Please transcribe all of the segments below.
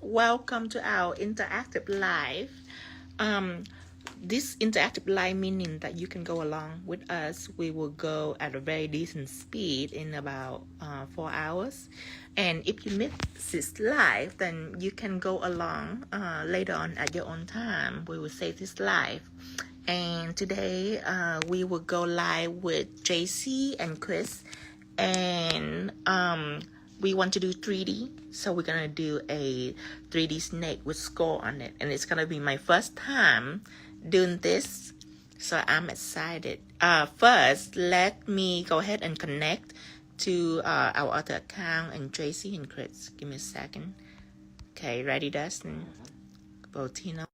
Welcome to our interactive live. This interactive live meaning that you can go along with us. We will go at a very decent speed in about 4 hours. And if you miss this live, then you can go along later on at your own time. We will save this live. And today we will go live with JC and Chris. And we want to do 3D, so we're gonna do a 3D snake with skull on it, and it's gonna be my first time doing this, so I'm excited. First, let me go ahead and connect to our other account and Tracy and Chris. Give me a second. Okay, ready, Dustin? Voltino.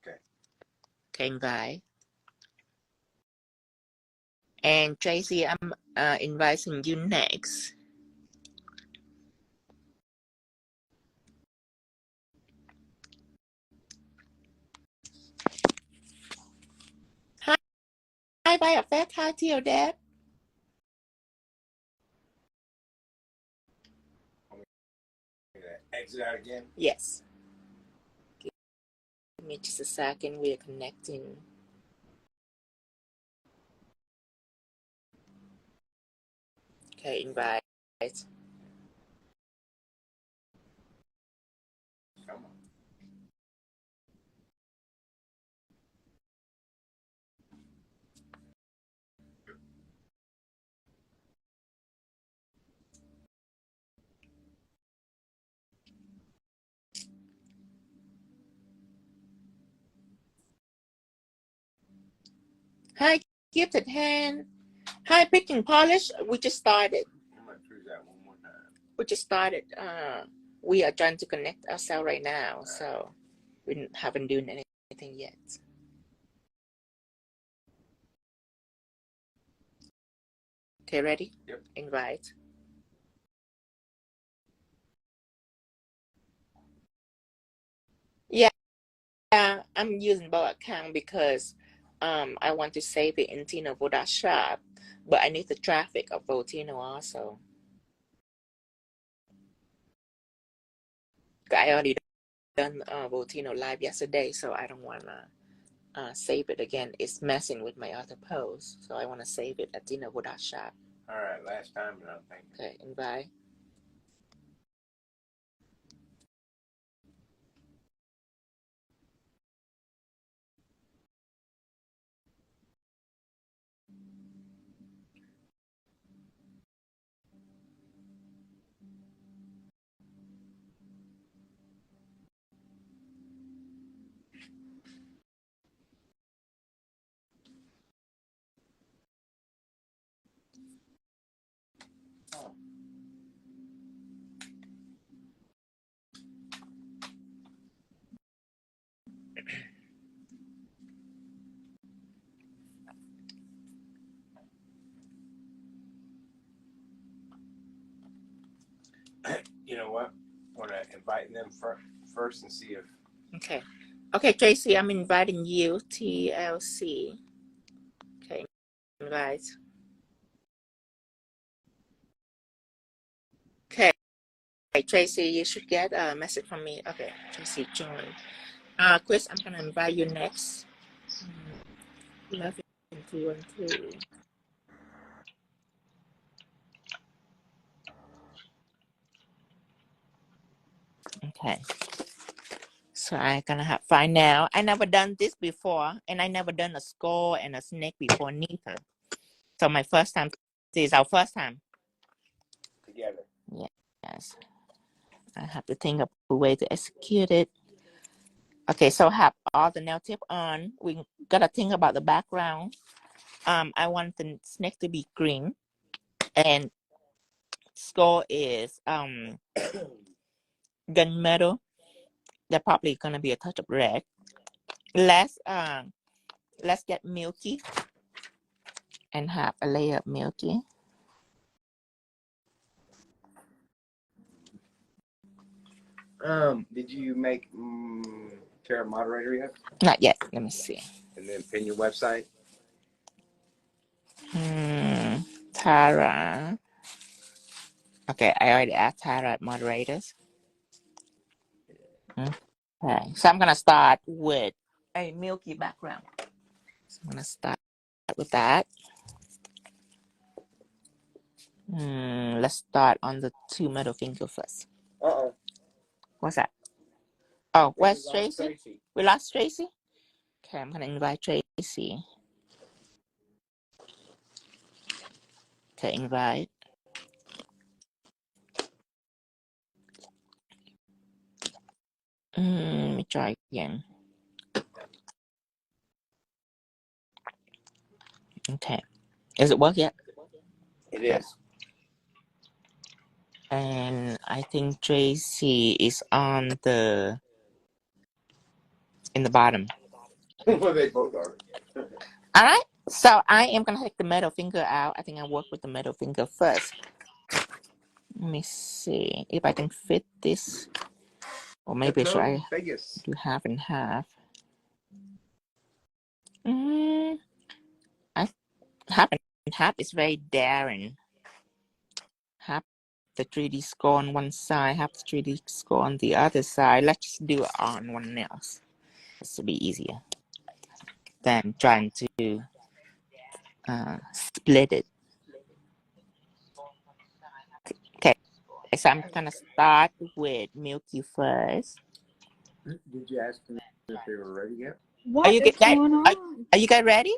Okay. Okay, bye. And Tracy, I'm inviting you next. Hi, bye, a fair hi to your dad. Exit out again? Yes. Give me just a second. We are connecting. Okay, invite. Come on. Hi, gifted hand. Hi, picking polish. We just started. I'm gonna choose that one more time. We just started. We are trying to connect ourselves right now, so we haven't done anything yet. Okay, ready? Yep. Invite. Yeah, I'm using both account because I want to save it in Tino for that shop, but I need the traffic of Voltino also. I already done Voltino live yesterday, so I don't wanna save it again. It's messing with my other post, so I want to save it at Tino for that shop. All right, last time, but I don't think. Okay, invite. You know what? I want to invite them first and see if. Okay. Okay, Tracy, I'm inviting you. TLC. Okay, invite. Okay, Tracy, you should get a message from me. Okay, Tracy, join. Chris, I'm gonna invite you next. Love you, 212. Okay. So I'm gonna have fun now. I never done this before, and I never done a skull and a snake before neither. So my first time. This is our first time Together. Yes. I have to think of a way to execute it. Okay, so have all the nail tip on. We gotta think about the background. I want the snake to be green, and skull is gunmetal. They're probably gonna be a touch of red. Let's get Milky and have a layer of Milky. Did you make Terra moderator yet? Not yet. Let me see. And then pin your website? Tara. Okay, I already asked Tara moderators. Okay, so I'm gonna start with a milky background. So I'm gonna start with that. Let's start on the two middle finger first. Uh-oh. What's that? Oh, where's Tracy? We lost Tracy? Okay, I'm gonna invite Tracy. Okay, invite. Let me try again. Okay. Is it work yet? It is. And I think Tracy is on in the bottom. Well, they both are. All right. So I am gonna take the middle finger out. I think I work with the middle finger first. Let me see if I can fit this. Or maybe should I do half and half? I half and half is very daring. Half the 3D score on one side, half the 3D score on the other side. Let's just do it on one else. This will be easier than trying to split it. Okay, so I'm gonna start with Milky first. Did you ask them if they were ready yet? What is going on? Are you guys ready?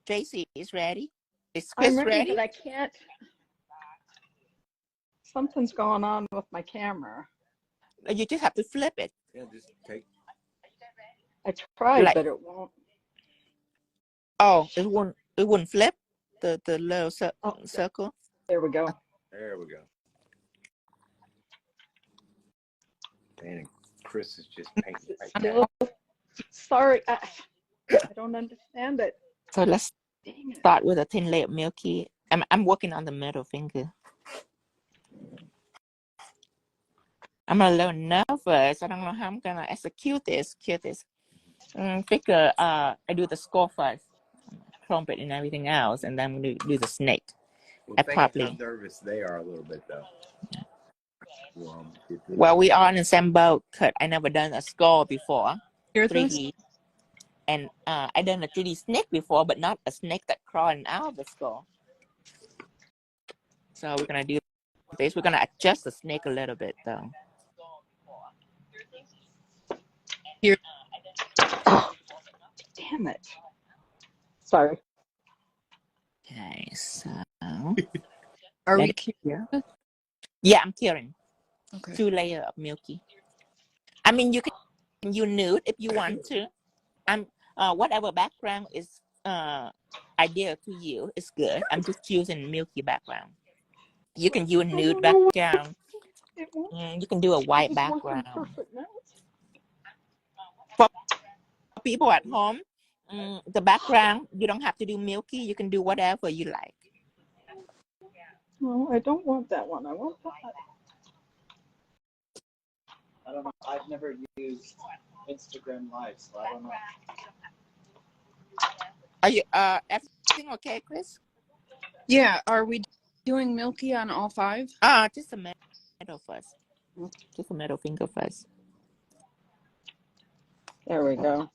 Tracy is ready. Is Chris I'm ready, ready? but I can't. Something's going on with my camera. You just have to flip it. Yeah, just take. I tried, Like, but it won't. Oh, it wouldn't flip the little circle. There we go. There we go. And Chris is just painting right now. Sorry, I don't understand it. So let's start with a thin layer of Milky. I'm working on the middle finger. I'm a little nervous. I don't know how I'm gonna execute this. Figure I do the score first, trumpet and everything else, and then we do the snake. Well, think how nervous they are a little bit though. Well, we are in the same boat. Cause I never done a score before. 3D. And I done a 3D snake before, but not a snake that crawling out of the skull. So we're gonna do this. We're gonna adjust the snake a little bit though. Here. Oh, damn it. Sorry. Okay, so Are we here? Yeah, I'm curing. Okay. 2 layers of Milky. I mean, you can use nude if you want to. Whatever background is ideal to you is good. I'm just choosing Milky background. You can use nude background. You can do a white background. For people at home, the background, you don't have to do Milky. You can do whatever you like. No, I don't want that one. I want that. I don't know. I've never used Instagram Live, so I don't know. Are you everything okay, Chris? Yeah. Are we doing Milky on all 5? Just a middle first. Just a middle finger first. There we go.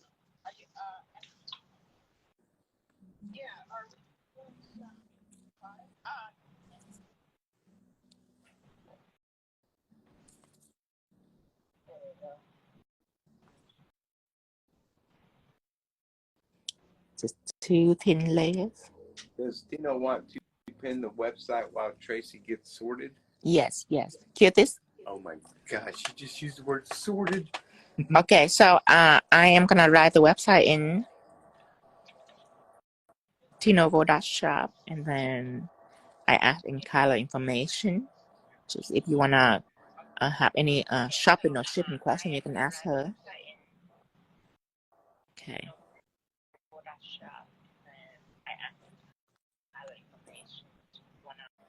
Just 2 thin layers. Does Tino want to pin the website while Tracy gets sorted? Yes. Cue this. Oh my gosh, you just used the word sorted. Okay, so I am gonna write the website in tinovo.shop, and then I add in color information. Just if you wanna have any shopping or shipping question, you can ask her. Okay.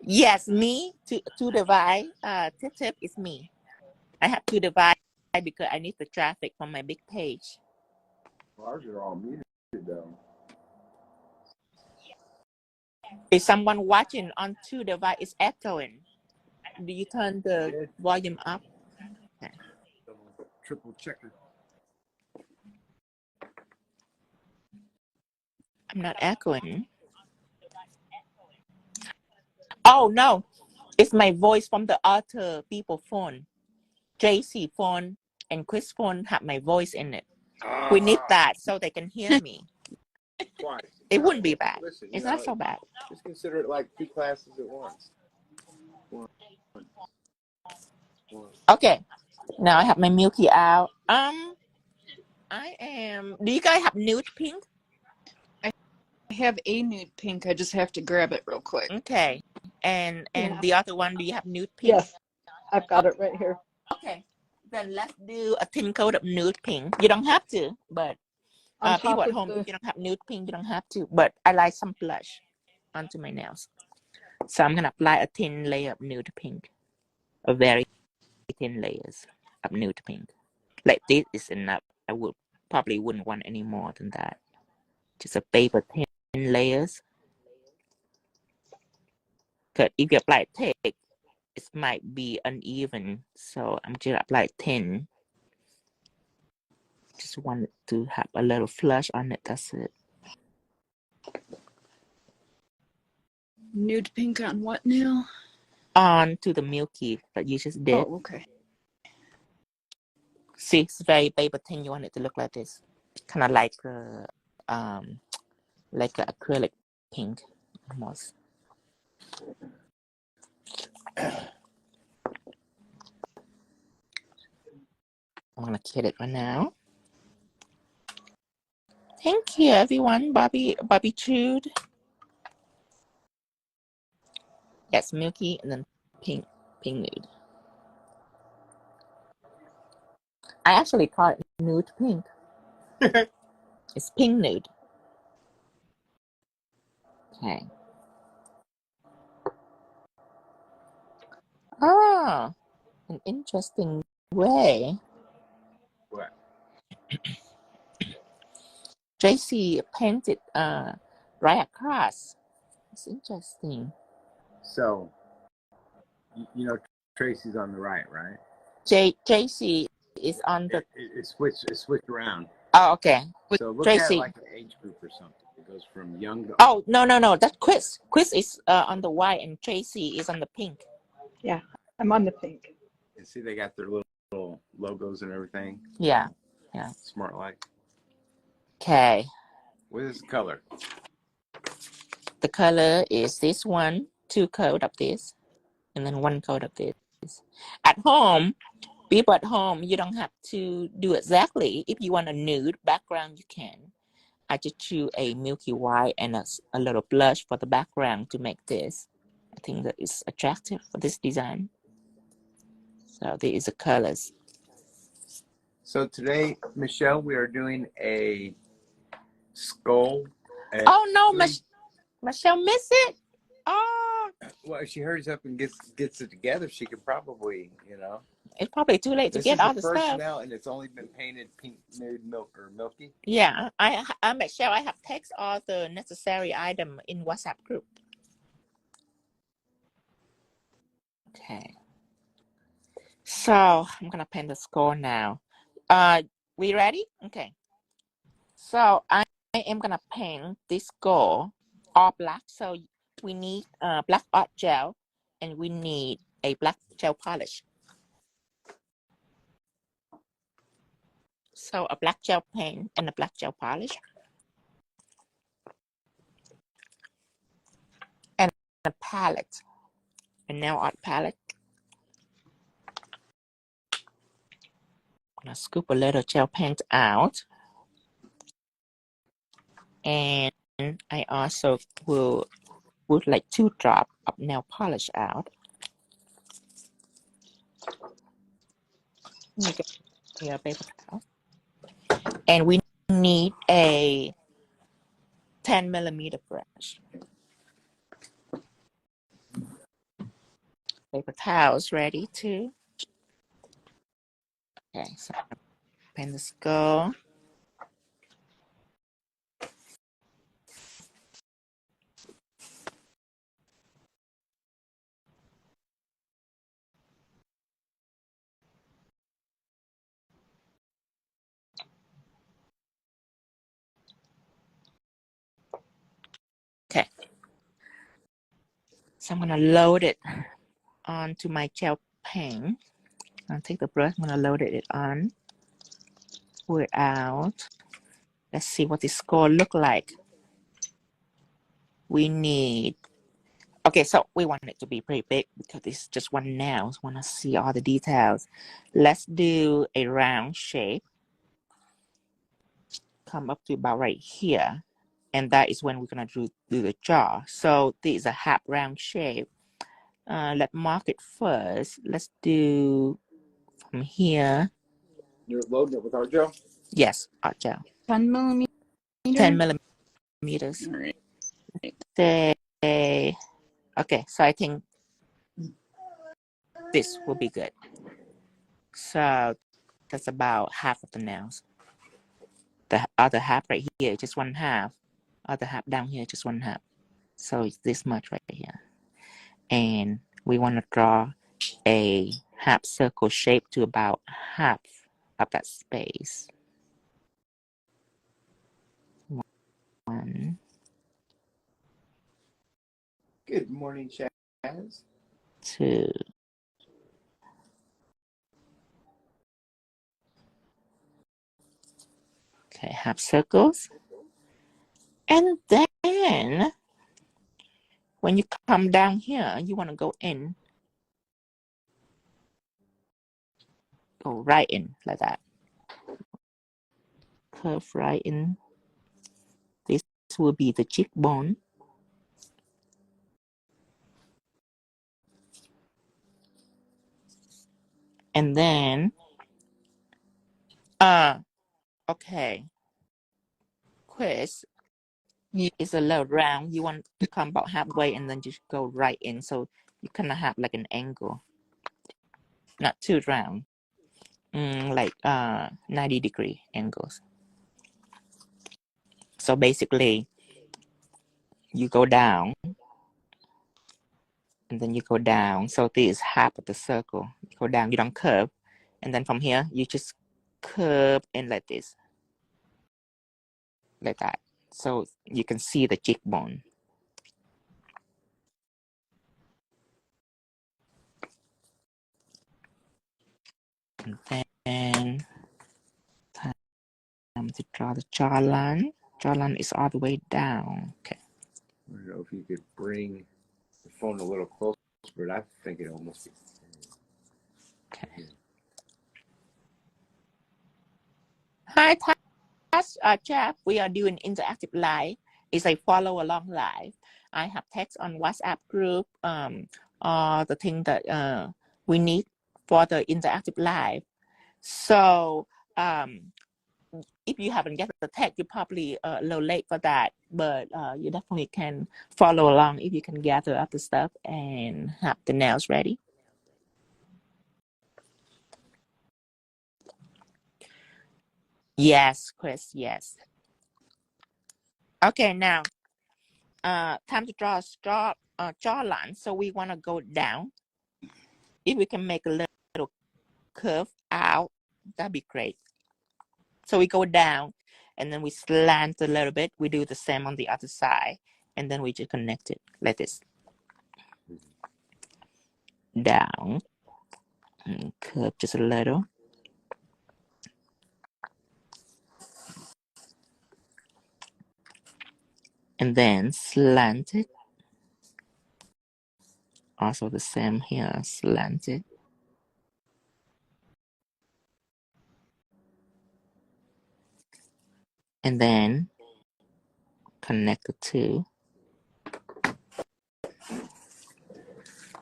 Yes, me to divide. Tip is me. I have to divide because I need the traffic from my big page. Ours are all muted though. If someone watching on two device is echoing, do you turn the volume up? Okay. Triple checker. I'm not echoing. Oh no, it's my voice from the other people phone. JC phone and Chris phone have my voice in it. We need that so they can hear me. Twice. It wouldn't be bad. Listen, It's not so bad. Just consider it like 2 classes at once. Okay, now I have my Milky out. Do you guys have nude pink? I have a nude pink. I just have to grab it real quick. Okay, and Yeah. the other one, do you have nude pink? Yes, I've got it right here. Okay, then let's do a thin coat of nude pink. You don't have to, but On people top at of home, the, if you don't have nude pink, you don't have to. But I like some blush onto my nails, so I'm gonna apply a thin layer of nude pink, a very thin layers of nude pink. Like this is enough. I probably wouldn't want any more than that. Just a paper thin layers. Because if you apply thick, it might be uneven. So I'm just apply thin. Just want to have a little flush on it. That's it. Nude pink on what now? On to the Milky that you just did. Oh, okay. See, it's very paper thin. You want it to look like this, kind of like an acrylic pink, almost. I'm gonna kit it right now. Thank you, everyone. Bobby Trude. Yes, Milky, and then Pink Nude. I actually call it nude pink. It's Pink Nude. Okay. Oh, an interesting way. What? JC painted right across. It's interesting. So, you know, Tracy's on the right? JC is on the. It switched around. Oh, okay. So look Tracy. at it like an age group or something. It goes from young to. Oh, no. That's Chris. Chris is on the white and Tracy is on the pink. yeah, I'm on the pink. And see, they got their little logos and everything. Yeah. Smart like. Okay. What is the color? The color is this one, 2 coat of this, and then 1 coat of this. At home, people at home, you don't have to do exactly. If you want a nude background, you can. I just choose a milky white and a little blush for the background to make this. I think that is attractive for this design. So these are the colors. So today, Michelle, we are doing a skull. Oh no, Michelle missed it. Oh, Well, if she hurries up and gets it together, she could probably, it's probably too late to This get is all the the first stuff. now, and it's only been painted pink, nude, Milky. Yeah, I'm Michelle. I have text all the necessary item in WhatsApp group. Okay. So I'm gonna paint the skull now. We ready? Okay. So I am gonna paint this skull all black. So we need black art gel, and we need a black gel polish. So a black gel paint and a black gel polish, and a palette, a nail art palette. I'm gonna scoop a little gel paint out, and I also will put like 2 drops of nail polish out. Let me get your paper towel. And we need a 10mm brush. Paper towels ready too. Okay, so paint the skull. Okay, so I'm gonna load it onto my gel pen. I'll take the brush, I'm gonna load it on, pull it out. Let's see what this skull look like. We need, okay, so we want it to be pretty big because it's just one nail. So want to see all the details. Let's do a round shape. Come up to about right here. And that is when we're gonna do the jaw. So this is a half round shape. Let's mark it first. Let's do from here. You're loading it with our gel? Yes, art gel. 10 millimeter. 10 millimeters. All right. Say, okay, so I think this will be good. So that's about half of the nails. The other half right here, just one half. Other half down here, just one half. So it's this much right here. And we want to draw a half circle shape to about half of that space. 1, Good morning, Chaz. 2. Okay, half circles. And then when you come down here, you want to go in. Go right in like that. Curve right in. This will be the cheekbone. And then, okay, Chris, Yeah. it's a little round. You want to come about halfway and then just go right in. So you kind of have like an angle. Not too round. Like 90-degree angles. So basically, you go down. And then you go down. So this is half of the circle. You go down, you don't curve. And then from here, you just curve in like this. Like that. So you can see the cheekbone. And then time to draw the jawline. Jawline is all the way down. Okay. I don't know if you could bring the phone a little closer, but I think it almost be. Okay. Hi, Jeff. We are doing interactive live. It's a follow along live. I have text on WhatsApp group. All the thing that we need for the interactive live. So if you haven't get the text, you're probably a little late for that. But you definitely can follow along if you can gather up the stuff and have the nails ready. Yes, Chris. Yes. Okay, now time to draw a jawline. So we want to go down. If we can make a little curve out, that'd be great. So we go down and then we slant a little bit. We do the same on the other side. And then we just connect it like this. Down. And curve just a little. And then slant it. Also the same here, slant it. And then connect the two.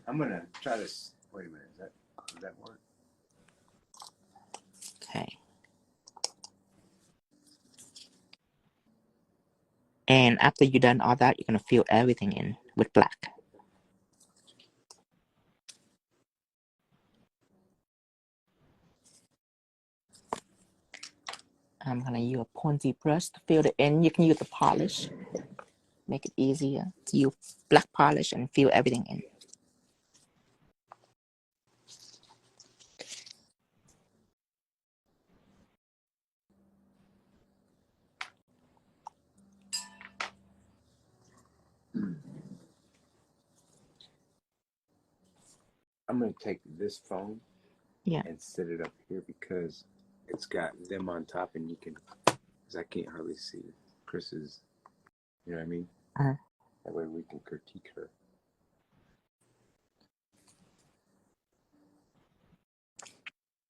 I'm gonna try this. Wait a minute. Does that work? Okay. And after you've done all that, you're gonna fill everything in with black. I'm gonna use a pointy brush to fill the in. You can use the polish, make it easier to use black polish and fill everything in. I'm going to take this phone and set it up here because it's got them on top and you can, because I can't hardly see Chris's, you know what I mean? That way we can critique her.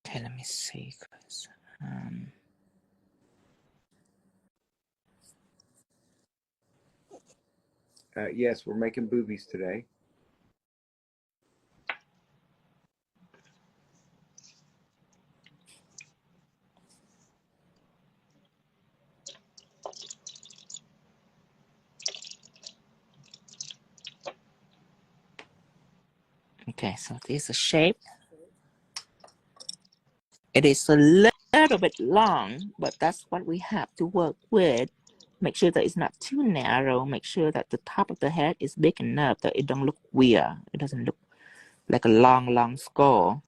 Okay, let me see, Chris. Yes, we're making boobies today. Okay, so this is a shape. It is a little bit long, but that's what we have to work with. Make sure that it's not too narrow. Make sure that the top of the head is big enough that it don't look weird. It doesn't look like a long skull.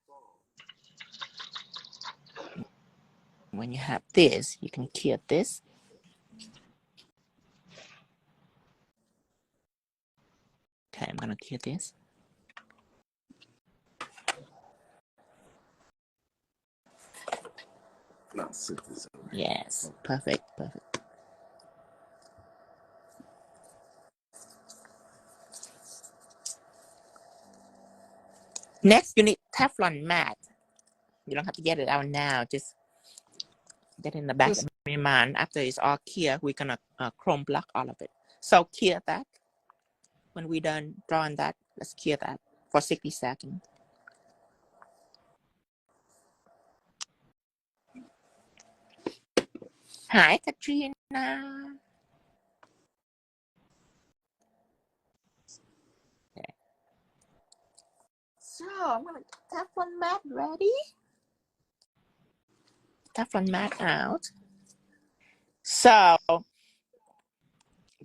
When you have this, you can cure this. Okay, I'm gonna cure this. Yes, perfect. Next, you need Teflon Matte. You don't have to get it out now. Just get in the back of your mind. After it's all clear, we're gonna chrome block all of it. So cure that. When we're done drawing that, let's cure that for 60 seconds. Hi, Katrina. Okay. So I'm gonna Teflon Matte ready. Teflon Matte out. So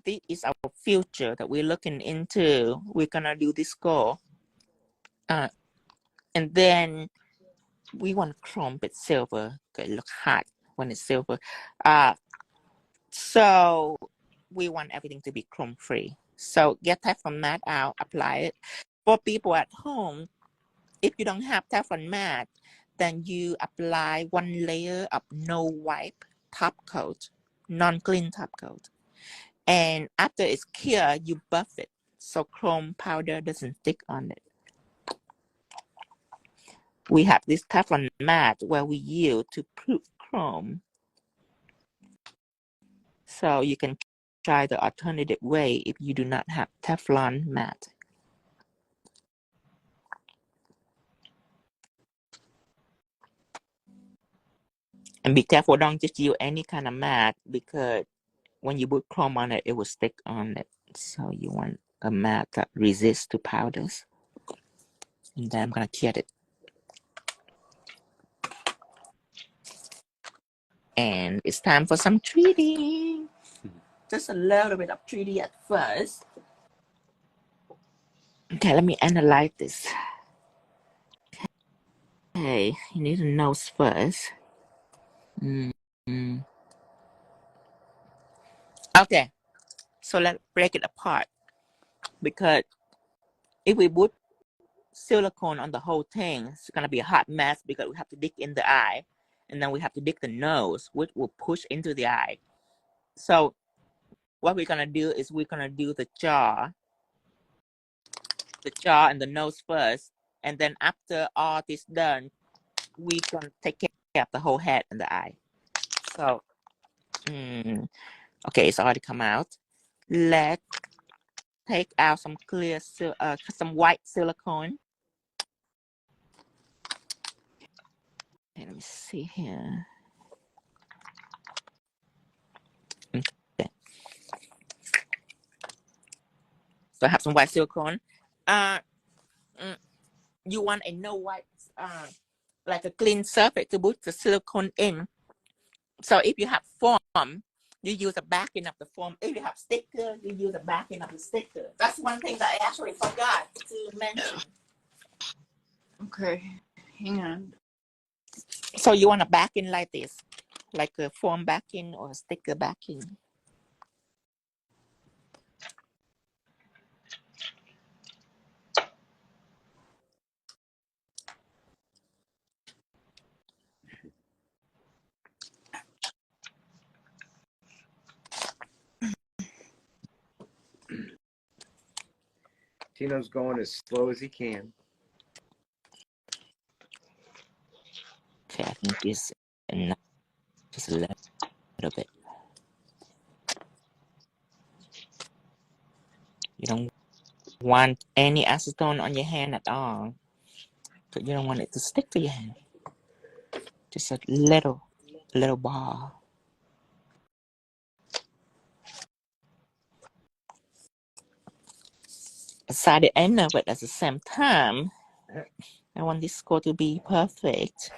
this is our future that we're looking into. We're gonna do this goal. And then we want chrome but silver. Okay, look hot when it's silver. So we want everything to be chrome free. So get Teflon Matte out, apply it. For people at home, if you don't have Teflon Matte, then you apply one layer of no wipe top coat, non-clean top coat. And after it's clear, you buff it so chrome powder doesn't stick on it. We have this Teflon Matte where we use to proof chrome. So you can try the alternative way if you do not have Teflon Matte. And be careful, don't just use any kind of matte because when you put chrome on it, it will stick on it. So you want a matte that resists to powders. And then I'm gonna cure it. And it's time for some treating. Just a little bit of 3D at first. Okay, let me analyze this. Okay, you need a nose first. Okay, so let's break it apart. Because if we put silicone on the whole thing, it's gonna be a hot mess because we have to dig in the eye. And then we have to dig the nose, which will push into the eye. So what we're gonna do is we're gonna do the jaw and the nose first, and then after all this done, we gonna take care of the whole head and the eye. So, okay, it's already come out. Let's take out some clear, some white silicone. Okay, let me see here. Okay. So I have some white silicone. You want a no white, like a clean surface to put the silicone in. So if you have foam, you use the backing of the foam. If you have sticker, you use the backing of the sticker. That's one thing that I actually forgot to mention. Okay, hang on. So you want a backing like this, like a foam backing or a sticker backing. Tino's going as slow as he can. Okay, I think it's enough. Just a little bit. You don't want any acetone on your hand at all. But you don't want it to stick to your hand. Just a little ball. Aside the end of it at the same time, I want this score to be perfect.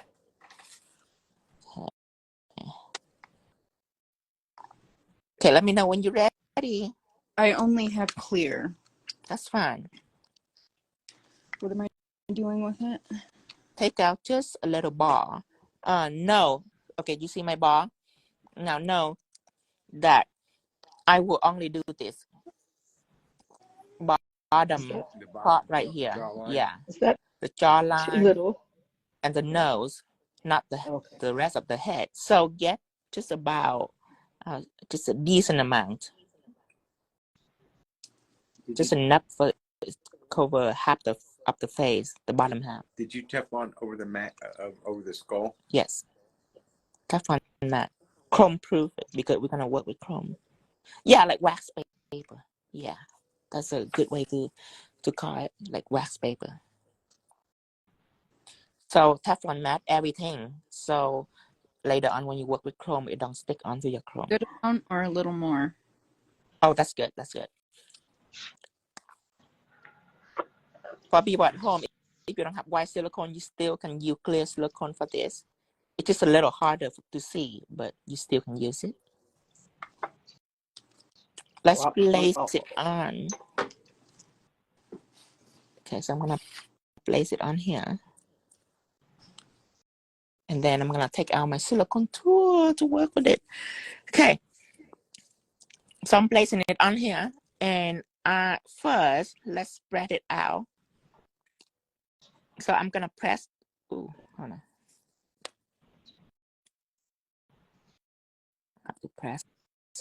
Okay, let me know when you're ready. I only have clear. That's fine. What am I doing with it? Take out just a little ball. No. Okay, you see my ball? Now know that I will only do this bottom part right here. Jawline. Yeah. Is that The too jawline little? and the nose, not Okay. the rest of the head. So get just about just a decent amount. Just enough for cover half of the face, the bottom half. Did you Teflon over the mat over the skull? Yes. Teflon matte. Chrome proof it because we're gonna work with chrome. Yeah, like wax paper. Yeah. That's a good way to call it, like wax paper. So Teflon matte everything. So later on when you work with chrome, it don't stick onto your chrome. Good amount or a little more? Oh, that's good. That's good. For people at home, if you don't have white silicone, you still can use clear silicone for this. It's just a little harder to see, but you still can use it. Let's place it on. Okay, so I'm gonna place it on here. And then I'm gonna take out my silicone tool to work with it. Okay. So I'm placing it on here. And first, let's spread it out. So I'm gonna press. Ooh, hold on. I have to press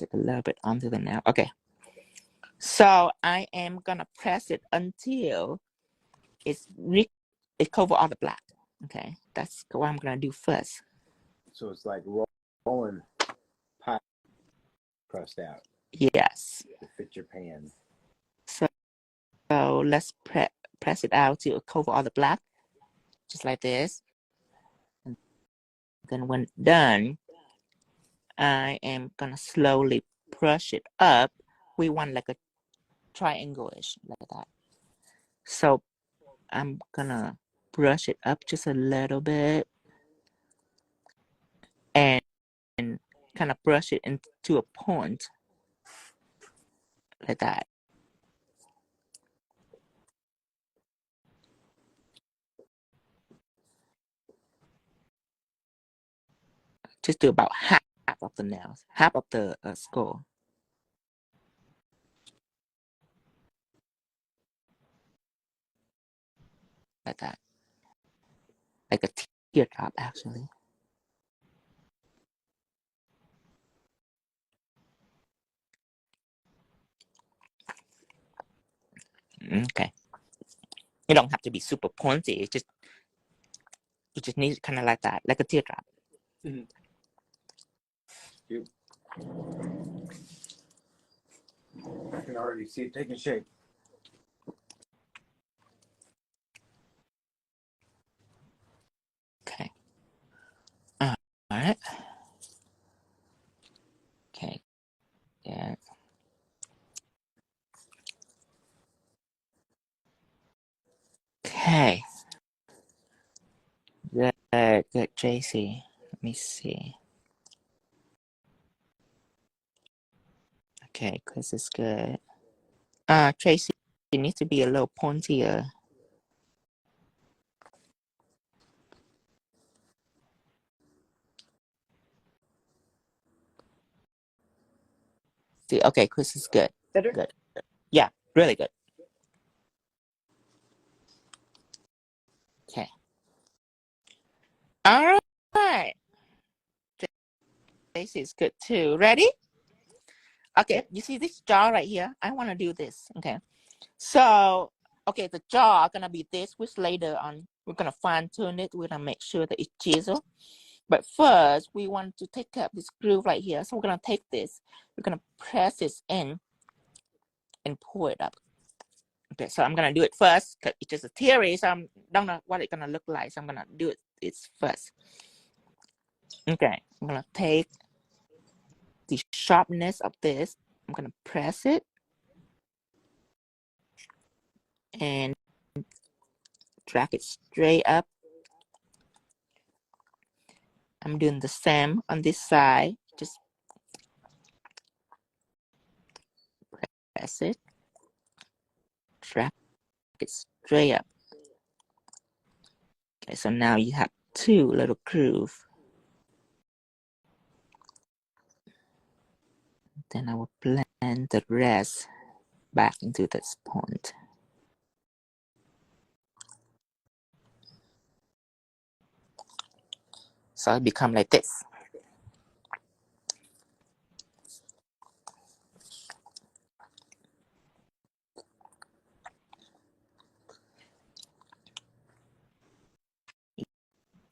it a little bit onto the nail. Okay. So I am gonna press it until it cover all the black. Okay, that's what I'm gonna do first. So it's like rolling pie crust out. Yes. To fit your pan. So let's press it out to cover all the black, just like this. And then when done, I am gonna slowly brush it up. We want like a triangle-ish, like that. So I'm gonna brush it up just a little bit and kind of brush it into a point like that. Just do about half of the nails, half of the skull. Like that. Like a teardrop, actually. Okay. You don't have to be super pointy. It's just, you just need it kind of like that, like a teardrop. Mm-hmm. Yep. I can already see it taking shape. Okay. All right. Okay. Yeah. Okay. Good, JC. Let me see. Okay, Chris is good. Tracy, it needs to be a little pointier. See, okay, Chris is good. Better? Good. Yeah, really good. Okay. All right. Tracy is good too. Ready? Okay, Yep. you see this jaw right here? I want to do this. Okay. So, okay, the jaw gonna be this with later on. We're gonna fine tune it. We're gonna make sure that it's chisel. But first, we want to take up this groove right here. So we're gonna take this. We're gonna press this in and pull it up. Okay, so I'm gonna do it first because it's just a theory. So I don't know what it's gonna look like. So I'm gonna do it first. Okay, I'm gonna take the sharpness of this. I'm gonna press it and drag it straight up. I'm doing the same on this side. Just press it, drag it straight up. Okay, so now you have two little grooves. Then I will blend the rest back into this point. So it become like this.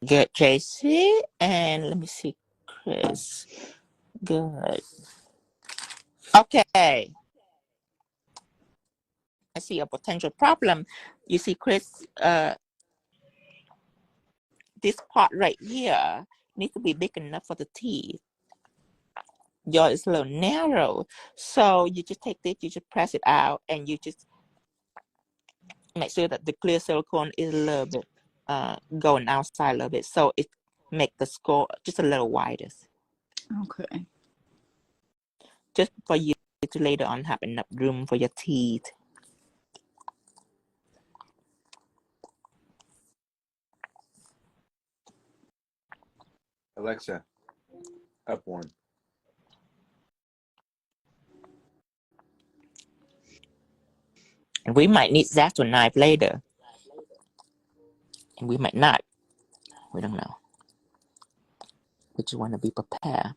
Good, JC. And let me see, Chris. Good. Okay. I see a potential problem. You see, Chris, this part right here needs to be big enough for the teeth. Yours is a little narrow. So you just take this, you just press it out, and you just make sure that the clear silicone is a little bit going outside a little bit. So it make the score just a little wider. Okay. Just for you to later on have enough room for your teeth. Alexa, up one. And we might need X-Acto knife later. And we might not. We don't know. We just want to be prepared.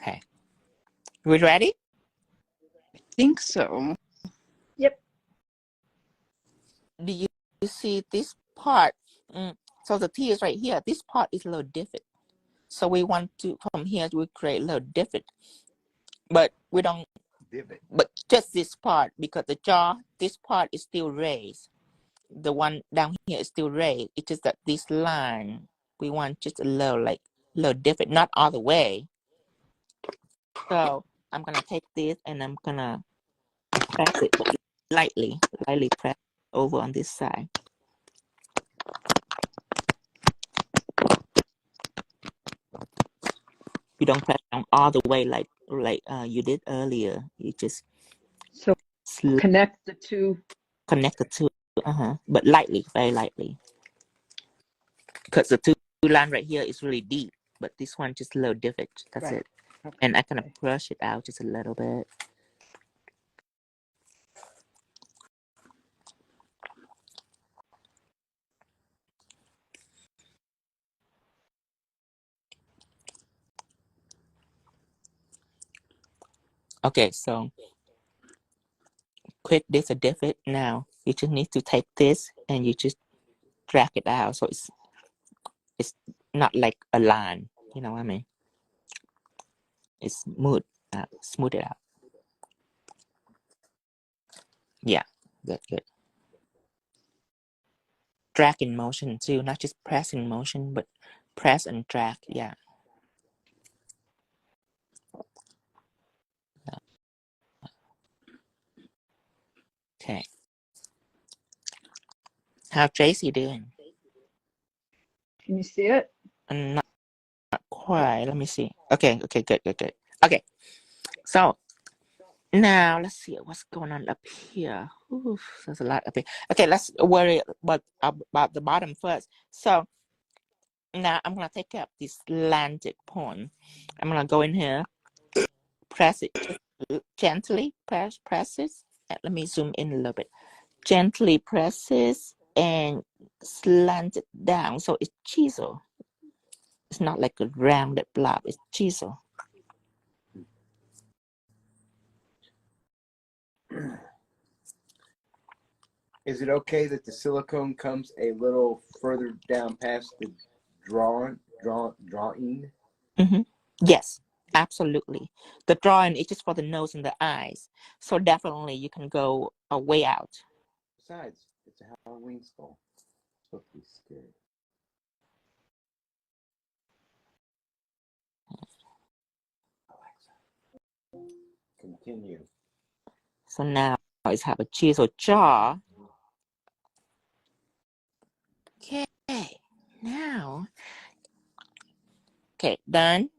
Okay. We ready? Think so. Yep. Do you see this part? So the T is right here. This part is a little different. So we want to, from here, we create a little different. But we don't, but just this part, because the jaw, this part is still raised. The one down here is still raised. It's just that this line, we want just a little different, not all the way. So I'm going to take this and I'm going to press it lightly press over on this side. You don't press down all the way like you did earlier. You just So connect the two. Connect the two, but lightly, very lightly. Because the two line right here is really deep, but this one just a little different. That's Right. it. Okay. And I kind of brush it out just a little bit. Okay, so quick, there's a different. Now you just need to take this and you just drag it out, so it's not like a line. You know what I mean? It's smooth it out. Yeah, good. Drag in motion too, not just press in motion, but press and drag. Yeah. Okay. How Tracy doing? Can you see it? Not quite. Let me see. Okay, good. Okay, so now let's see what's going on up here. Oof, there's a lot up here. Okay, let's worry about the bottom first. So now I'm gonna take up this slanted point. I'm gonna go in here, press it just gently, press it. Let me zoom in a little bit. Gently press it and slant it down so it's chisel. It's not like a rounded blob, it's chisel. Is it okay that the silicone comes a little further down past the drawing? Mm-hmm. Yes, absolutely. The drawing is just for the nose and the eyes. So definitely you can go way out. Besides, it's a Halloween skull. It's supposed to be scary. Continue. So now it's have a chisel jaw. Okay, now. Okay, done.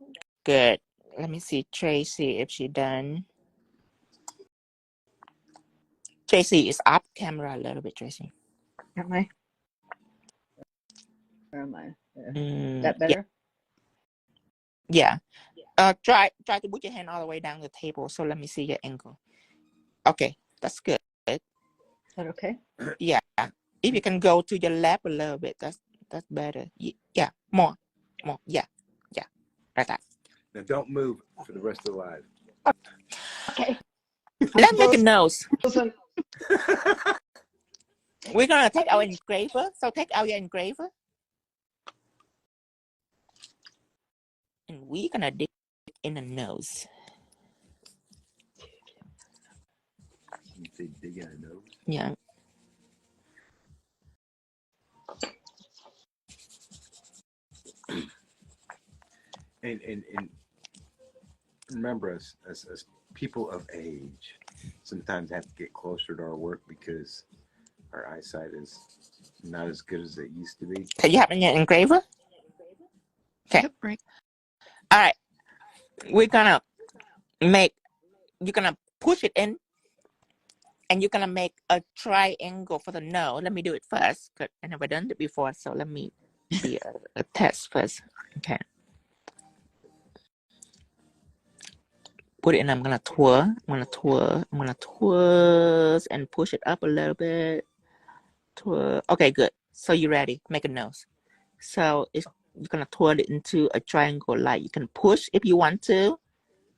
Good. Let me see Tracy if she done. Tracy is up camera a little bit, Tracy. Am I? Where am I? That better? Yeah. Try to put your hand all the way down the table. So let me see your angle. Okay, that's good. Is that okay? Yeah. If you can go to your left a little bit, that's better. Yeah, more. Yeah. Like that. Now don't move for the rest of the live. Okay. Let's make a nose. We're gonna take our engraver. So take out your engraver. And we're gonna dig in the nose. You say dig in the nose? Yeah. And remember, as people of age, sometimes have to get closer to our work because our eyesight is not as good as it used to be. Okay, you have your engraver? Okay. Yep, right. All right. You're gonna push it in, and you're gonna make a triangle for the nose. Let me do it first, because I never done it before. So let me do a test first. Okay. Put it in. I'm gonna twirl. Twirl and push it up a little bit. Twirl. Okay, good. So you ready? Make a nose. So you're gonna twirl it into a triangle. Like you can push if you want to. You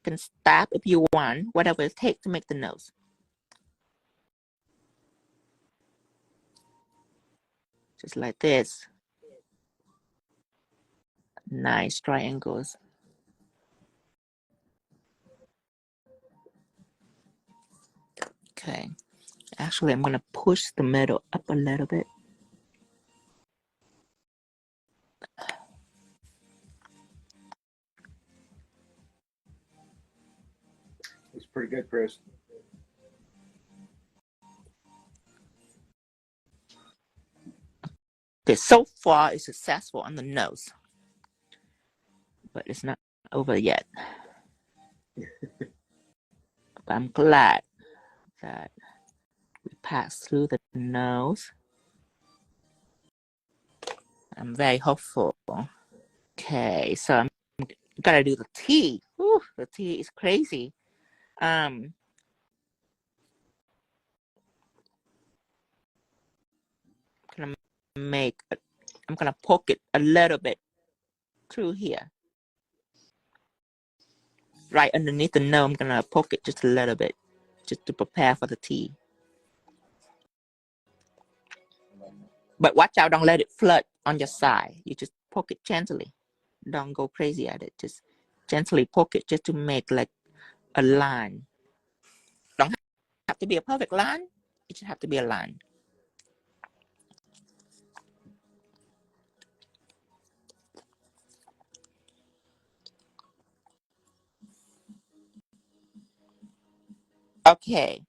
can stab if you want. Whatever it takes to make the nose. Just like this. Nice triangles. Okay. Actually, I'm gonna push the middle up a little bit. It's pretty good, Chris. Okay, so far it's successful on the nose, but it's not over yet. But I'm glad that we passed through the nose. I'm very hopeful. Okay, so I'm gonna do the T. Whew, the T is crazy. I'm gonna poke it a little bit through here. Right underneath the nose, I'm gonna poke it just a little bit, just to prepare for the T. But watch out, don't let it flood on your side. You just poke it gently. Don't go crazy at it. Just gently poke it just to make like a line. Don't have to be a perfect line. It just have to be a line. Okay.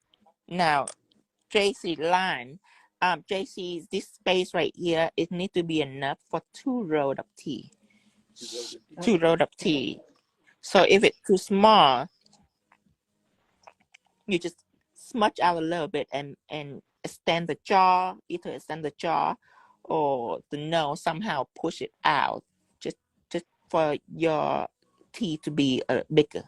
Now, Tracy line. JC, this space right here, it need to be enough for 2 rows of teeth. 2 rows of teeth. So if it's too small, you just smudge out a little bit and extend the jaw, either extend the jaw or the nose, somehow push it out, just for your teeth to be bigger.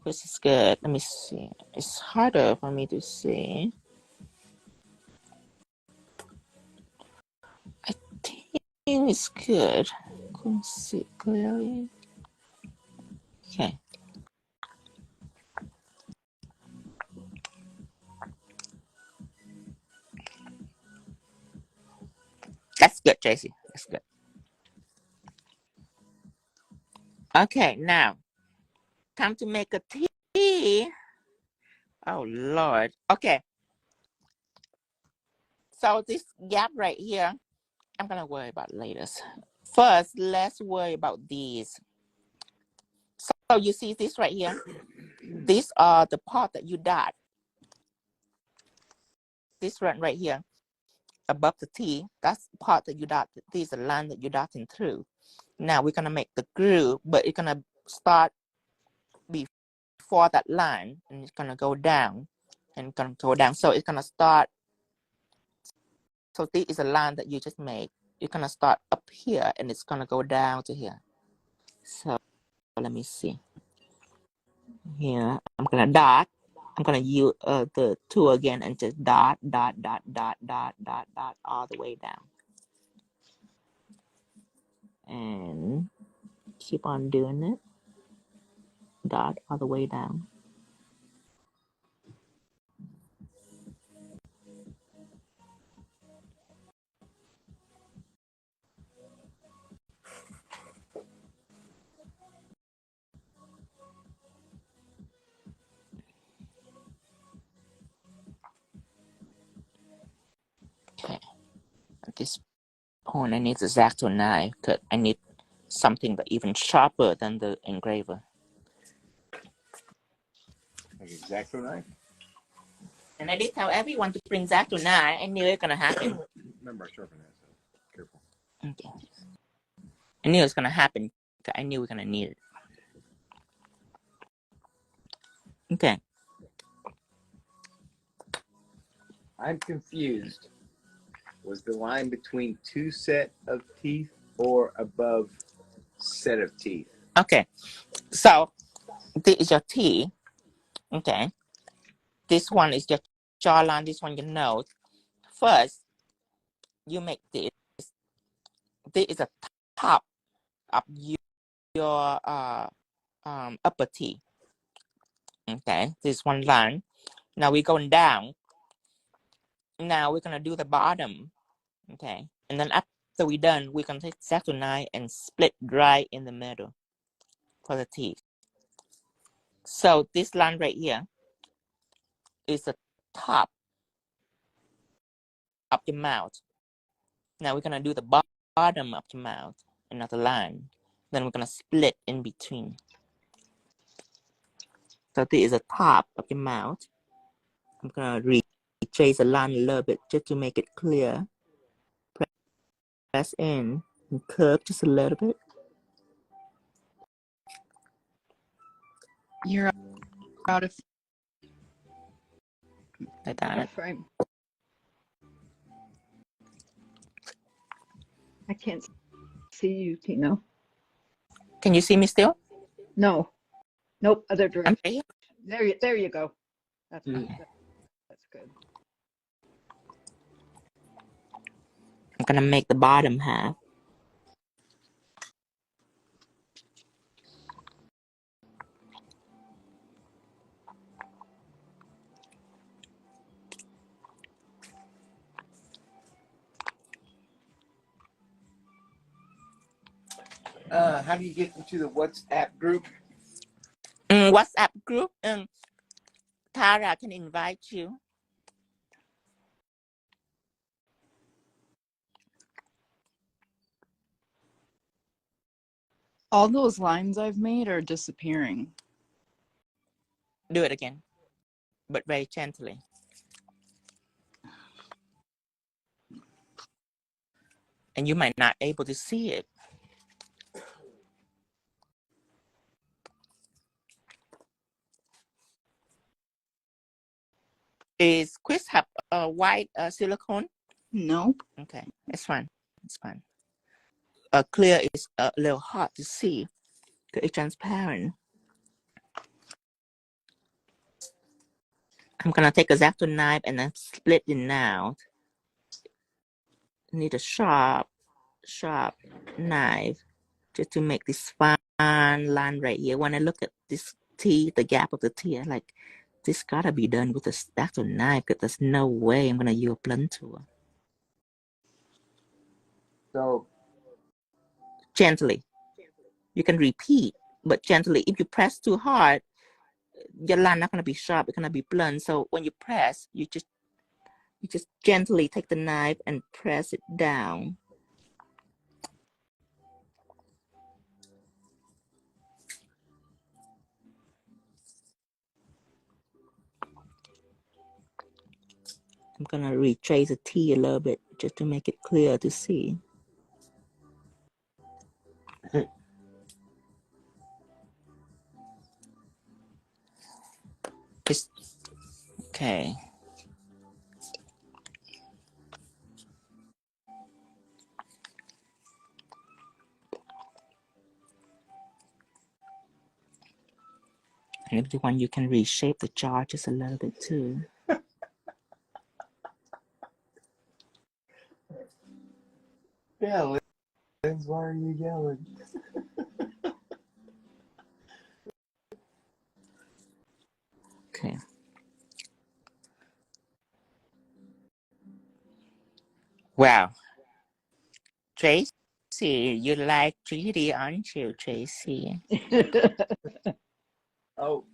This is good. Let me see. It's harder for me to see. I think it's good. Couldn't see clearly. Okay. That's good, JC. That's good. Okay, now time to make a tea. Oh Lord. Okay. So this gap right here, I'm gonna worry about later. First, let's worry about these. So you see this right here? These are the part that you dot. This one right here, above the T, that's the part that you dot. This is the line that you're dotting through. Now we're gonna make the groove, but it's gonna start before that line, and it's gonna go down, and gonna go down. So it's gonna start. So this is a line that you just made. It's gonna start up here, and it's gonna go down to here. So let me see. Here, I'm gonna dot. I'm gonna use the tool again and just dot all the way down, and keep on doing it. Dot all the way down. Okay. At this point, I need the X-Acto knife because I need something that even sharper than the engraver. Like X-Acto knife? And I did tell everyone to bring X-Acto knife. I knew it was gonna happen. Remember, I sharpened that, so careful. Okay. I knew it was gonna happen because I knew we were gonna need it. Okay. I'm confused. Was the line between 2 set of teeth or above set of teeth? Okay. So this is your teeth. Okay. This one is your jawline. This one your nose. First, you make this. This is a top of your upper teeth. Okay. This one line. Now we're going down. Now we're gonna do the bottom. Okay. And then after we're done, we're gonna take X-Acto knife and split right in the middle for the teeth. So this line right here is the top of your mouth. Now we're gonna do the bottom of your mouth, another line. Then we're gonna split in between. So this is the top of your mouth. I'm gonna retrace the line a little bit just to make it clear. Press in and curve just a little bit. You're out of Like that. Frame. I can't see you, Tino. Can you see me still? No. Nope. Other direction. Okay. There you go. That's good. That's good. I'm gonna make the bottom half. How do you get into the WhatsApp group? WhatsApp group. Tara can invite you. all those lines I've made are disappearing. Do it again. but very gently. And you might not able to see it. Is Chris have a white silicone? No. Okay, it's fine. It's fine. Clear is a little hard to see because it's transparent. I'm gonna take a X-Acto knife and then split it out. Need a sharp knife just to make this fine line right here. When I look at this teeth, the gap of the teeth, like this gotta be done with a X-Acto knife because there's no way I'm gonna use a blunt tool. So gently, you can repeat, but gently. If you press too hard, your line not gonna be sharp. It's gonna be blunt. So when you press, you just gently take the knife and press it down. I'm gonna retrace the T a little bit just to make it clear to see. Okay. And if you want, you can reshape the jar just a little bit too. yeah, Liz, why are you yelling? Okay. Wow. Tracy, you like 3D, aren't you, Tracy? Oh,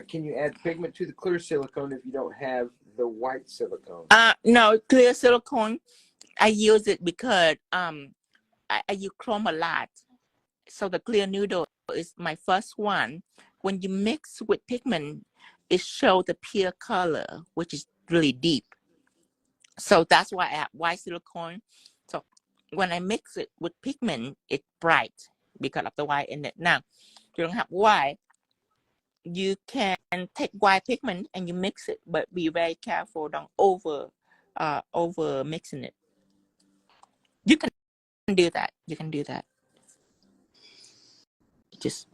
can you add pigment to the clear silicone if you don't have the white silicone? No, clear silicone. I use it because I use chrome a lot. So the clear noodle is my first one. When you mix with pigment, it shows the pure color, which is really deep. So that's why I have white silicone. So when I mix it with pigment, it's bright because of the white in it. Now, you don't have white, you can take white pigment and you mix it, but be very careful, don't over mixing it. You can do that. You can do that. Just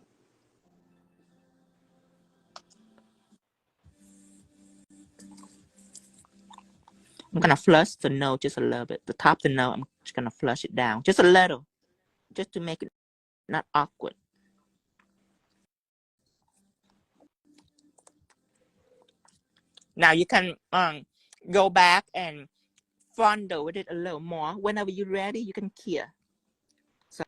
I'm gonna flush the nose just a little bit. The top of the nose, I'm just gonna flush it down just a little, just to make it not awkward. Now you can go back and fondle with it a little more. Whenever you're ready, you can clear. So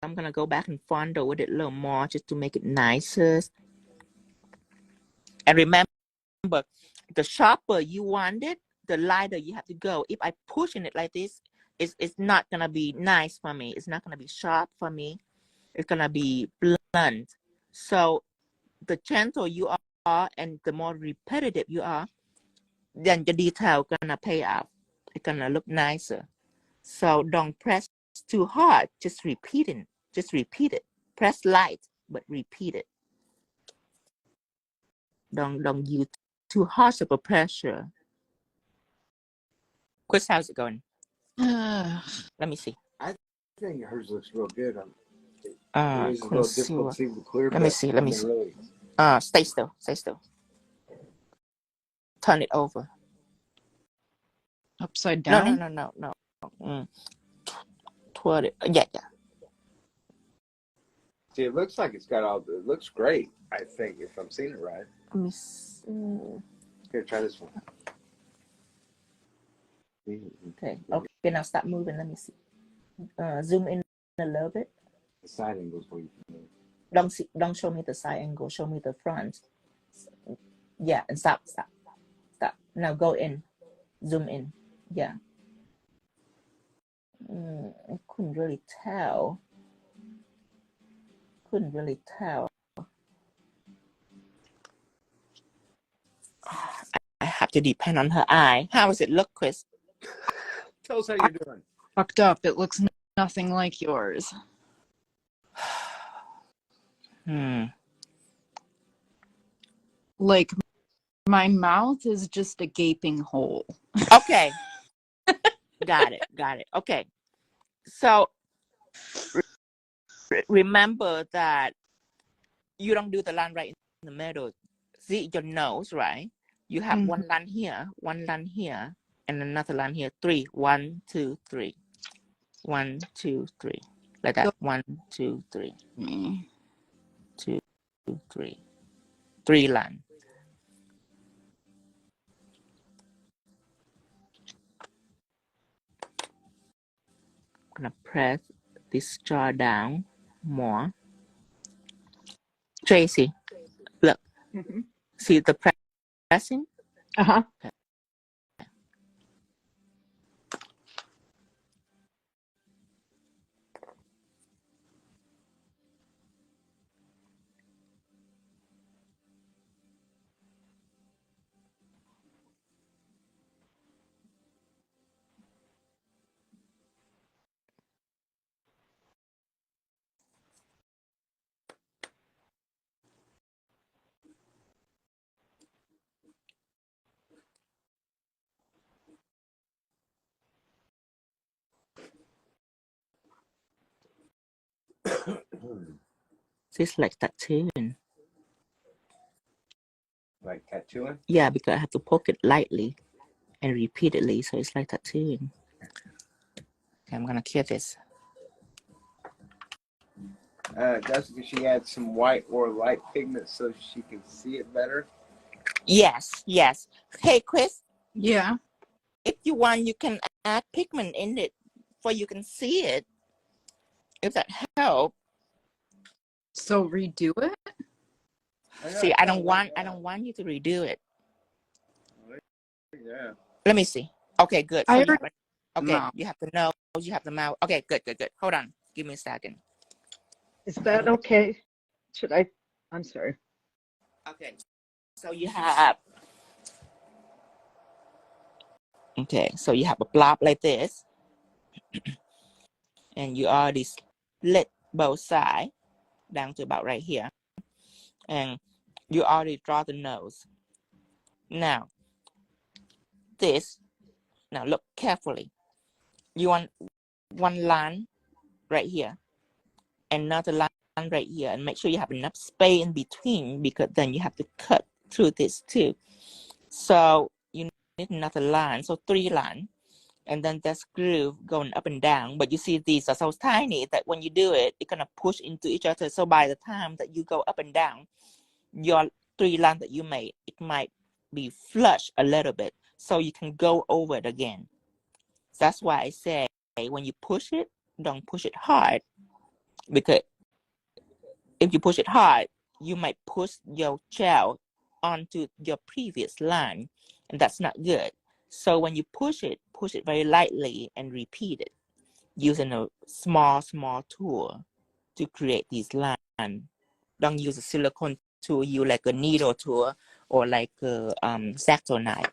I'm gonna go back and fondle with it a little more just to make it nicer. And remember, the sharper you want it, the lighter you have to go. If I push in it like this, it's not gonna be nice for me. It's not gonna be sharp for me. It's gonna be blunt. So the gentle you are and the more repetitive you are, then the detail gonna pay off. It's gonna look nicer. So don't press too hard. Just repeat it. Just repeat it. Press light, but repeat it. Don't use too harsh of a pressure. Chris, how's it going? Let me see. I think hers looks real good. It is a little difficult to see with clear. Let me see. Let me see. Really... stay still. Stay still. Turn it over. Upside down? No. Toward it. Yeah. See, it looks like it's got all. It looks great. I think if I'm seeing it right. Let me see. Here, try this one. Okay. Okay. Now stop moving. Let me see. Zoom in a little bit. The side angles where you can move. Don't show me the side angle. Show me the front. Yeah, and stop. Now go in. Zoom in. Yeah. I couldn't really tell. I have to depend on her eye. How does it look, Chris? Tell us how you're doing. Fucked up. It looks nothing like yours. Like, my mouth is just a gaping hole. Okay. Got it. Okay. So remember that you don't do the line right in the middle. See your nose, right? You have one line here, and another line here. 3. 1, 2, 3. 1, 2, 3. Like that. 1, 2, 3. 2, 3. 3 line. I'm gonna press this jaw down more. Tracy, look. See the pressing? Uh-huh. Okay. It's like tattooing. Like tattooing? Yeah, because I have to poke it lightly and repeatedly, so it's like tattooing. Okay, I'm gonna clear this. Doesn't she add some white or light pigment so she can see it better? Yes. Hey, Chris. Yeah. If you want, you can add pigment in it, for you can see it. If that helps. So redo it? See, I don't want you to redo it. Yeah. Let me see. Okay, good. So you have the nose, you have the mouth. Okay, good. Hold on. Give me a second. Is that okay? Should I? I'm sorry. Okay. So you have a blob like this. And you already split both sides down to about right here. And you already draw the nose. Now look carefully. You want one line right here, another line right here, and make sure you have enough space in between, because then you have to cut through this too. So you need another line, so 3 lines, and then there's groove going up and down. But you see, these are so tiny that when you do it, it's gonna push into each other. So by the time that you go up and down, your 3 lines that you made, it might be flush a little bit, so you can go over it again. That's why I say when you push it, don't push it hard, because if you push it hard, you might push your gel onto your previous line, and that's not good. So when you push it very lightly and repeat it using a small tool to create these lines. Don't use a silicone tool, use like a needle tool or like a X-Acto knife.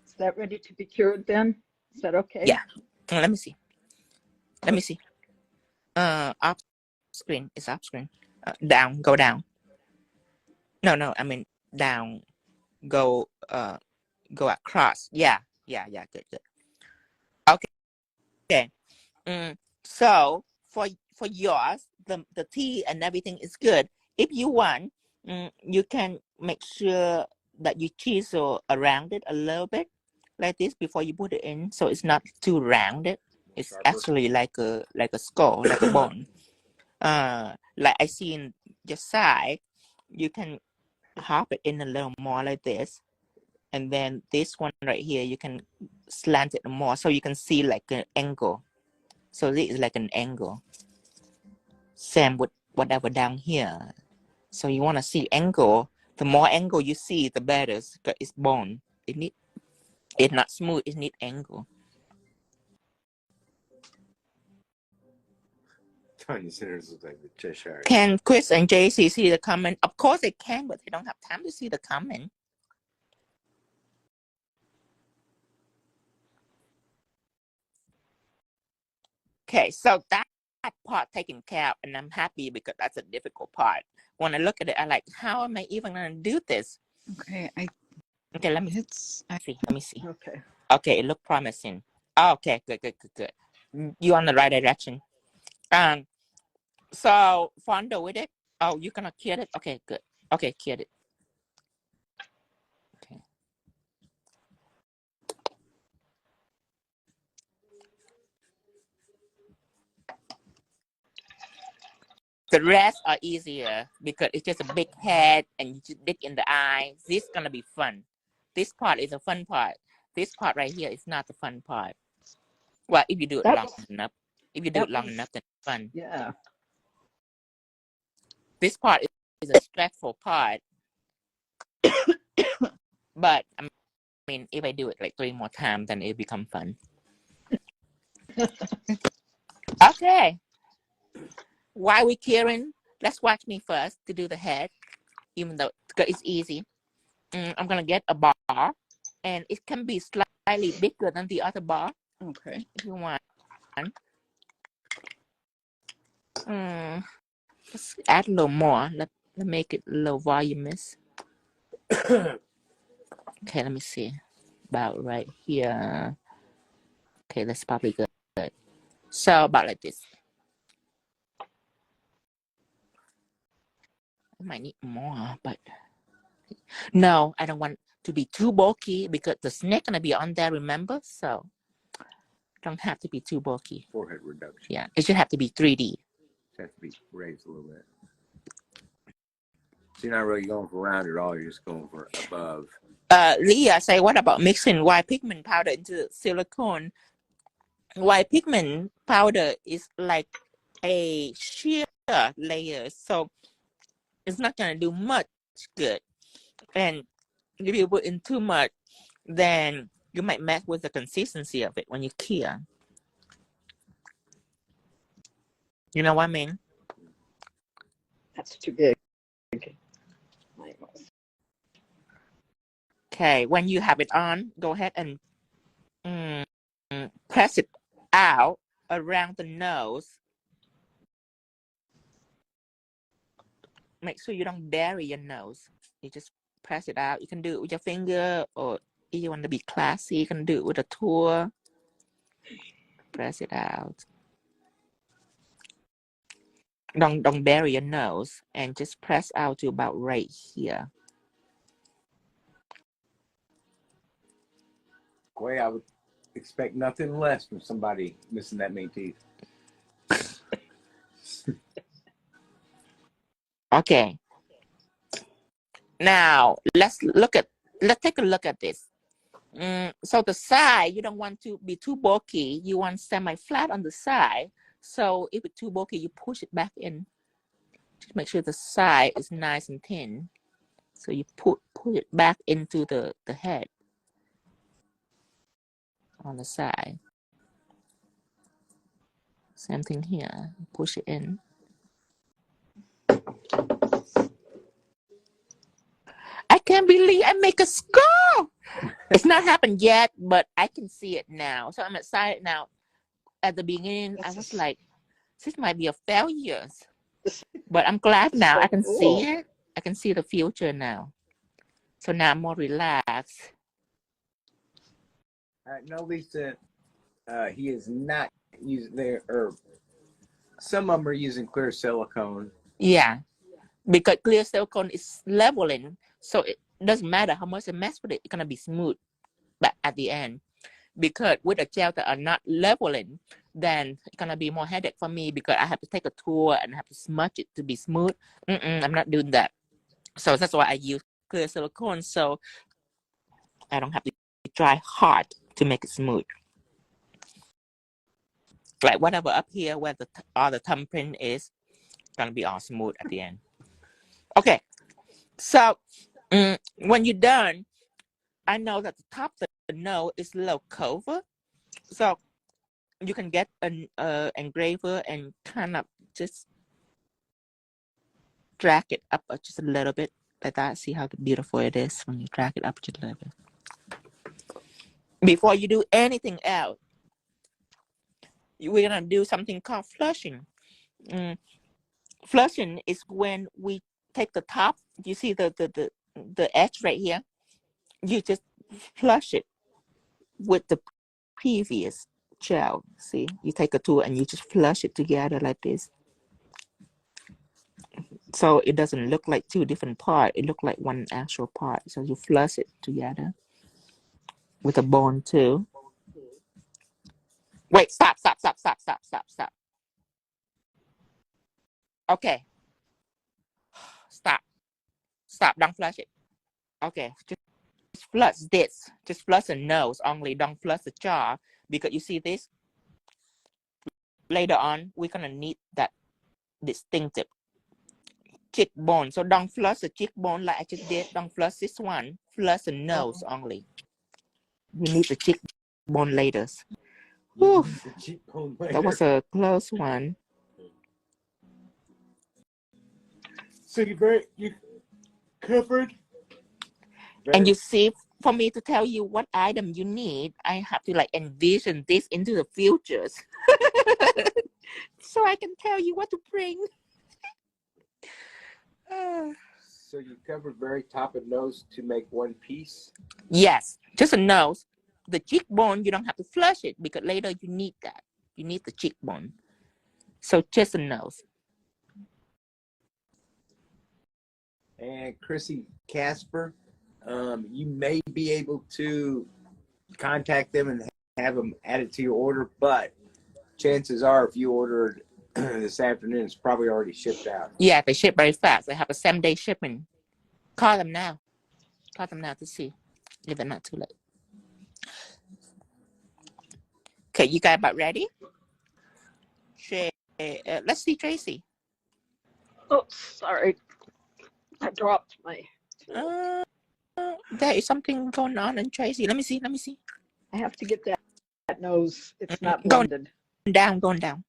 Is that ready to be cured then? Is that okay? Yeah. Let me see. Off screen. It's off screen. Down. Go down. No. I mean down. Go across. Yeah. Good. Okay. So for yours, the tea and everything is good. If you want, you can make sure that you chisel around it a little bit like this before you put it in, so it's not too rounded. It's actually like a skull, like a bone. Like I see in your side, you can hop it in a little more like this, and then this one right here, you can slant it more so you can see like an angle. So this is like an angle. Same with whatever down here. So you want to see angle. The more angle you see, the better, because it's bone. It's not smooth. It needs angle. Tanya Sinners looks like the Cheshire. Can Chris and JC see the comment? Of course they can, but they don't have time to see the comment. Okay, so that part taken care of, and I'm happy because that's a difficult part. When I look at it, I like, how am I even gonna do this? Okay, Okay, let me see. Let me see. Okay. Okay, it looked promising. Okay, good. You're on the right direction. So fondant with it. Oh, you're gonna cure it? Okay, good. Okay, cure it. Okay. The rest are easier because it's just a big head and you just dig in the eye. This is gonna be fun. This part is a fun part. This part right here is not the fun part. Well, if you do it long enough. If you do it long enough, then it's fun. Yeah. This part is a stressful part. But I mean, if I do it like 3 more times, then it'll become fun. Okay. While we're curing, let's watch me first to do the head, even though it's easy. I'm gonna get a bar, and it can be slightly bigger than the other bar. Okay. If you want. Let's add a little more. Let's make it a little voluminous. Okay, let me see. About right here. Okay, that's probably good. So about like this. I might need more, but no, I don't want to be too bulky because the snake gonna be on there, remember? So don't have to be too bulky. Forehead reduction. Yeah, it should have to be 3D. It has to be raised a little bit. So you're not really going for round at all. You're just going for above. Leah say, what about mixing white pigment powder into silicone? White pigment powder is like a sheer layer, so it's not gonna do much good. And if you put in too much, then you might mess with the consistency of it when you cure. You know what I mean? That's too big. Okay, when you have it on, go ahead and press it out around the nose. Make sure you don't bury your nose. You just press it out. You can do it with your finger, or if you want to be classy, you can do it with a tool. Press it out. Don't bury your nose, and just press out to about right here. Boy, I would expect nothing less from somebody missing that many teeth. Okay. Now let's take a look at this. So the side, you don't want to be too bulky. You want semi-flat on the side. So if it's too bulky, you push it back in. Just make sure the side is nice and thin. So you put it back into the head on the side. Same thing here. Push it in. I can't believe I make a skull. It's not happened yet, but I can see it now. So I'm excited now. At the beginning, I was like, this might be a failure. But I'm glad now. I can see it. I can see the future now. So now I'm more relaxed. No, Lisa, he is not using their herb. Some of them are using clear silicone. Yeah, because clear silicone is leveling, so it doesn't matter how much you mess with it. It's gonna be smooth, but at the end, because with the gel that are not leveling, then it's gonna be more headache for me because I have to take a tool and have to smudge it to be smooth. I'm not doing that. So that's why I use clear silicone, so I don't have to try hard to make it smooth. Like whatever up here where all the thumbprint is, gonna be all smooth at the end. Okay, so when you're done, I know that the top nose is a little cover, so you can get an engraver and kind of just drag it up just a little bit like that. See how beautiful it is when you drag it up just a little bit. Before you do anything else, we're gonna do something called flushing. Flushing is when we take the top. You see the edge right here. You just flush it with the previous gel. See, you take a tool and you just flush it together like this. So it doesn't look like two different parts. It looks like one actual part. So you flush it together with a bone too. Wait, stop. Okay. Stop, don't flush it. Okay, just flush this. Just flush the nose only. Don't flush the jaw. Because you see this? Later on, we're gonna need that distinctive cheekbone. So don't flush the cheekbone like I just did. Don't flush this one. Flush the nose only. You need the cheekbone later. That was a close one. So you covered. And you see, for me to tell you what item you need, I have to like envision this into the futures. So I can tell you what to bring. So you covered very top of nose to make one piece? Yes, just a nose. The cheekbone, you don't have to flush it because later you need that. You need the cheekbone. So just a nose. And Chrissy Casper, you may be able to contact them and have them added to your order, but chances are if you ordered this afternoon, it's probably already shipped out. Yeah, they ship very fast. They have a 7-day shipping. Call them now. Call them now to see if they're not too late. Okay, you guys about ready? Let's see Tracy. Oh, sorry. I dropped my... There is something going on in Tracy. Let me see. I have to get that nose. It's not blended. Going down.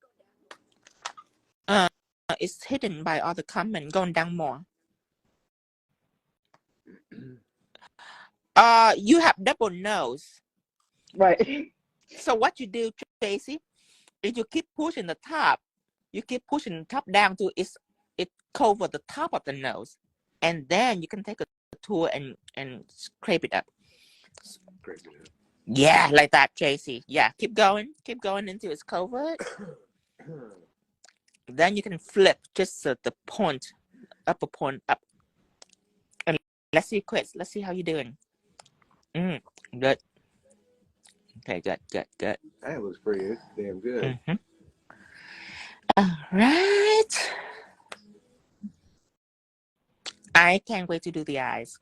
It's hidden by all the comment. Going down more. You have double nose. Right. So what you do, Tracy, is you keep pushing the top. You keep pushing the top down to it cover the top of the nose. And then you can take a tool and scrape it up. Yeah, like that, Tracy. Yeah, keep going until it's covered. Then you can flip just the point, upper point up. And let's see, Chris. Let's see how you're doing. Good. Okay, good. That looks pretty damn good. All right. I can't wait to do the eyes.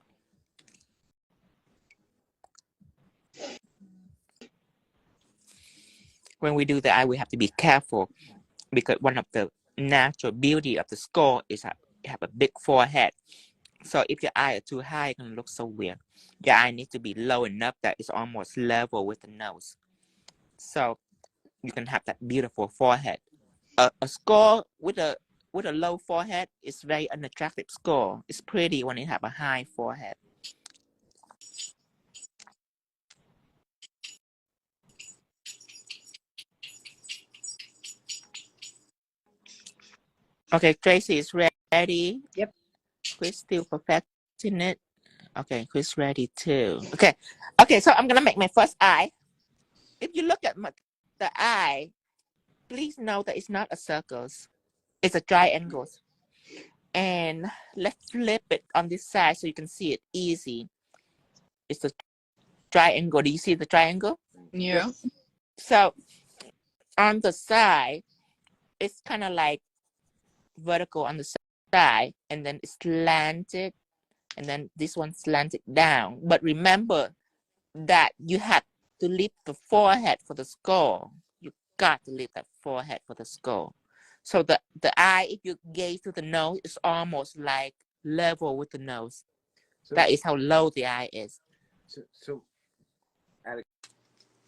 When we do the eye, we have to be careful because one of the natural beauty of the skull is have a big forehead. So if your eye are too high, it's gonna look so weird. Your eye needs to be low enough that it's almost level with the nose. So you can have that beautiful forehead. A skull with a low forehead is very unattractive skull. It's pretty when it have a high forehead. Okay, Tracy is ready. Yep. Chris still perfecting it. Okay, Chris ready too. Okay, so I'm gonna make my first eye. If you look at the eye, please know that it's not a circle. It's a triangle. And let's flip it on this side so you can see it easy. It's a triangle. Do you see the triangle? Yeah. So on the side, it's kind of like vertical on the side, and then it's slanted, and then this one slanted down. But remember that you have to leave the forehead for the skull. You got to leave that forehead for the skull. So the eye, if you gaze to the nose, is almost like level with the nose. So that is how low the eye is. So out of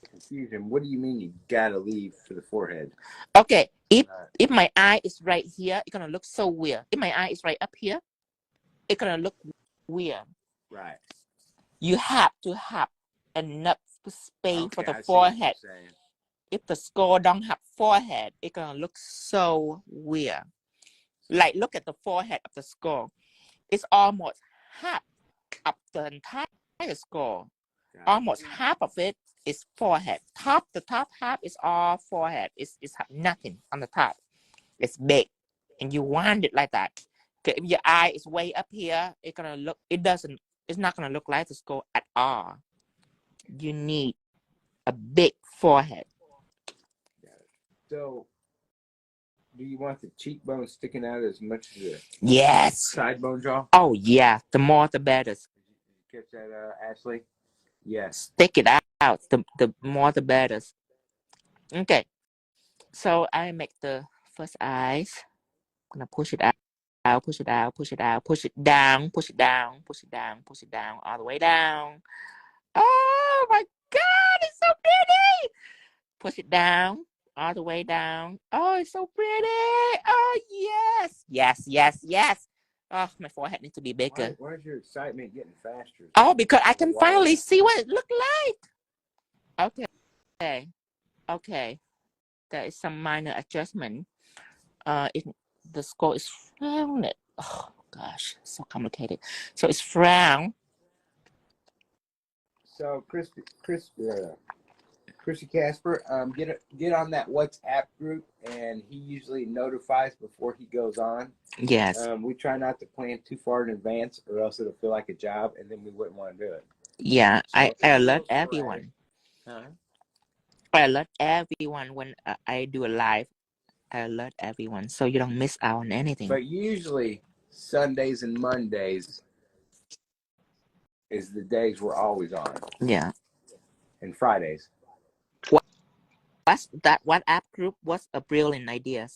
confusion, what do you mean you gotta leave for the forehead? Okay, if my eye is right here, it's gonna look so weird. If my eye is right up here, it's gonna look weird. Right. You have to have enough space for the forehead. If the skull don't have forehead, it's gonna look so weird. Like, look at the forehead of the skull. It's almost half of the entire skull. Almost half of it is forehead. The top half is all forehead. It's have nothing on the top. It's big, and you want it like that. If your eye is way up here, it's gonna look. It's not gonna look like the skull at all. You need a big forehead. So, do you want the cheekbone sticking out as much as the side bone jaw? Oh yeah, the more the better. Did you catch that, Ashley? Yes. Stick it out. The more the better. Okay. So I make the first eyes. I'm gonna push it out, push it out, push it out, push it down, push it down, push it down, push it down, all the way down. Oh my God, it's so pretty. Push it down, all the way down. Oh, it's so pretty. Oh yes, yes, yes, yes. Oh, my forehead needs to be bigger. Why is your excitement getting faster? Oh, because I can finally see what it looked like. Okay. Okay. There is some minor adjustment. The skull is rounded. Oh gosh, so complicated. So it's frown. So Chrissy Casper, get on that WhatsApp group, and he usually notifies before he goes on. Yes. We try not to plan too far in advance, or else it'll feel like a job, and then we wouldn't want to do it. Yeah, so I alert everyone. I alert everyone when I do a live. I alert everyone so you don't miss out on anything. But usually Sundays and Mondays is the days we're always on. Yeah. And Fridays. That WhatsApp group was a brilliant idea,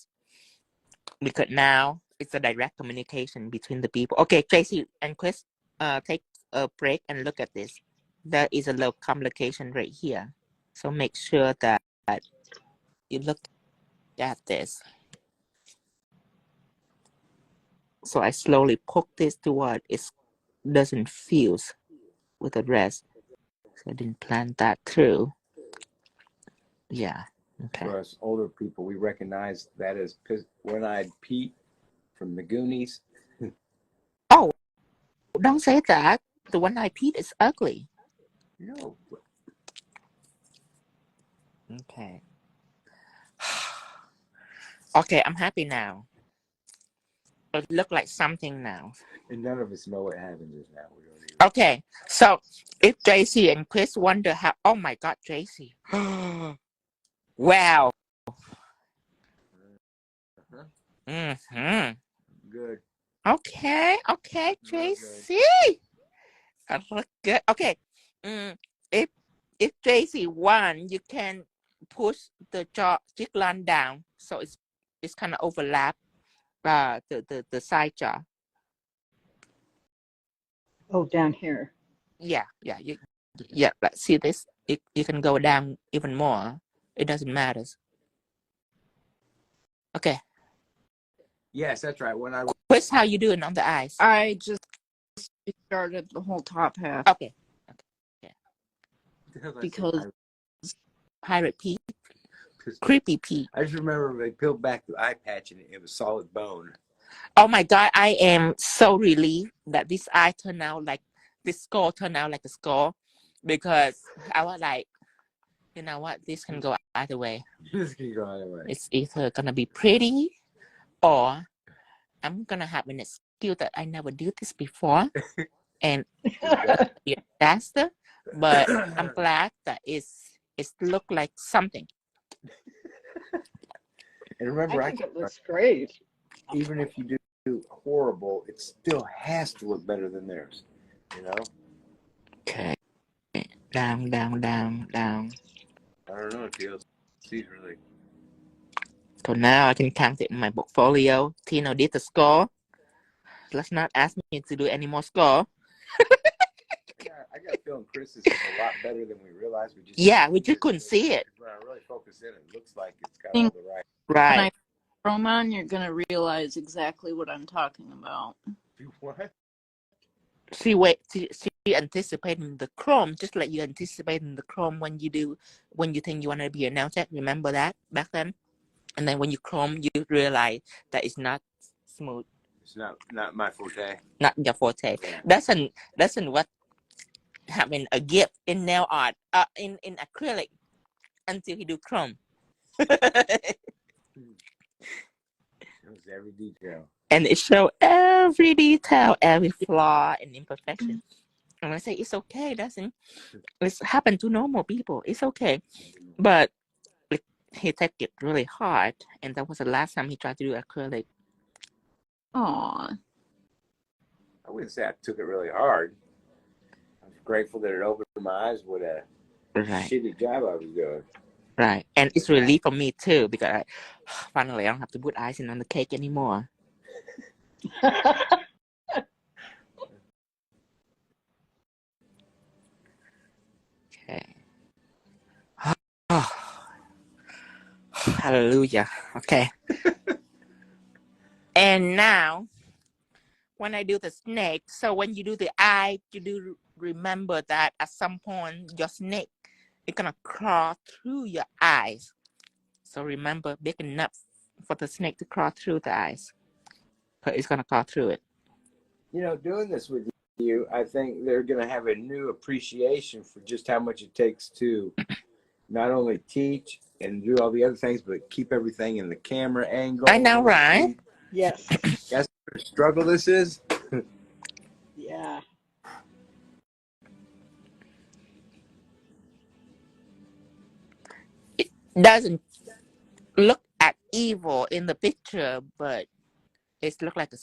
because now it's a direct communication between the people. Okay, Tracy and Chris, take a break and look at this. There is a little complication right here. So make sure that you look at this. So I slowly poke this toward it doesn't fuse with the rest. So I didn't plan that through. Yeah. Okay. For us older people, we recognize that as One-Eyed Pete from the Goonies. Oh, don't say that. The One-Eyed Pete is ugly. No. Okay. Okay, I'm happy now. It look like something now. And none of us know what happens just now. We don't even... Okay, so if Tracy and Chris wonder how, oh my God, Tracy. Wow. Good. Okay, Tracy. I look good. Okay. If Tracy won, you can push the cheek line down, so it's kind of overlap the side jaw. Oh, down here. Yeah. Let's see this. You can go down even more. It doesn't matter. Okay. Yes, that's right. Chris, how you doing on the eyes? I just started the whole top half. Okay. Because Pirate Pete, Creepy Pete. I just remember they peeled back the eye patch and it was solid bone. Oh my God, I am so relieved that this eye turned out like this skull turned out like a skull, because I was like, you know what, this can go either way. This can go either way. It's either gonna be pretty, or I'm gonna have an excuse that I never did this before, and that's the. But I'm glad that it's look like something. And remember, I think it looks great. Even if you do horrible, it still has to look better than theirs. You know? Okay. Down. I don't know if you'll see really. So now I can count it in my portfolio. Tino did the score. Let's not ask me to do any more score. I got a feeling Chris is a lot better than we realized. We just couldn't see it. When I really focus in, it looks like it's got When all the right. Right. I chrome on, you're gonna realize exactly what I'm talking about. What? She anticipating the chrome, just like you anticipating the chrome when you think you want to be a nail tech. Remember that back then? And then when you chrome, you realize that it's not smooth. It's not my forte. Not your forte. Yeah. That's what having a gift in nail art, in acrylic, until he do chrome. Shows every detail. And it show every detail, every flaw and imperfection. And I say it's okay. It's happened to normal people. It's okay, but he take it really hard, and that was the last time he tried to do acrylic. Aw. I wouldn't say I took it really hard. I'm grateful that it opened my eyes what a shitty job I was doing. Right, and it's relief for me too, because finally I don't have to put icing on the cake anymore. Okay. Oh. Hallelujah. Okay. And now, when I do the snake, so when you do the eye, you do remember that at some point your snake is gonna crawl through your eyes. So remember, big enough for the snake to crawl through the eyes. But it's gonna crawl through it. You know, doing this with you, I think they're gonna have a new appreciation for just how much it takes to not only teach and do all the other things, but keep everything in the camera angle. I know, right? Yes. Guess what a struggle this is? Yeah. It doesn't look at evil in the picture, but it looks like a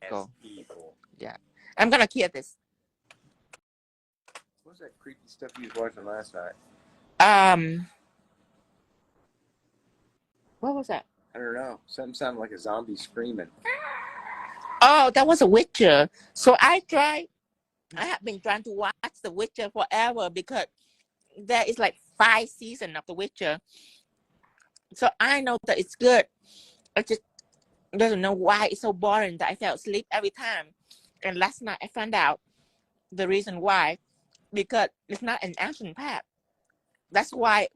circle. Evil. Yeah. I'm gonna clear this. What was that creepy stuff you was watching last night? What was that? I don't know. Something sounded like a zombie screaming. Oh, that was a Witcher. So I have been trying to watch The Witcher forever, because there is like 5 seasons of The Witcher. So I know that it's good. I just don't know why it's so boring that I fell asleep every time. And last night I found out the reason why, because it's not an action pack. That's why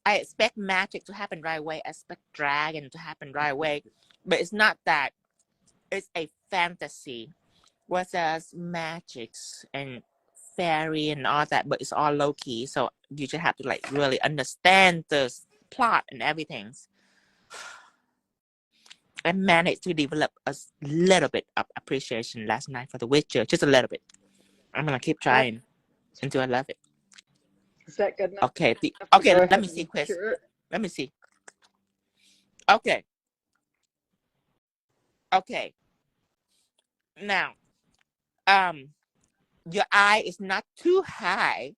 I expect magic to happen right away. I expect dragon to happen right away. But it's not that. It's a fantasy. Whereas magics and fairy and all that, but it's all low key. So you just have to like really understand the plot and everything. I managed to develop a little bit of appreciation last night for The Witcher, just a little bit. I'm gonna keep trying until I love it. Is that good enough? Okay, Okay, let me see, Chris. Let me see. Okay. Okay. Now, your eye is not too high,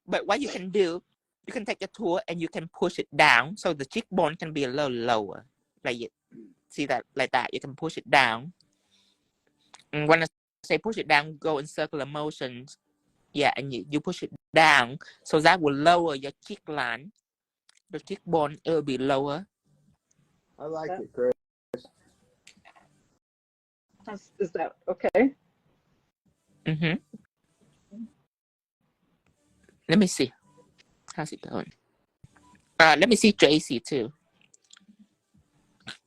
but what you can do, you can take your tool and you can push it down, so the cheekbone can be a little lower. Like you see that, like that. You can push it down. And when I say push it down, go in circular motions. Yeah, and you push it down, so that will lower your cheek line. The cheekbone, it will be lower. I like it, Chris. Is that okay? Mm-hmm. Let me see. How's it going? Let me see JC too.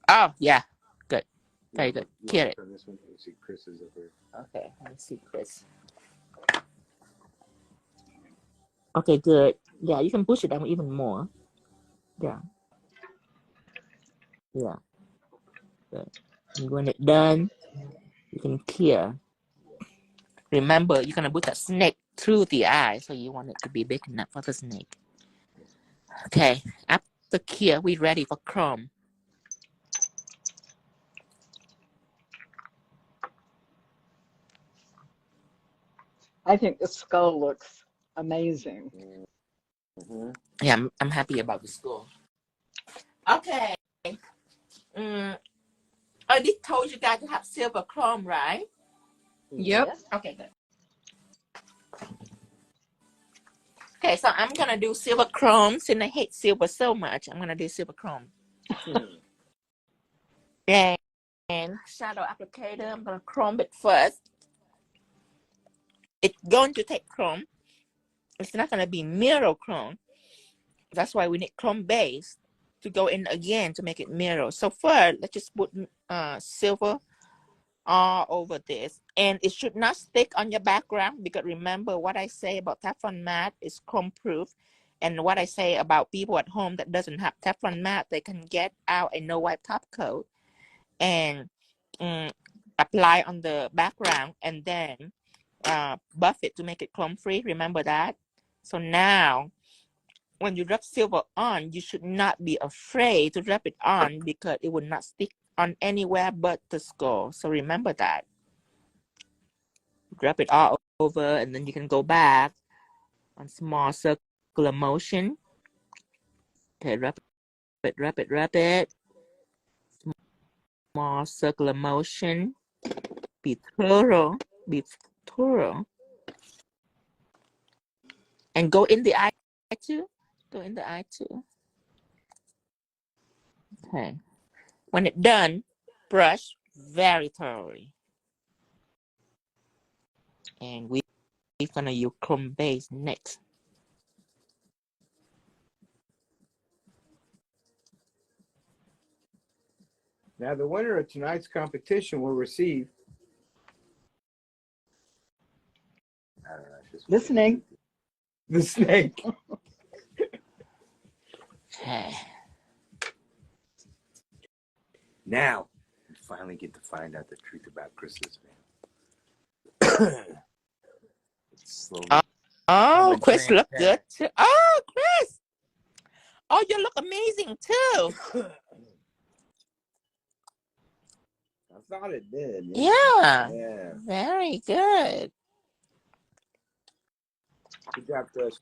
Oh, yeah. Good. Very good. Get it. This one, you see Chris's up here. Okay, let me see Chris. Okay, good. Yeah, you can push it down even more. Yeah. Yeah. Good. And when it's done, you can clear. Remember, you're gonna put that snake through the eye, so you want it to be big enough for the snake. Okay, after clear, we're ready for chrome. I think the skull looks amazing. Mm-hmm. Yeah, I'm happy about the score. Okay. I did told you guys to have silver chrome, right? Yep. Yes. Okay, good. Okay, so I'm gonna do silver chrome since I hate silver so much. I'm gonna do silver chrome. And shadow applicator, I'm gonna chrome it first. It's going to take chrome. It's not gonna be mirror chrome. That's why we need chrome base to go in again to make it mirror. So first, let's just put silver all over this, and it should not stick on your background, because remember what I say about Teflon Matte is chrome proof, and what I say about people at home that doesn't have Teflon Matte, they can get out a no wipe top coat and apply on the background and then buff it to make it chrome free. Remember that. So now when you rub silver on, you should not be afraid to rub it on, because it will not stick on anywhere but the skull. So remember that. Rub it all over, and then you can go back on small circular motion. Okay, rub it, rub it, rub it. Small circular motion. Be thorough, be thorough. And go in the eye too. Go in the eye too. Okay. When it's done, brush very thoroughly. And we're gonna use chrome base next. Now the winner of tonight's competition will receive. I don't know. It's just Listening. the snake. Okay. Now we finally get to find out the truth about Chris's fan. It's slowly. Oh, Chris look transparent. good too. Oh, Chris. Oh, you look amazing too. I thought it did. Yeah. Yeah. Very good. Good job, Chris.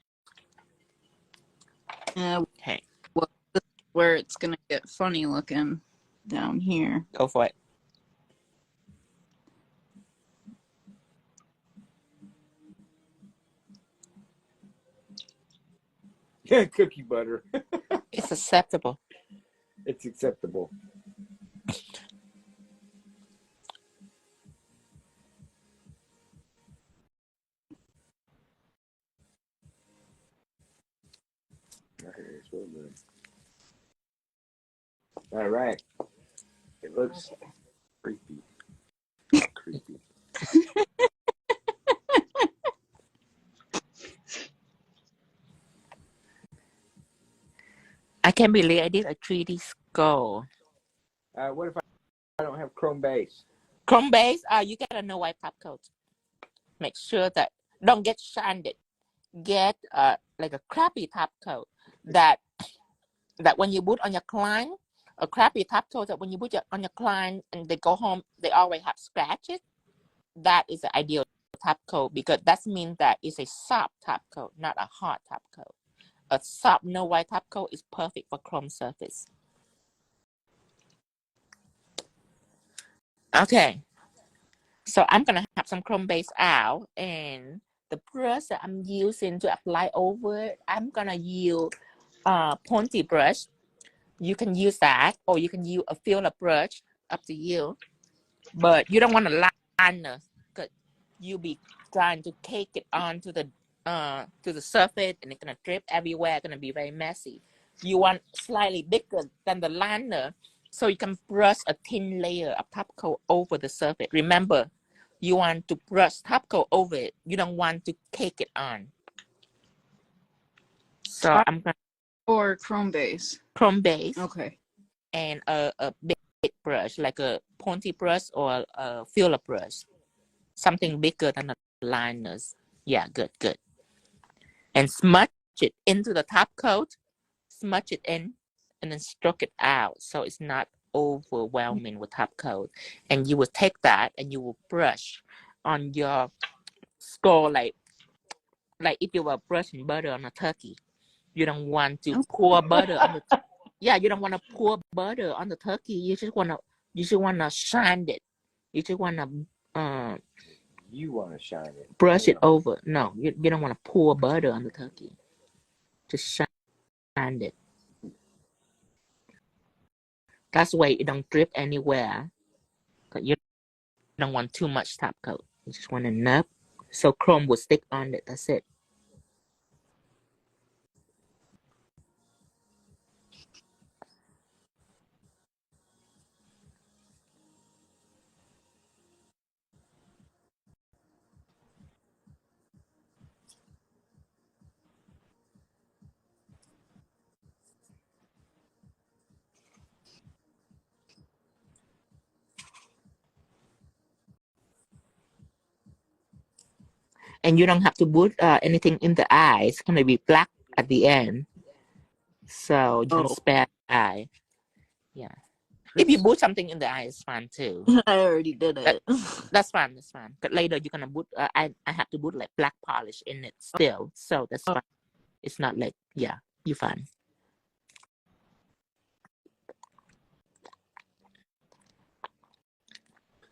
Okay. Well, this is where it's gonna get funny looking down here. Go for it. Cookie butter. It's acceptable. It's acceptable. All right. It looks creepy. Creepy. I can't believe I did a 3D skull. What if I don't have chrome base? Chrome base, you gotta know white top coat. Make sure that don't get sanded. Get like a crappy top coat that when you put on your client, a crappy top coat that when you put on your client and they go home, they always have scratches. That is the ideal top coat, because that means that it's a soft top coat, not a hard top coat. A soft no white top coat is perfect for chrome surface. Okay, so I'm gonna have some chrome base out, and the brush that I'm using to apply over it, I'm gonna use pointy brush. You can use that, or you can use a filler brush, up to you. But you don't want a liner, because you'll be trying to cake it onto the surface, and it's gonna drip everywhere. It's gonna be very messy. You want slightly bigger than the liner, so you can brush a thin layer of top coat over the surface. Remember, you want to brush top coat over it. You don't want to cake it on. So I'm gonna Or chrome base. chrome base. Okay. And a big brush, like a pointy brush or a filler brush, something bigger than the liners. Yeah, good. And smudge it into the top coat, smudge it in, and then stroke it out so it's not overwhelming with top coat. And you will take that and you will brush on your skull, like if you were brushing butter on a turkey. You don't want to pour butter on the you don't want to pour butter on the turkey. You just wanna shine it. You just wanna You want to shine it. brush it over. No, you don't want to pour butter on the turkey. Just shine it. That's why it don't drip anywhere. But you don't want too much top coat. You just want enough so chrome will stick on it. That's it. And you don't have to put anything in the eye. It's gonna be black at the end, so you can spare the eye. Yeah. If you put something in the eye, it's fine too. I already did it. That's fine. That's fine. But later you're gonna put. I have to put like black polish in it still, so that's fine. It's not like you're fine.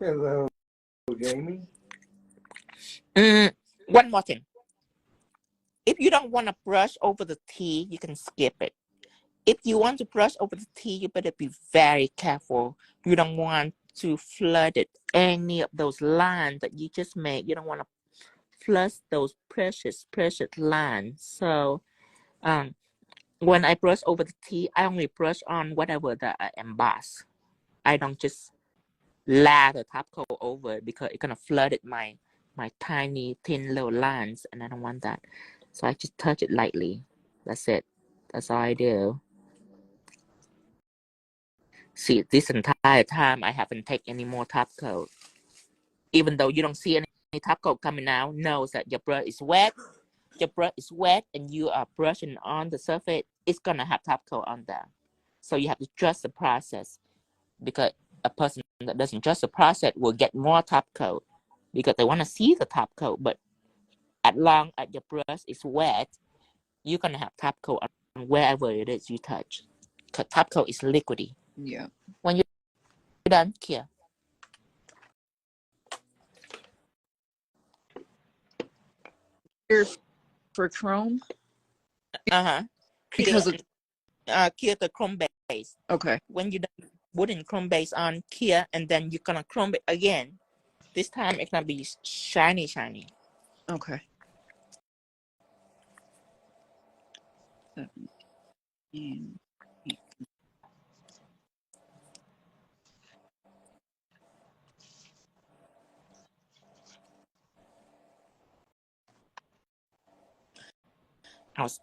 Hello, Jamie. One more thing. If you don't want to brush over the tea, you can skip it. If you want to brush over the tea, you better be very careful. You don't want to flood it. Any of those lines that you just made, you don't want to flood those precious lines. So when I brush over the tea, I only brush on whatever that I emboss. I don't just lather the top coat over it because it's gonna flood it my tiny thin little lines, and I don't want that. So I just touch it lightly. That's it. That's all I do. See, this entire time I haven't taken any more top coat. Even though you don't see any top coat coming out, knows that your brush is wet. Your brush is wet and you are brushing on the surface, it's gonna have top coat on there. So you have to trust the process, because a person that doesn't trust the process will get more top coat because they want to see the top coat. But as long as your brush is wet, you're gonna have top coat on wherever it is you touch. Because top coat is liquidy. Yeah. When you're done, here. Here for chrome? Because of clear the chrome base. Okay. When you done putting chrome base on here, and then you're gonna chrome it again. This time it's gonna be shiny. Okay. 17.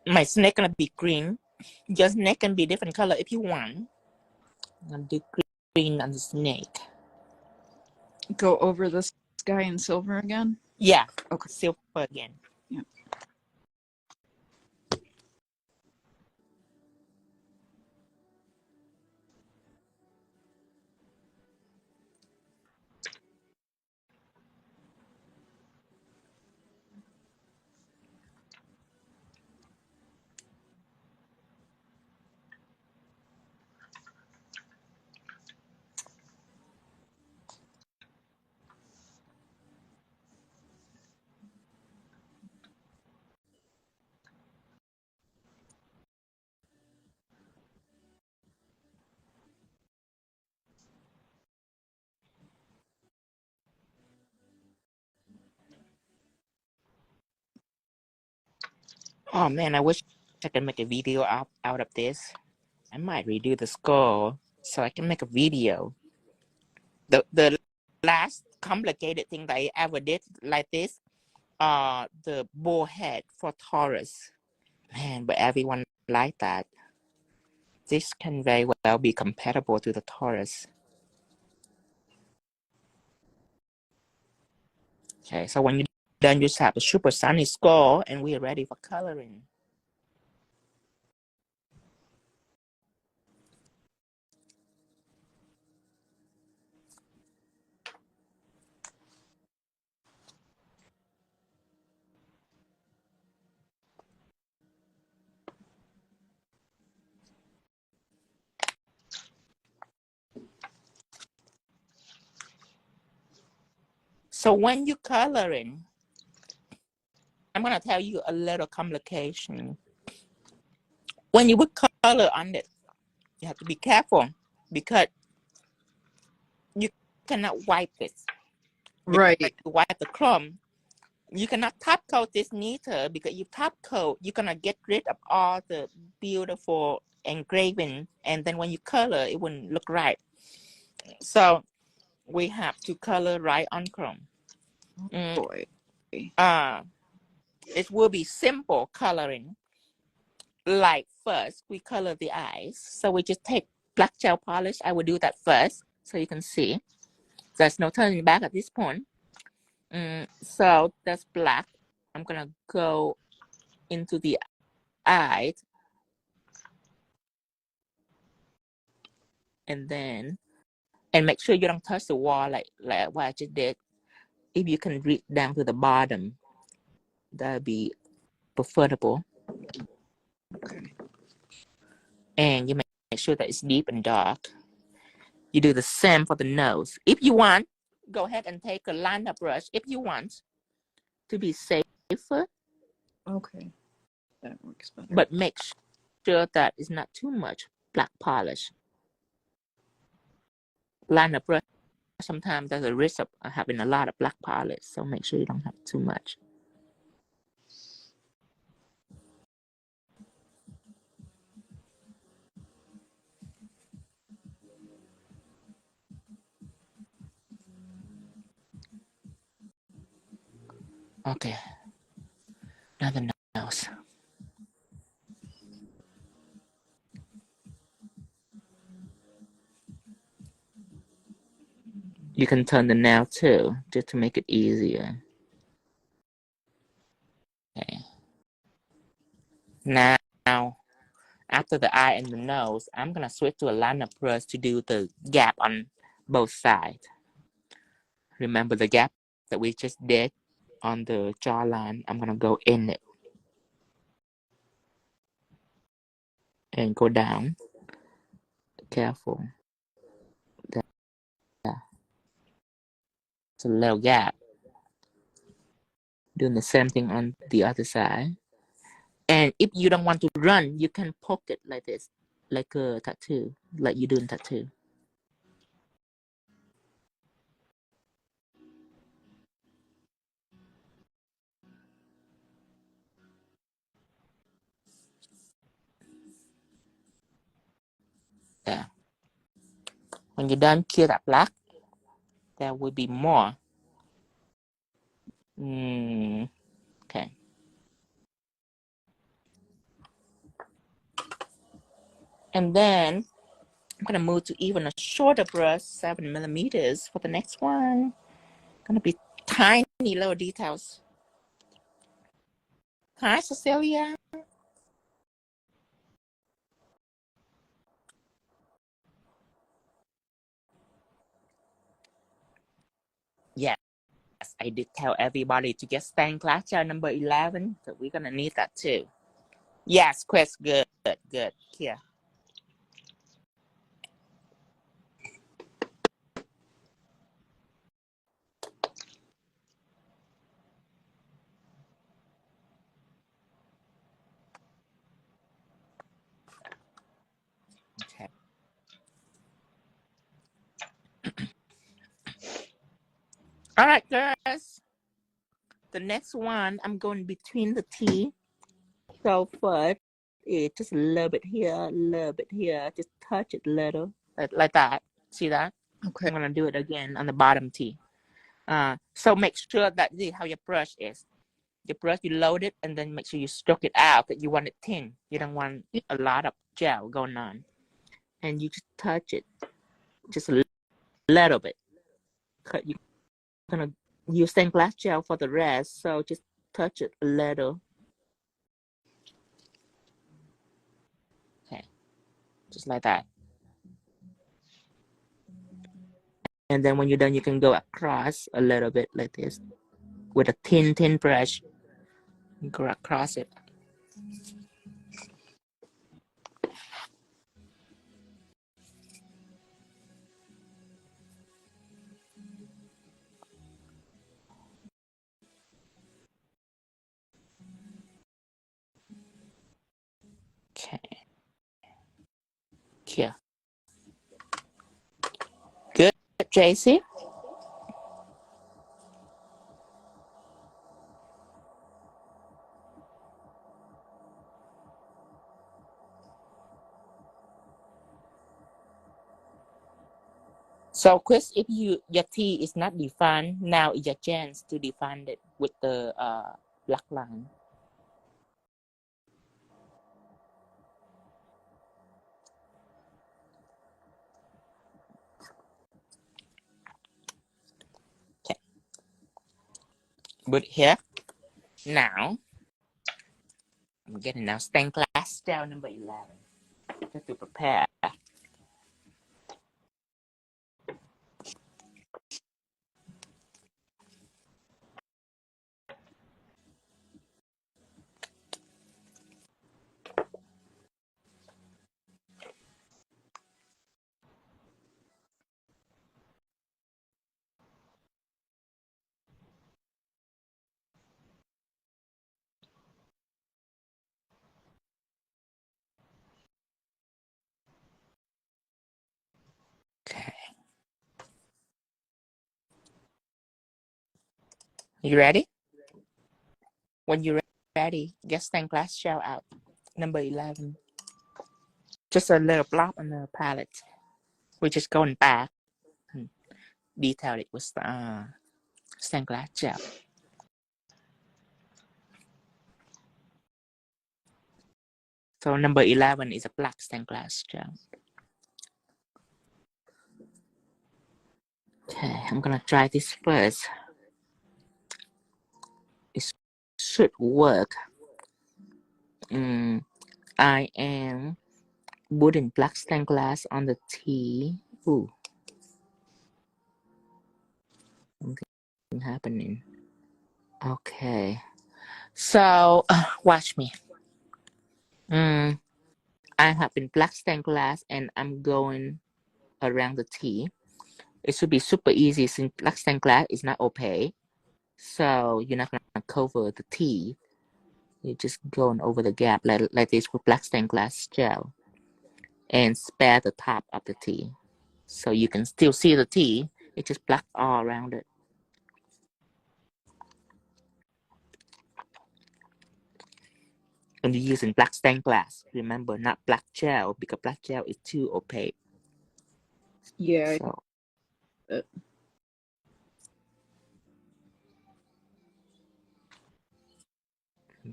My snake gonna be green. Your snake can be different color if you want. I'm gonna do green on the snake. Go over the sky in silver again? Yeah. Okay. Silver again. Yeah. Oh man, I wish I could make a video out of this. I might redo the skull so I can make a video. The last complicated thing that I ever did like this, the bull head for Taurus. Man, but everyone like that. This can very well be compatible to the Taurus. Okay, so when you're done, you just have a super sunny skull, and we're ready for coloring. So when you're coloring, I'm gonna tell you a little complication. when you put color on it, you have to be careful because you cannot wipe it. Right. Like you wipe the crumb. You cannot top coat this neither because you top coat, you're gonna get rid of all the beautiful engraving, and then when you color, it wouldn't look right. So we have to color right on chrome. Boy. It will be simple coloring. Like first, we color the eyes. So we just take black gel polish. I will do that first so you can see. There's no turning back at this point. So that's black. I'm gonna go into the eyes. And make sure you don't touch the wall like what I just did. If you can reach down to the bottom, that'd be preferable. Okay. And you make sure that it's deep and dark. You do the same for the nose. If you want, go ahead and take a liner brush if you want to be safer. Okay. That works better. But make sure that it's not too much black polish. Liner brush, sometimes there's a risk of having a lot of black polish, so make sure you don't have too much. Okay. Now the nose. You can turn the nail too, just to make it easier. Okay. Now, after the eye and the nose, I'm gonna switch to a liner brush to do the gap on both sides. Remember the gap that we just did on the jawline? I'm gonna go in it and go down. Careful. It's a little gap. Doing the same thing on the other side. And if you don't want to run, you can poke it like this, like a tattoo, like you do in tattoo. Yeah. When you're done, clear that black. There will be more. Okay. And then I'm gonna move to even a shorter brush, 7mm for the next one. Gonna be tiny little details. Hi, Cecilia. Yes, I did tell everybody to get stained glass gel number 11, so we're gonna need that too. Yes, Chris, good. Here. Okay. All right, girls. The next one, I'm going between the teeth. So first, just a little bit here, a little bit here. Just touch it a little, like that. See that? Okay. I'm gonna do it again on the bottom teeth. So make sure that this is how your brush is. Your brush, you load it, and then make sure you stroke it out. That you want it thin. You don't want a lot of gel going on. And you just touch it, just a little bit. You're gonna use stained glass gel for the rest. So just touch it a little. Okay, just like that. And then when you're done, you can go across a little bit like this with a thin brush. Go across it. Okay. Here. Good, JC. So, Chris, if your T is not defined, now is your chance to define it with the black line. Okay. But here, now, I'm getting now stained glass gel number 11 just to prepare. Okay. You ready? When you're ready, get stained glass gel out. Number 11. Just a little blob on the palette. We're just going back and detail it with stained glass gel. So number 11 is a black stained glass gel. Okay, I'm gonna try this first. It should work. I am putting black stained glass on the T. Ooh, something happening. Okay, so watch me. I have been black stained glass and I'm going around the T. It should be super easy since black stained glass is not opaque. So you're not gonna cover the T. You're just going over the gap like this with black stained glass gel. And spare the top of the T. So you can still see the T. It's just black all around it. And you're using black stained glass. Remember, not black gel, because black gel is too opaque. Yeah. So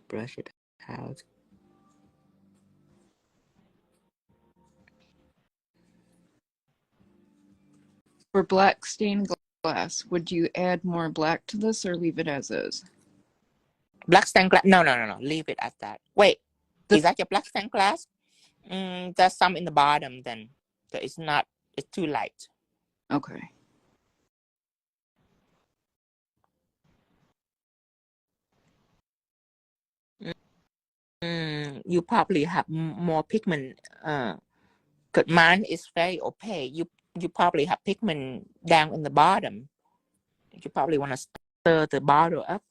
brush it out. For black stained glass, would you add more black to this or leave it as is? Black stained glass? No. Leave it at that. Wait, is that your black stained glass? There's some in the bottom then. So it's not, it's too light. Okay. You probably have more pigment. Because mine is very opaque. You probably have pigment down in the bottom. You probably want to stir the bottle up.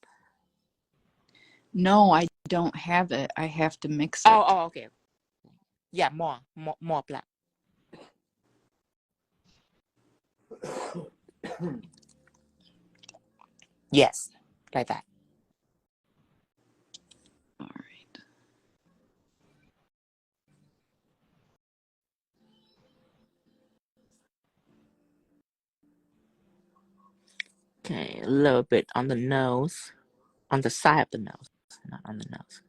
No, I don't have it. I have to mix it. Oh, okay. Yeah, more black. Yes, like that. All right. Okay, a little bit on the nose, on the side of the nose, not on the nose.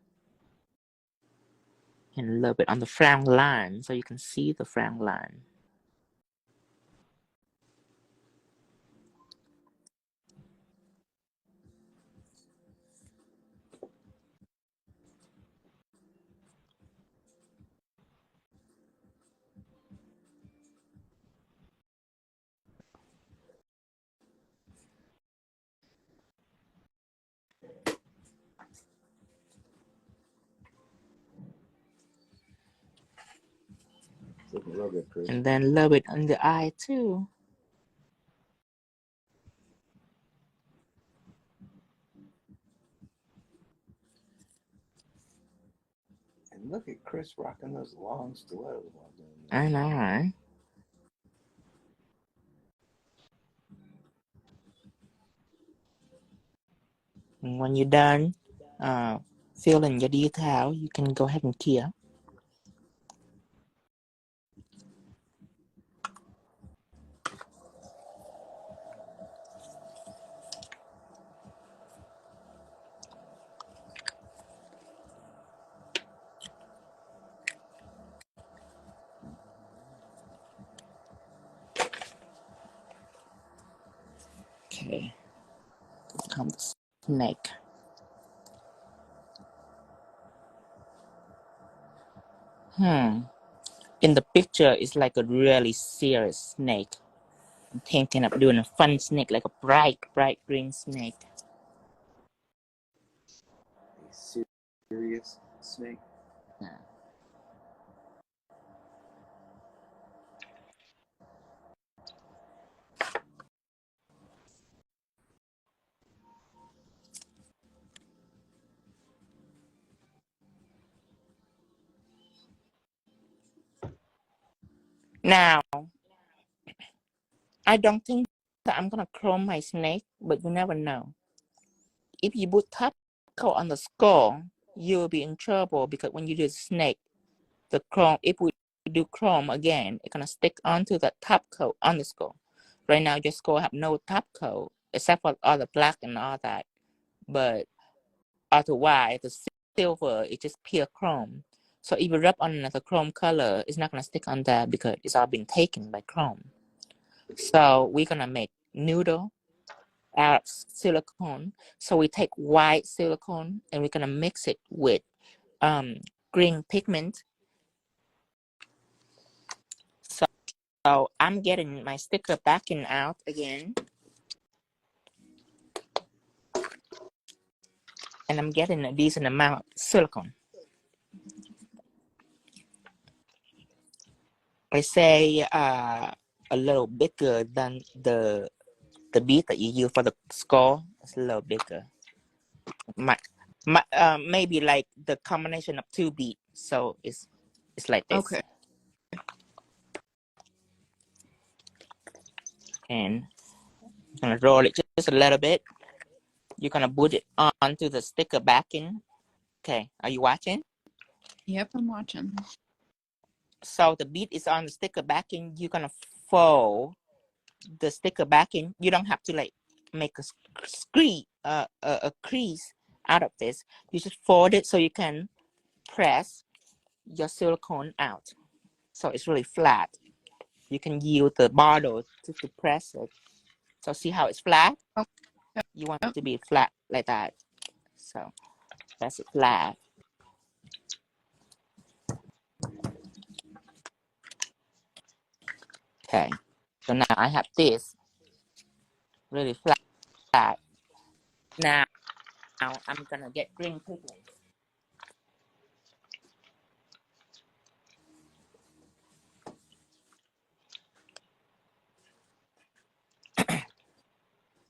And a little bit on the frown line, so you can see the frown line. And then a little bit on the eye too. And look at Chris rocking those long stilettos while doing I know, right? And when you're done filling your detail, you can go ahead and clear. Okay, come the snake. In the picture, it's like a really serious snake. I'm thinking of doing a fun snake, like a bright green snake. A serious snake. Yeah. Now, I don't think that I'm gonna chrome my snake, but you never know. If you put top coat on the skull, you'll be in trouble because when you do the snake, the chrome, if we do chrome again, it's gonna stick onto the top coat on the skull. Right now, your skull have no top coat except for all the black and all that, but otherwise, the silver is just pure chrome. So if you rub on another chrome color, it's not gonna stick on there because it's all been taken by chrome. So we're gonna make noodle out of silicone. So we take white silicone and we're gonna mix it with green pigment. So I'm getting my sticker backing out again. And I'm getting a decent amount of silicone. I say a little bigger than the bead that you use for the skull. It's a little bigger. Maybe like the combination of two beads. So it's like this. Okay. And I'm gonna roll it just a little bit. You're gonna put it onto the sticker backing. Okay, are you watching? Yep, I'm watching. So the bead is on the sticker backing. You're gonna fold the sticker backing. You don't have to like make a crease out of this. You just fold it so you can press your silicone out. So it's really flat. You can use the bottle to press it. So see how it's flat? Oh, You want it to be flat like that. So that's it flat. Okay. So now I have this really flat. Now I'm gonna get green pigment.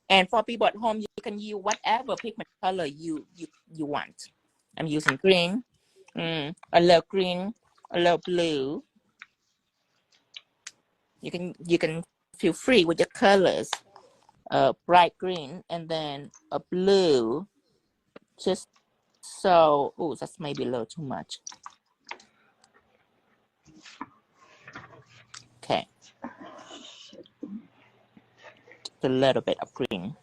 And for people at home, you can use whatever pigment color you want. I'm using green, a little green, a little blue. You can feel free with your colors. Bright green and then a blue. Just so, oh, that's maybe a little too much. Okay. Just a little bit of green.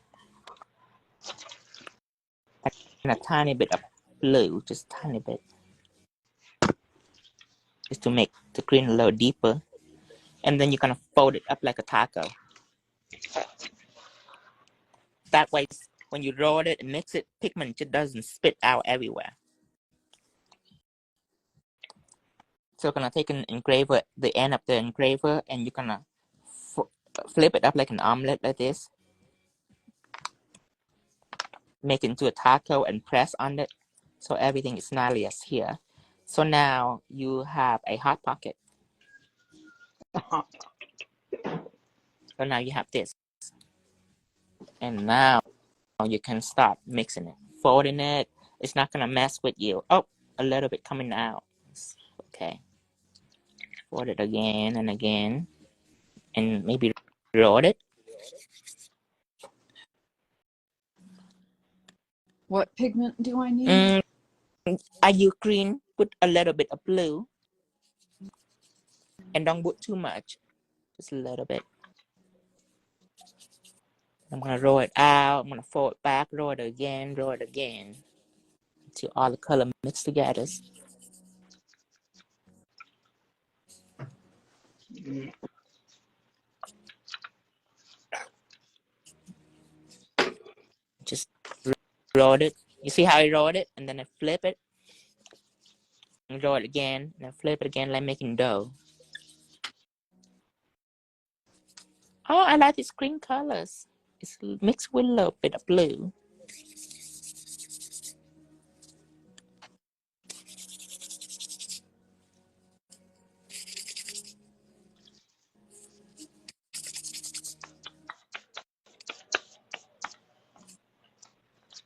And a tiny bit of blue, just a tiny bit. Just to make the green a little deeper. And then you're gonna fold it up like a taco. That way, when you roll it and mix it, pigment just doesn't spit out everywhere. So you're gonna take an engraver, the end of the engraver, and you're gonna flip it up like an omelet like this. Make it into a taco and press on it. So everything is nicely as here. So now you have a hot pocket. So now you have this. And now you can start mixing it. Folding it. It's not gonna mess with you. Oh, a little bit coming out. Okay. Fold it again and again. And maybe roll it. What pigment do I need? Are you green? Put a little bit of blue. And don't put too much. Just a little bit. I'm going to roll it out. I'm going to fold it back, roll it again, until all the color mix together. Just roll it. You see how I rolled it? And then I flip it. And roll it again. And I flip it again, like making dough. Oh, I like these green colors. It's mixed with a little bit of blue.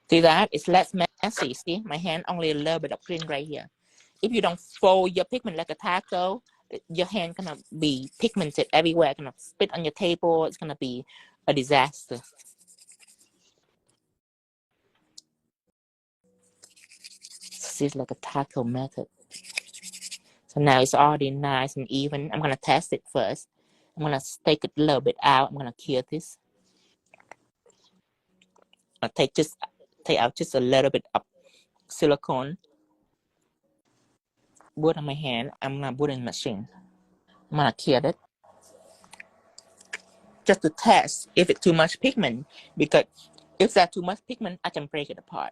See that? It's less messy. See, my hand only a little bit of green right here. If you don't fold your pigment like a taco, your hand gonna be pigmented everywhere. Gonna spit on your table. It's gonna be a disaster. This is like a taco method. So now it's already nice and even. I'm gonna test it first. I'm gonna take it a little bit out. I'm gonna cure this. I'll take out just a little bit of silicone. Put on my hand. I'm gonna put in the machine. I'm gonna cure it. Just to test if it's too much pigment, because if there's too much pigment, I can break it apart.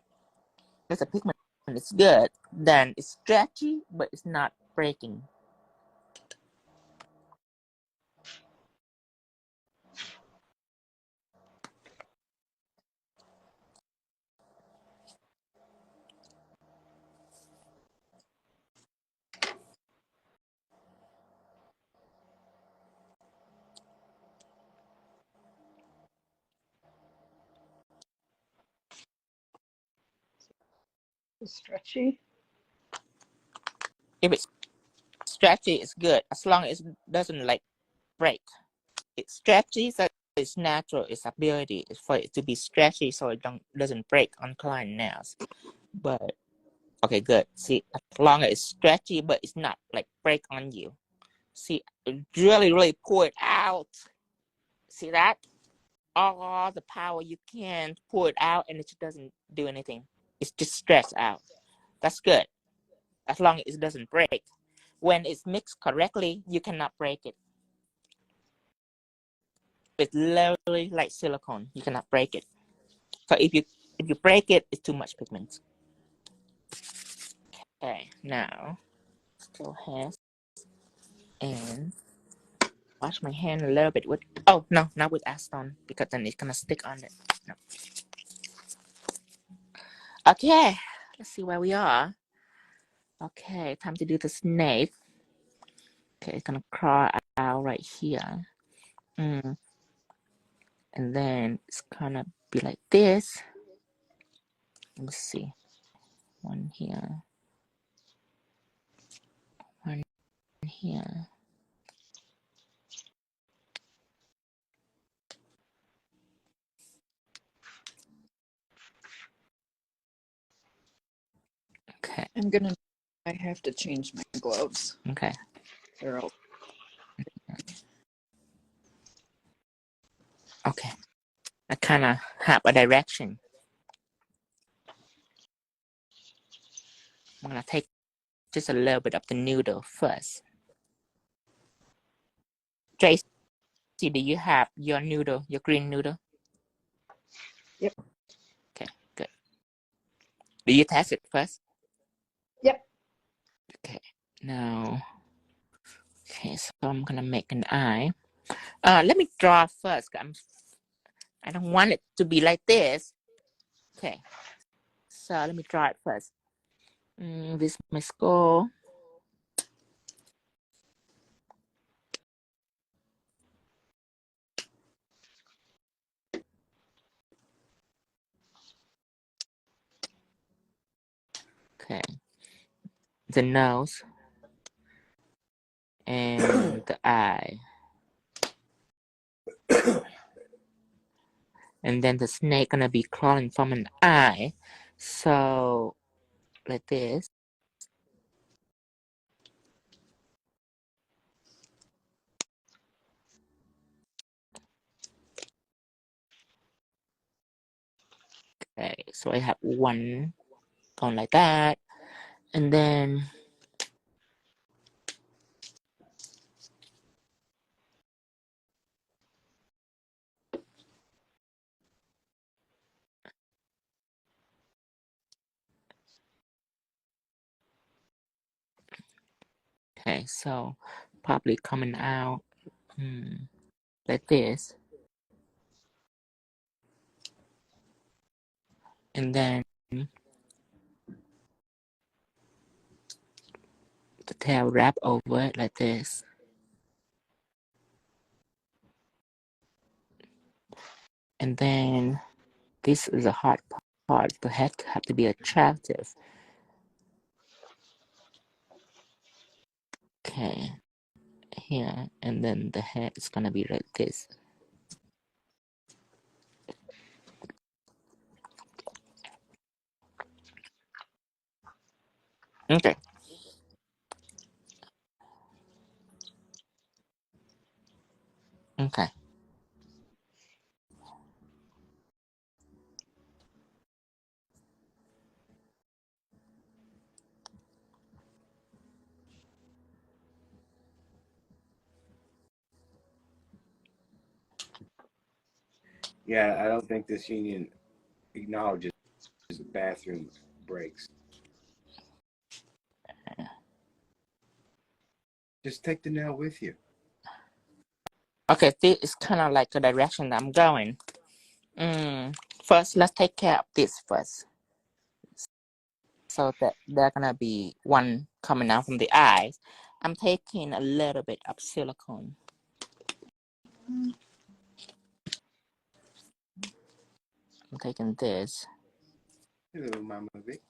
If the pigment is good, then it's stretchy, but it's not breaking. Stretchy. If it's stretchy, it's good, as long as it doesn't like break. It's stretchy, so it's natural. It's ability for it to be stretchy, so it doesn't break on client nails. But okay, good. See, as long as it's stretchy, but it's not like break on you. See, really pull it out. See that? All the power you can pull it out, and it just doesn't do anything. It's just stretched out. That's good, as long as it doesn't break. When it's mixed correctly, you cannot break it. It's literally like silicone. You cannot break it. So if you break it, it's too much pigment. Okay, now go ahead and wash my hand a little bit with. Oh no, not with acetone, because then it's gonna stick on it. No. Okay, let's see where we are. Okay, time to do the snake. Okay, it's gonna crawl out right here. And then it's gonna be like this. Let me see. One here. One here. Okay. I have to change my gloves. Okay. They're all... Okay. I kind of have a direction. I'm gonna take just a little bit of the noodle first. Tracy, do you have your noodle, your green noodle? Yep. Okay, good. Do you test it first? Yep. Okay, now, okay, so I'm gonna make an eye. Let me draw first. I don't want it to be like this. Okay, so let me draw it first. This is my skull. Okay, the nose. and the eye. And then the snake gonna be crawling from an eye. So like this. Okay, so I have one going like that. And then okay, so probably coming out like this. And then the tail wrap over it like this. And then this is a hard part. The head have to be attractive. Okay, here, and then the head is gonna be like this. Okay. Okay. Yeah, I don't think this union acknowledges bathroom breaks. Just take the nail with you. Okay, this is kind of like the direction that I'm going. First, let's take care of this first. So that they're gonna be one coming out from the eyes. I'm taking a little bit of silicone. I'm taking this. Hey, little Mama Vic.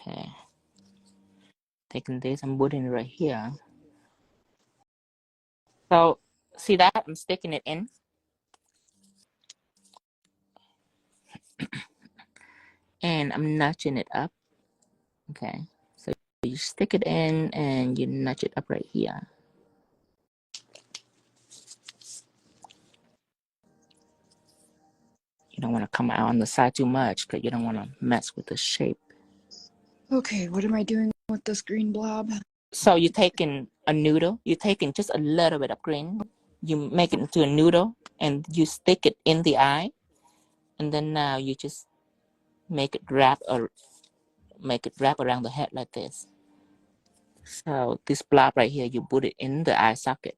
Okay. Taking this and putting it right here. So, see that? I'm sticking it in. And I'm notching it up. Okay. So you stick it in and you notch it up right here. You don't want to come out on the side too much because you don't want to mess with the shape. Okay, what am I doing with this green blob? So you're taking a noodle, you're taking just a little bit of green, you make it into a noodle and you stick it in the eye, and then now you just make it wrap around the head like this. So this blob right here, you put it in the eye socket.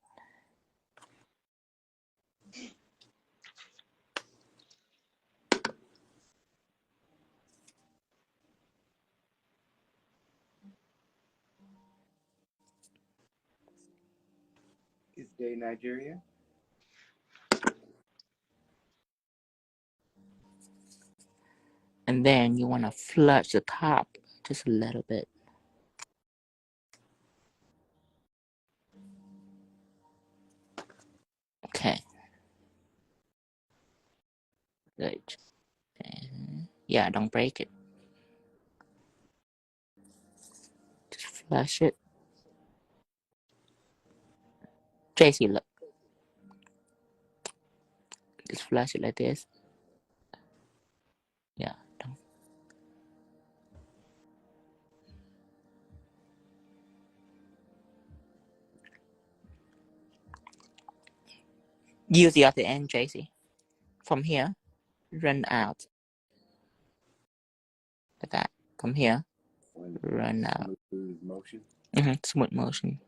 Is day Nigeria? And then you want to flush the top just a little bit. Okay. Good. And yeah, don't break it. Just flush it. Tracy, look. Just flush it like this. Yeah. Don't. Use the other end, JC. From here, run out. Like that. From here, run out. Smooth motion. Smooth motion.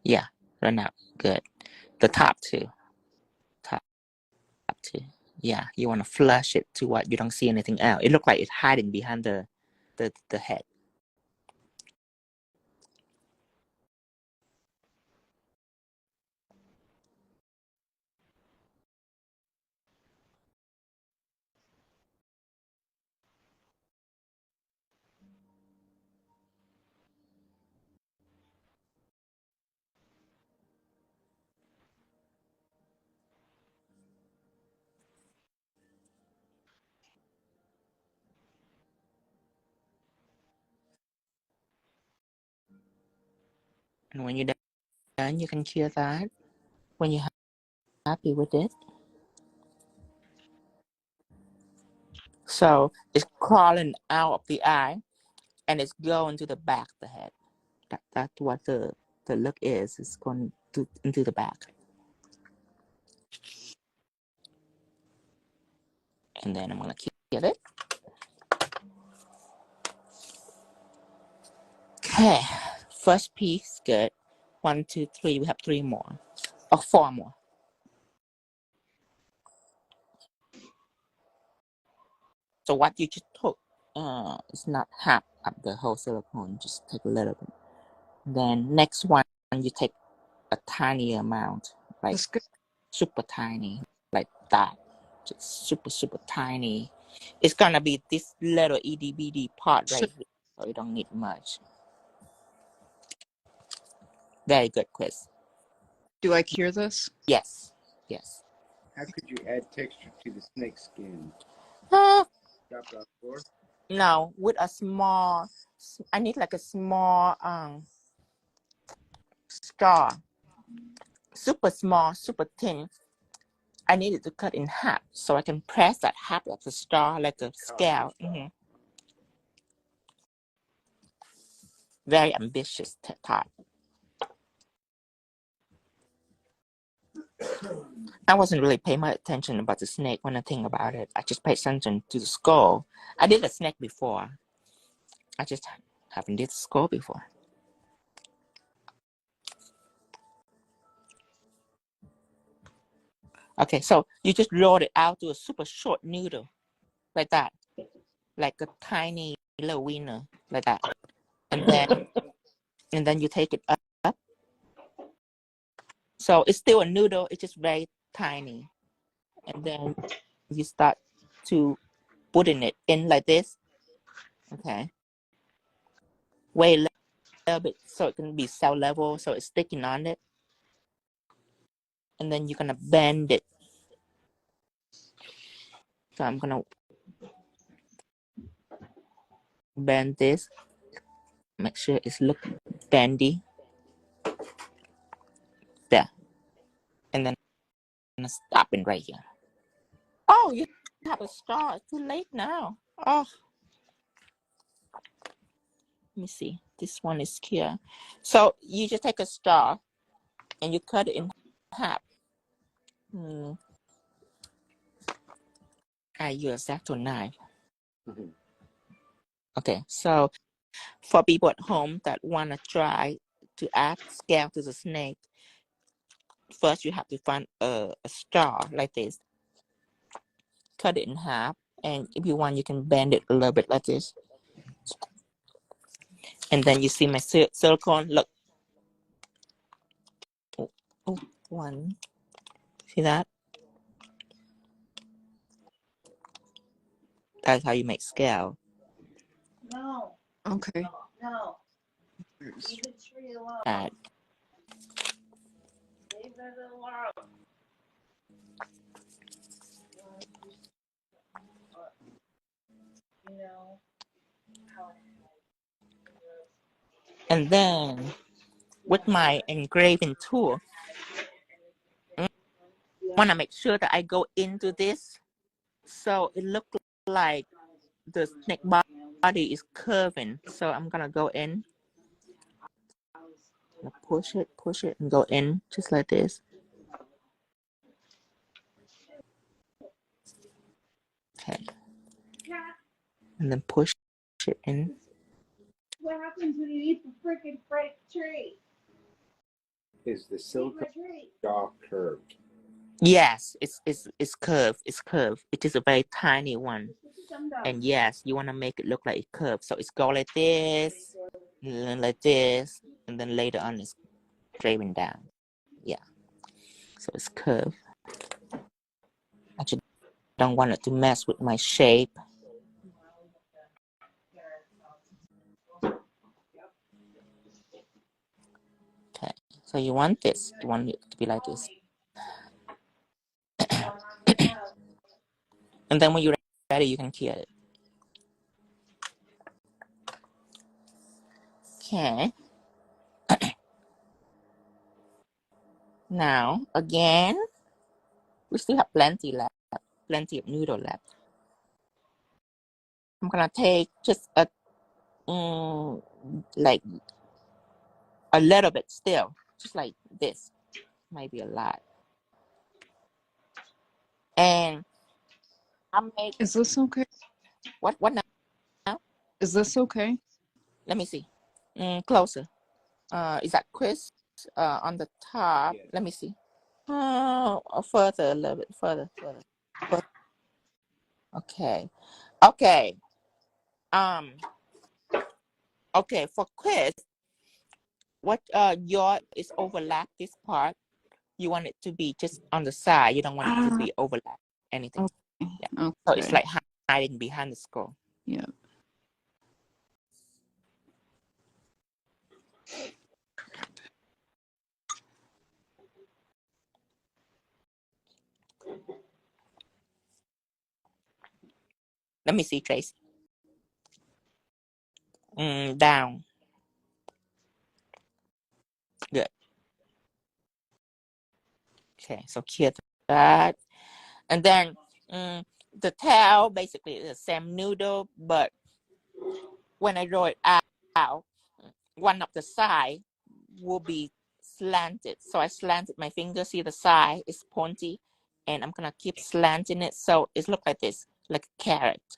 Yeah, run out. Good. The top too. Top too. Yeah, you want to flush it to what you don't see anything out. It looks like it's hiding behind the head. And when you're done, you can cure that when you're happy with it. So it's crawling out of the eye and it's going to the back of the head. That's what the look is. It's going into the back. And then I'm going to cure it. Okay, first piece, good. 1, 2, 3. We have 3 more, or 4 more. So what you just took is not half of the whole silicone. Just take a little bit. Then next one, you take a tiny amount, like That's good. super tiny, like that. Just super, super tiny. It's gonna be this little itty bitty part So right here, so you don't need much. Very good, Chris. do I cure this? Yes, yes. How could you add texture to the snake skin? Uh, Drop it on the floor? no, with a small, I need like a small straw. Super small, super thin. I needed to cut in half so I can press that half of the straw like a scale. Very ambitious thought. I wasn't really paying much attention about the snake when I think about it. I just paid attention to the skull. I did a snake before. I just haven't did the skull before. Okay, so you just roll it out to a super short noodle, like that, like a tiny little wiener, like that, and then you take it up. So it's still a noodle. It's just very tiny, and then you start to putting it in like this. Okay, wait a little bit so it can be cell level, so it's sticking on it, and then you're gonna bend it. So I'm gonna bend this, make sure it's look bendy there, and then I'm gonna stop it right here. Oh, you have a straw. It's too late now. Oh, let me see. This one is here. So you just take a straw and you cut it in half. I use X-Acto knife. Okay, so for people at home that want to try to add scale to the snake, first you have to find a straw like this, cut it in half, and if you want, you can bend it a little bit like this. And then you see my silicone. Look, oh, one. See that? That's how you make scale. No. Okay. No. Leave the tree alone. Add. Leave it alone. You know how. And then with my engraving tool, I want to make sure that I go into this so it looks like the snake body is curving. So I'm gonna go in, push it, and go in just like this. Okay, and then push it in. What happens when you eat the freaking fake tree? Is the silicone jaw curved? Yes, it's curved. It's curved. It is a very tiny one. And yes, you want to make it look like it curved. So it's go like this, and then like this, and then later on it's draping down. Yeah. So it's curved. I just don't want it to mess with my shape. Okay. So you want this. You want it to be like this. And then when you're ready, you can cure it. Okay. Now, again, we still have plenty left, plenty of noodle left. I'm gonna take just a, like a little bit still, just like this. Might be a lot. And I'll make. Is this okay? What now? Is this okay? Let me see. Closer. Is that crisp? On the top. Let me see. Further, a little bit further. Okay. Okay. Okay, for crisp, what your is overlap this part. You want it to be just on the side. You don't want it to be overlap anything. Okay. Yeah. Okay. So it's like hiding behind the skull. Yeah. Let me see, Trace. Down. Good. Okay, so clear that. And then the tail basically is the same noodle, but when I draw it out, one of the side will be slanted. So I slanted my finger. See the side is pointy, and I'm gonna keep slanting it so it looks like this, like a carrot.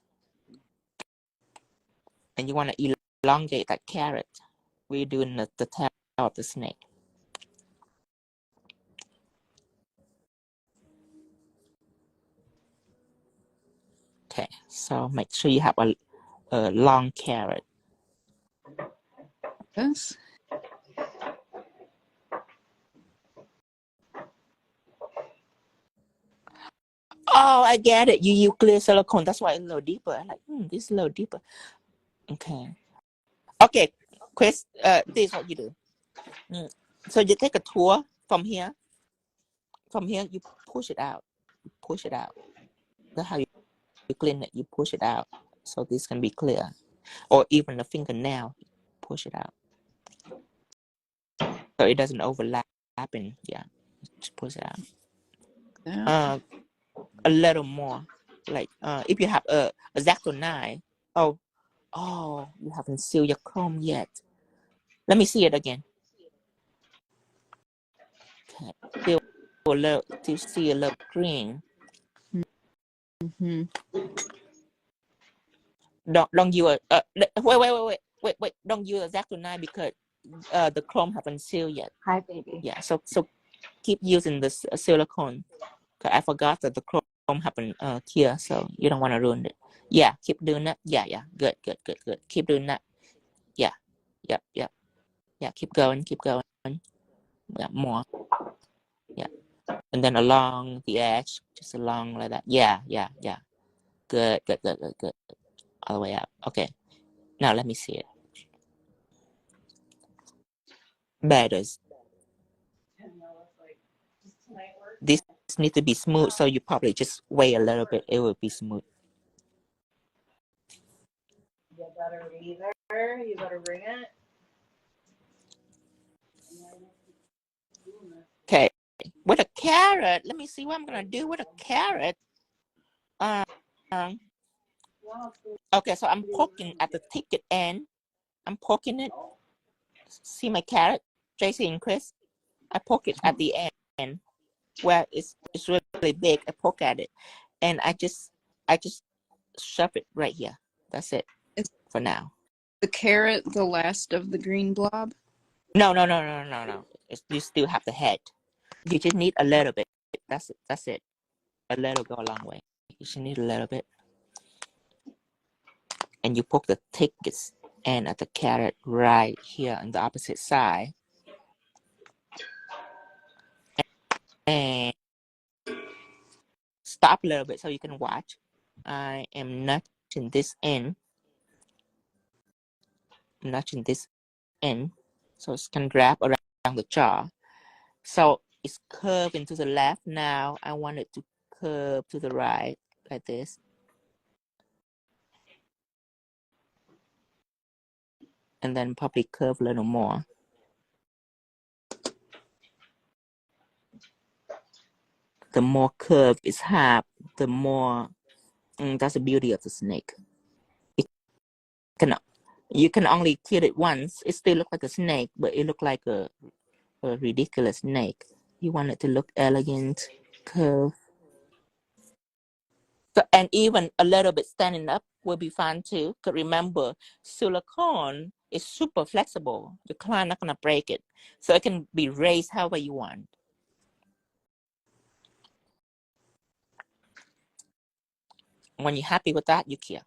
And you want to elongate that carrot. We're doing the tail of the snake. Okay, so make sure you have a long carrot. Yes. Oh, I get it. You use clear silicone. That's why it's a little deeper. I'm like, this is a little deeper. Okay. Okay, Chris, this is what you do. So you take a tool from here. From here, you push it out. Push it out. That's how you clean it. You push it out. So this can be clear. Or even the fingernail, push it out. So it doesn't overlap. And yeah, just push it out. Yeah. A little more. Like if you have a X-Acto knife. Oh, you haven't sealed your chrome yet. Let me see it again. Okay. To see a little green. Mm-hmm. Don't use wait. Don't use X-Acto knife because the chrome haven't sealed yet. Hi, baby. Yeah. So keep using this silicone. Cause I forgot that the chrome haven't here, so you don't want to ruin it. Yeah. Keep doing that. Yeah. Good. Keep doing that. Yeah. Yep. Yeah. Keep going. Yeah. More. Yeah. And then along the edge, just along like that. Yeah. Good. All the way up. Okay. Now let me see it. Better. This needs to be smooth, so you probably just wait a little bit. It will be smooth. You better bring it. Okay. With a carrot, let me see what I'm gonna do with a carrot. Okay, so I'm poking at the ticket end. I'm poking it. See my carrot, Tracy and Chris? I poke it at the end where it's really big. I poke at it, and I just shove it right here. That's it for now. The carrot, the last of the green blob? No. You still have the head. You just need a little bit. That's it. A little go a long way. You should need a little bit. And you poke the tickets end at the carrot right here on the opposite side. And stop a little bit so you can watch. I am notching this end. So it can wrap around the jaw. So it's curving to the left now. I want it to curve to the right like this. And then probably curve a little more. the more curve its have, the more that's the beauty of the snake. It can, you can only kill it once. It still look like a snake, but it look like a ridiculous snake. You want it to look elegant, curve. So, and even a little bit standing up will be fine too. Because remember, silicone is super flexible. The client not gonna break it, so it can be raised however you want. When you're happy with that, you kill.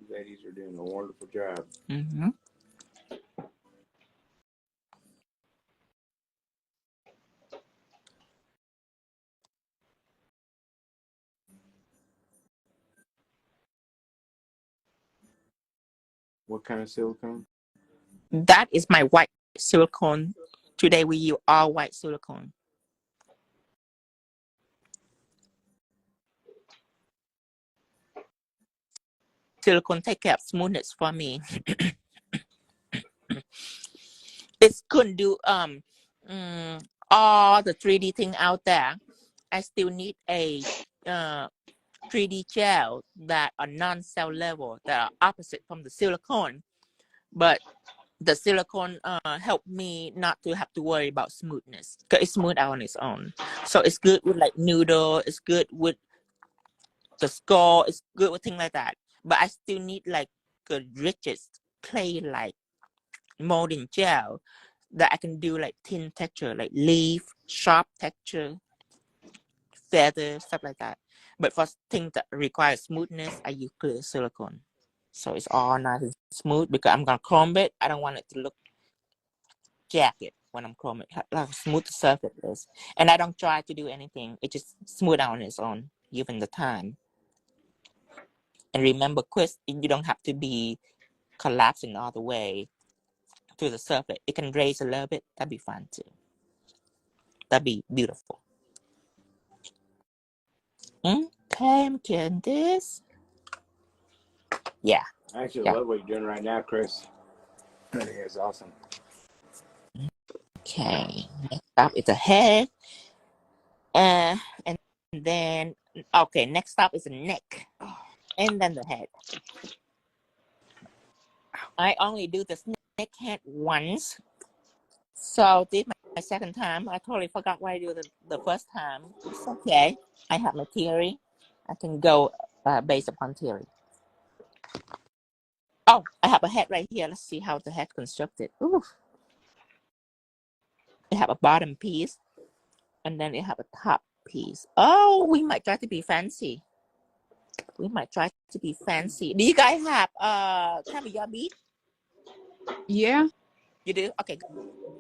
Ladies are doing a wonderful job. Mm-hmm. What kind of silicone? That is my white silicone. Today we use all white silicone. Silicone take care of smoothness for me. It couldn't do all the 3D thing out there. I still need a 3D gel that are non-cell level, that are opposite from the silicone. But the silicone helped me not to have to worry about smoothness, because it's smooth out on its own. So it's good with like noodle, it's good with the skull, it's good with things like that. But I still need like a richest clay-like molding gel that I can do like thin texture, like leaf, sharp texture, feather, stuff like that. But for things that require smoothness, I use clear silicone. So it's all nice and smooth, because I'm gonna chrome it. I don't want it to look jagged when I'm chroming it. Like smooth surface is. And I don't try to do anything. It just smooth out on its own, given the time. And remember, Chris, you don't have to be collapsing all the way to the surface. It can raise a little bit. That'd be fun too. That'd be beautiful. Okay, I'm getting this. Yeah. I actually love what you're doing right now, Chris. I think it's awesome. Okay. Next up is the head. And then, okay, next up is the neck. And then the head. I only do the neck head once. So this is my second time. I totally forgot why I do the first time. It's okay. I have my theory. I can go based upon theory. Oh, I have a head right here. Let's see how the head constructed. Ooh. It have a bottom piece, and then it have a top piece. Oh, we might try to be fancy. We might try to be fancy. Do you guys have caviar bead? Yeah. You do? Okay,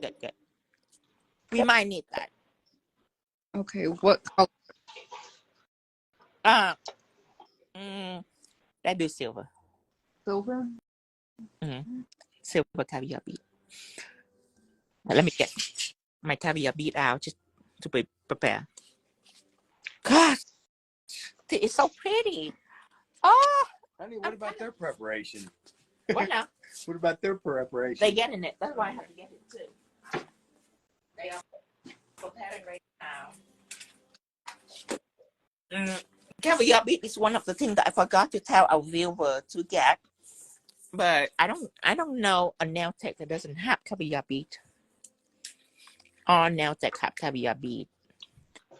good. We might need that. Okay, what color? Let's do silver. Silver? Silver caviar bead. Let me get my caviar bead out just to be prepared. Gosh, it is so pretty. Oh, Honey, what about their preparation? What now? What about their preparation? They getting it. That's why I have to get it too. They are preparing right now. Caviar bead is one of the things that I forgot to tell our viewer to get. But I don't know a nail tech that doesn't have caviar bead. All nail techs have caviar bead.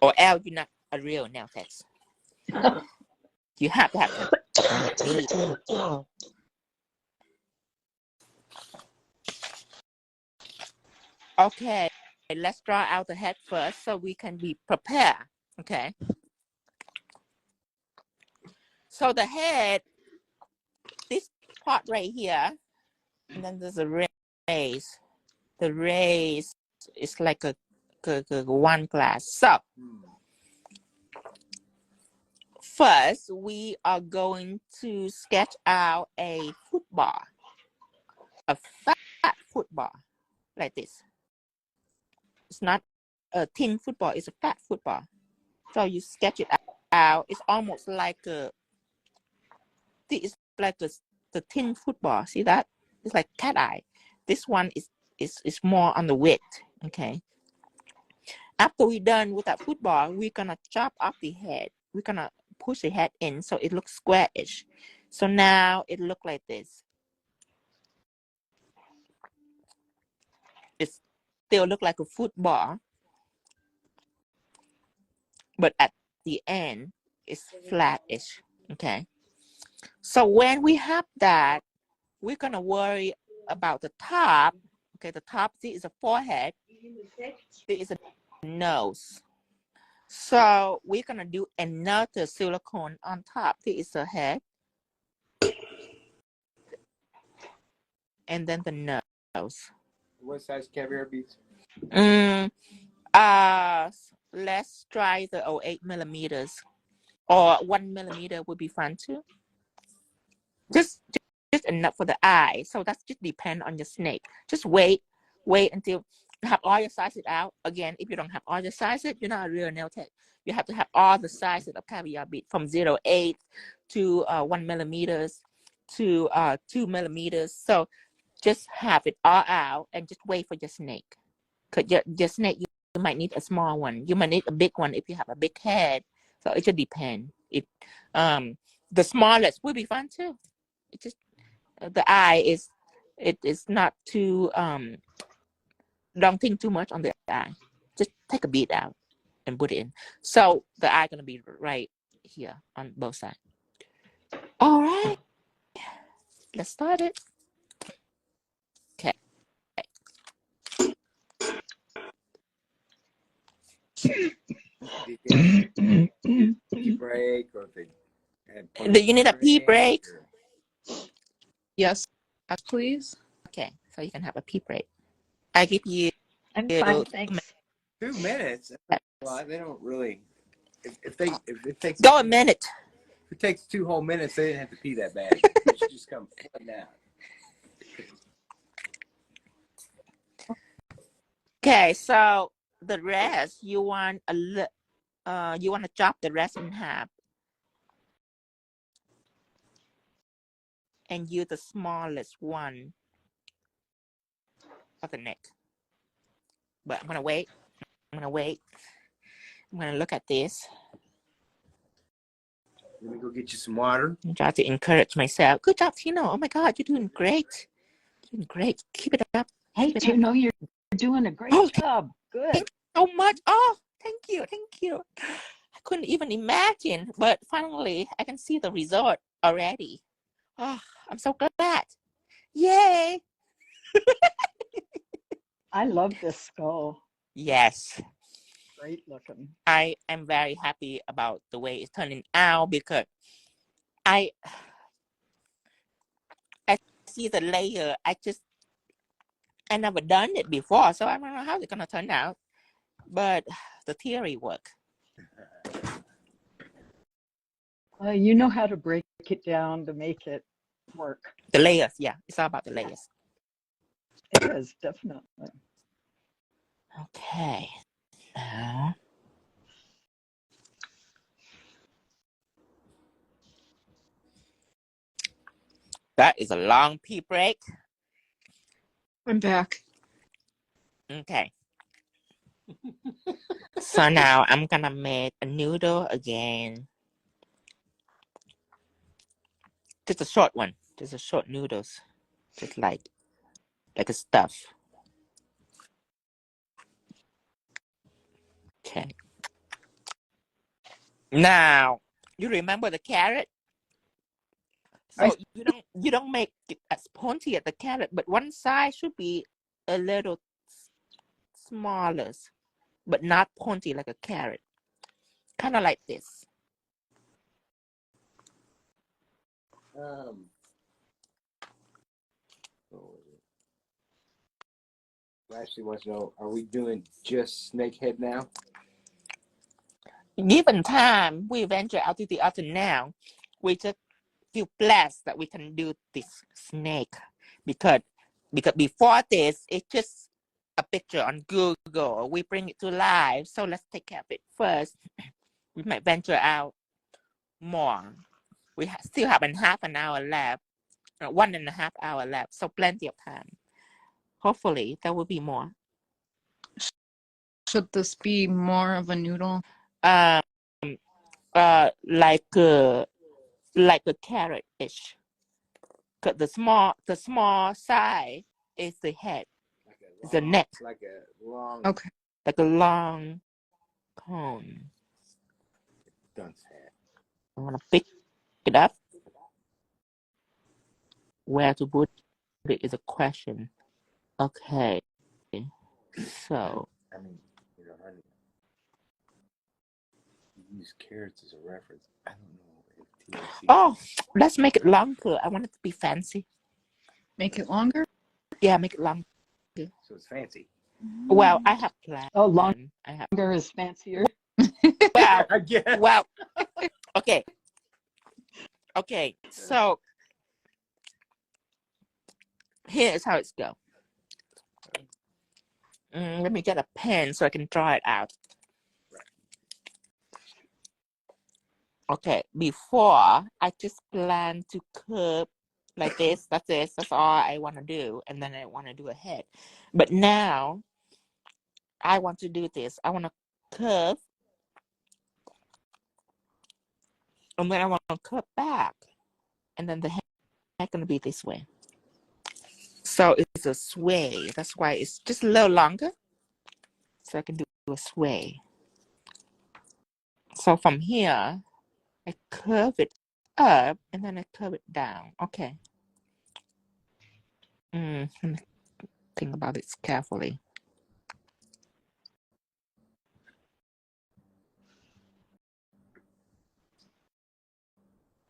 Or else you're not a real nail tech. You have to have bead. Okay, let's draw out the head first so we can be prepared. Okay. So the head, this part right here, and then there's a raise. The raise is like a one glass. So first, we are going to sketch out a football, a fat football, like this. It's not a thin football; it's a fat football. So you sketch it out. It's almost like it's like the thin football. See that? It's like cat eye. This one is more on the width. Okay. After we're done with that football, we're gonna chop off the head. We're gonna push the head in so it looks squarish. So now it looks like this. It still look like a football, but at the end it's flattish. Okay. So when we have that, we're gonna worry about the top. Okay, the top, this is a forehead, this is a nose. So we're gonna do another silicone on top. This is the head, and then the nose. What size caviar beads? Let's try the 8mm, or 1mm would be fun too. Just enough for the eye. So that's just depend on your snake. Just wait until you have all your sizes out. Again, if you don't have all your sizes, you're not a real nail tech. You have to have all the sizes of caviar bead from 0.8 to 1mm to 2mm. So just have it all out and just wait for your snake. Cause your snake, you might need a small one. You might need a big one if you have a big head. So it just depends. If the smallest will be fun too. It just the eye is not too don't think too much on the eye. Just take a bead out and put it in. So the eye gonna be right here on both sides. All right, let's start it. Okay. Pee break, or if they had Do you need a pee break? Yes, please. Okay, so you can have a pee break. I give you. I'm fine, thanks. 2 minutes. That's a lot. They don't really. If it takes Go a minute. If it takes 2 whole minutes, they didn't have to pee that bad. It should just come flooding out. Okay, so the rest you want you want to chop the rest in half and use the smallest one of the neck. But I'm gonna wait. I'm gonna look at this. Let me go get you some water. And try to encourage myself. Good job, Tino. Oh my God, you're doing great. You're doing great. Keep it up. Hey, Tino, you're doing a great job. Good. Thank you so much. Oh, thank you. I couldn't even imagine, but finally I can see the result already. Oh, I'm so glad. Yay. I love this skull. Yes. Great looking. I am very happy about the way it's turning out because I see the layer. I never done it before, so I don't know how it's gonna turn out. But the theory work. You know how to break it down to make it work. The layers, yeah. It's all about the layers. It is, definitely. Okay. Now. That is a long pee break. I'm back. Okay. So now I'm gonna make a noodle again. Just a short one. Just a short noodles. Just like a stuff. Okay. Now you remember the carrot? So you don't make it as pointy as the carrot, but one side should be a little smaller, but not pointy like a carrot. Kind of like this. Ashley wants to know, are we doing just snake head now? Given time, we venture out to the other now. We just feel blessed that we can do this snake because before this, it's just a picture on Google. We bring it to life. So let's take care of it first. We might venture out more. We still have half an hour left, 1.5 hours left. So plenty of time. Hopefully, there will be more. Should this be more of a noodle? Um, like a carrot-ish. Cause the small side is the head, is the neck, like a long Okay. like a long cone. dunce hat. I want to pick it up. Where to put it is a question. Okay, so I mean, you know, honey, you use carrots as a reference. I don't know if TLC. oh, let's make it longer. I want it to be fancy. Make it longer? Yeah, make it longer. So it's fancy. Well, I have plans. Oh, I have. longer is fancier. Well, I guess. well. Okay. Okay. So here's how it's go. Let me get a pen so I can draw it out. Okay. Before I just plan to curve like this. That's it. That's all I want to do, and then I want to do a head. But now I want to do this. I want to curve, and then I want to curve back, and then the head gonna be this way. So it's a sway. That's why it's just a little longer, so I can do a sway. So from here, I curve it up, and then I curve it down. Okay. Let me think about it carefully.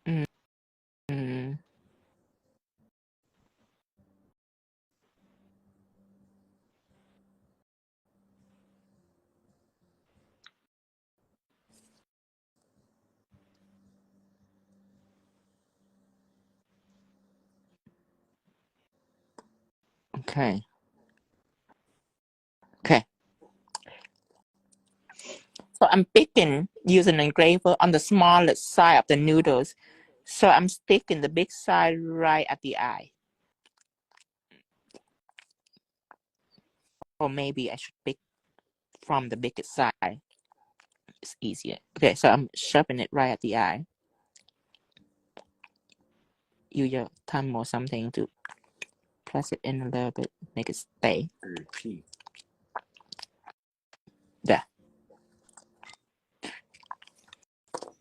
Mm. Okay. Okay. So I'm picking using an engraver on the smallest side of the noodles. So I'm sticking the big side right at the eye. Or maybe I should pick from the biggest side. It's easier. Okay, so I'm shoving it right at the eye. Use your thumb or something to press it in a little bit, make it stay. There.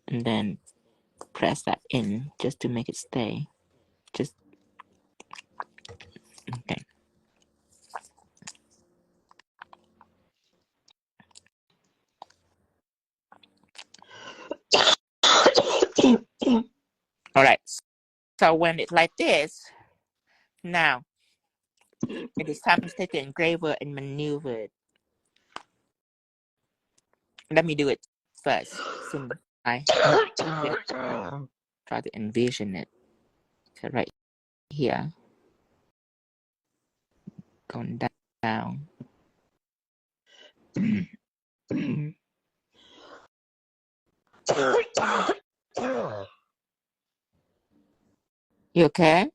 And then press that in just to make it stay. Just okay. All right. So when it's like this, now it is time to take the engraver and maneuver it. Let me do it first. I try to envision it. So right here, going down. You okay?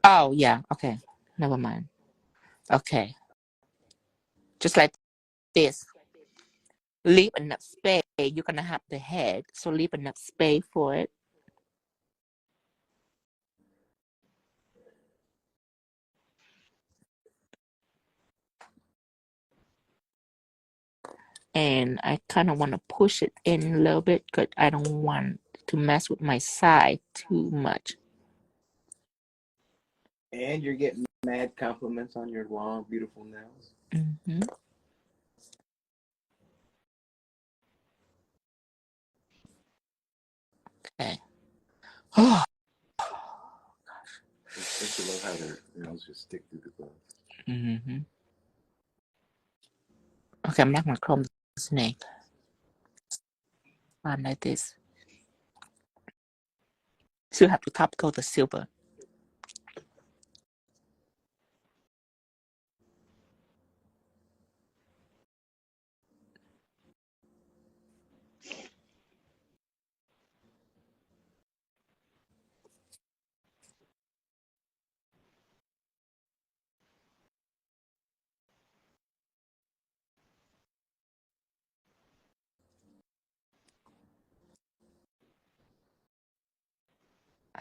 Oh, yeah. Okay. Never mind. Okay. Just like this. Leave enough space. You're going to have the head. So leave enough space for it. And I kind of want to push it in a little bit because I don't want to mess with my side too much. And you're getting mad compliments on your long, beautiful nails. Mm-hmm. Okay. Oh. Don't you love how their nails just stick through the gloves? Mm-hmm. Okay, I'm not going to comb the snake. Like this. So you have to top coat the silver.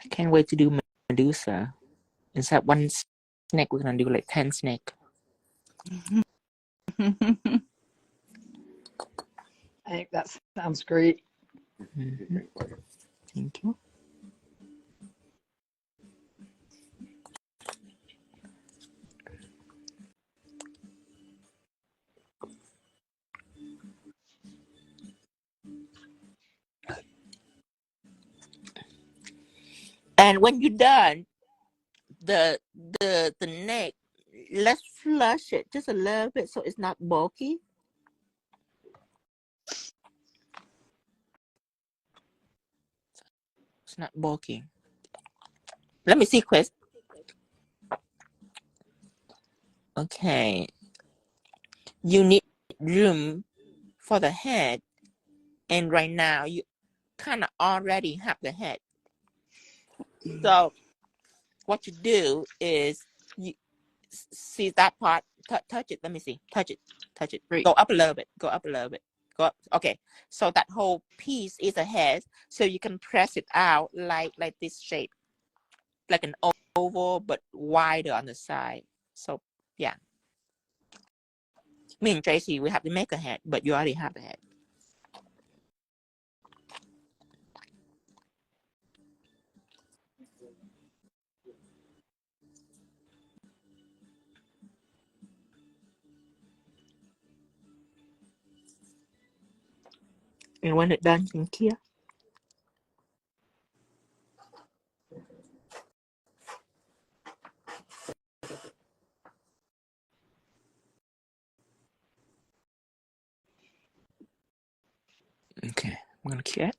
I can't wait to do Medusa. Instead of one snake, we're gonna do like 10 snake. I think that sounds great. Thank you. And when you're done, the neck, let's flush it just a little bit so it's not bulky. It's not bulky. Let me see, Chris. Okay. You need room for the head, and right now you kind of already have the head. So what you do is you see that part, touch it. Let me see. Touch it. Right. Go up a little bit. Go up. Okay. So that whole piece is a head. So you can press it out like this shape, like an oval but wider on the side. So yeah. Me and Tracy, we have to make a head, but you already have the head. And when it's done, in here. Okay, I'm gonna cure it.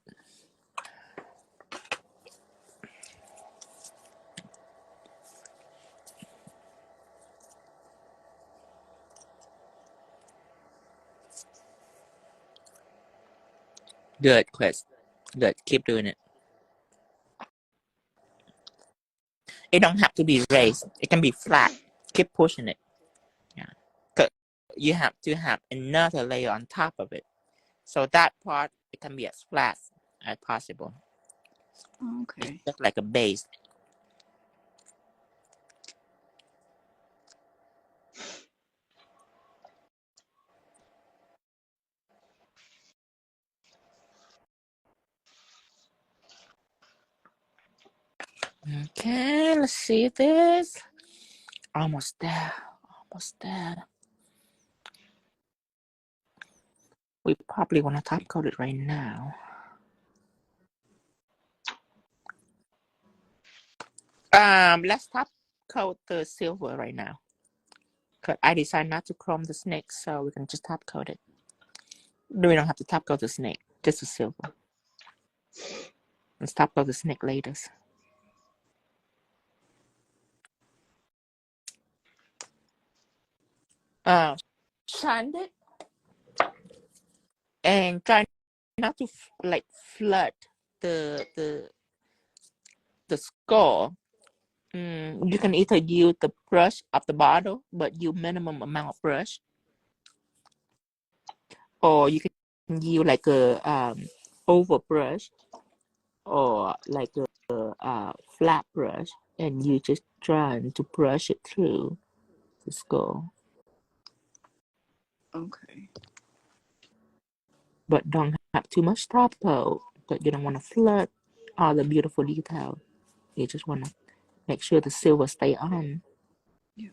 Good, Chris. Good. Keep doing it. It don't have to be raised. It can be flat. Keep pushing it. Yeah. Cause you have to have another layer on top of it. So that part, it can be as flat as possible. Okay. It's just like a base. Okay, let's see this. Almost there. Almost there. We probably want to top coat it right now. Let's top coat the silver right now. Cause I decided not to chrome the snake, so we can just top coat it. We don't have to top coat the snake, just the silver. Let's top coat the snake later. Shine it and try not to like flood the skull. You can either use the brush of the bottle, but use minimum amount of brush, or you can use like a oval brush or like a flat brush, and you just trying to brush it through the skull. Okay. But don't have too much top coat, but you don't want to flood all the beautiful detail. You just want to make sure the silver stay on. Yeah.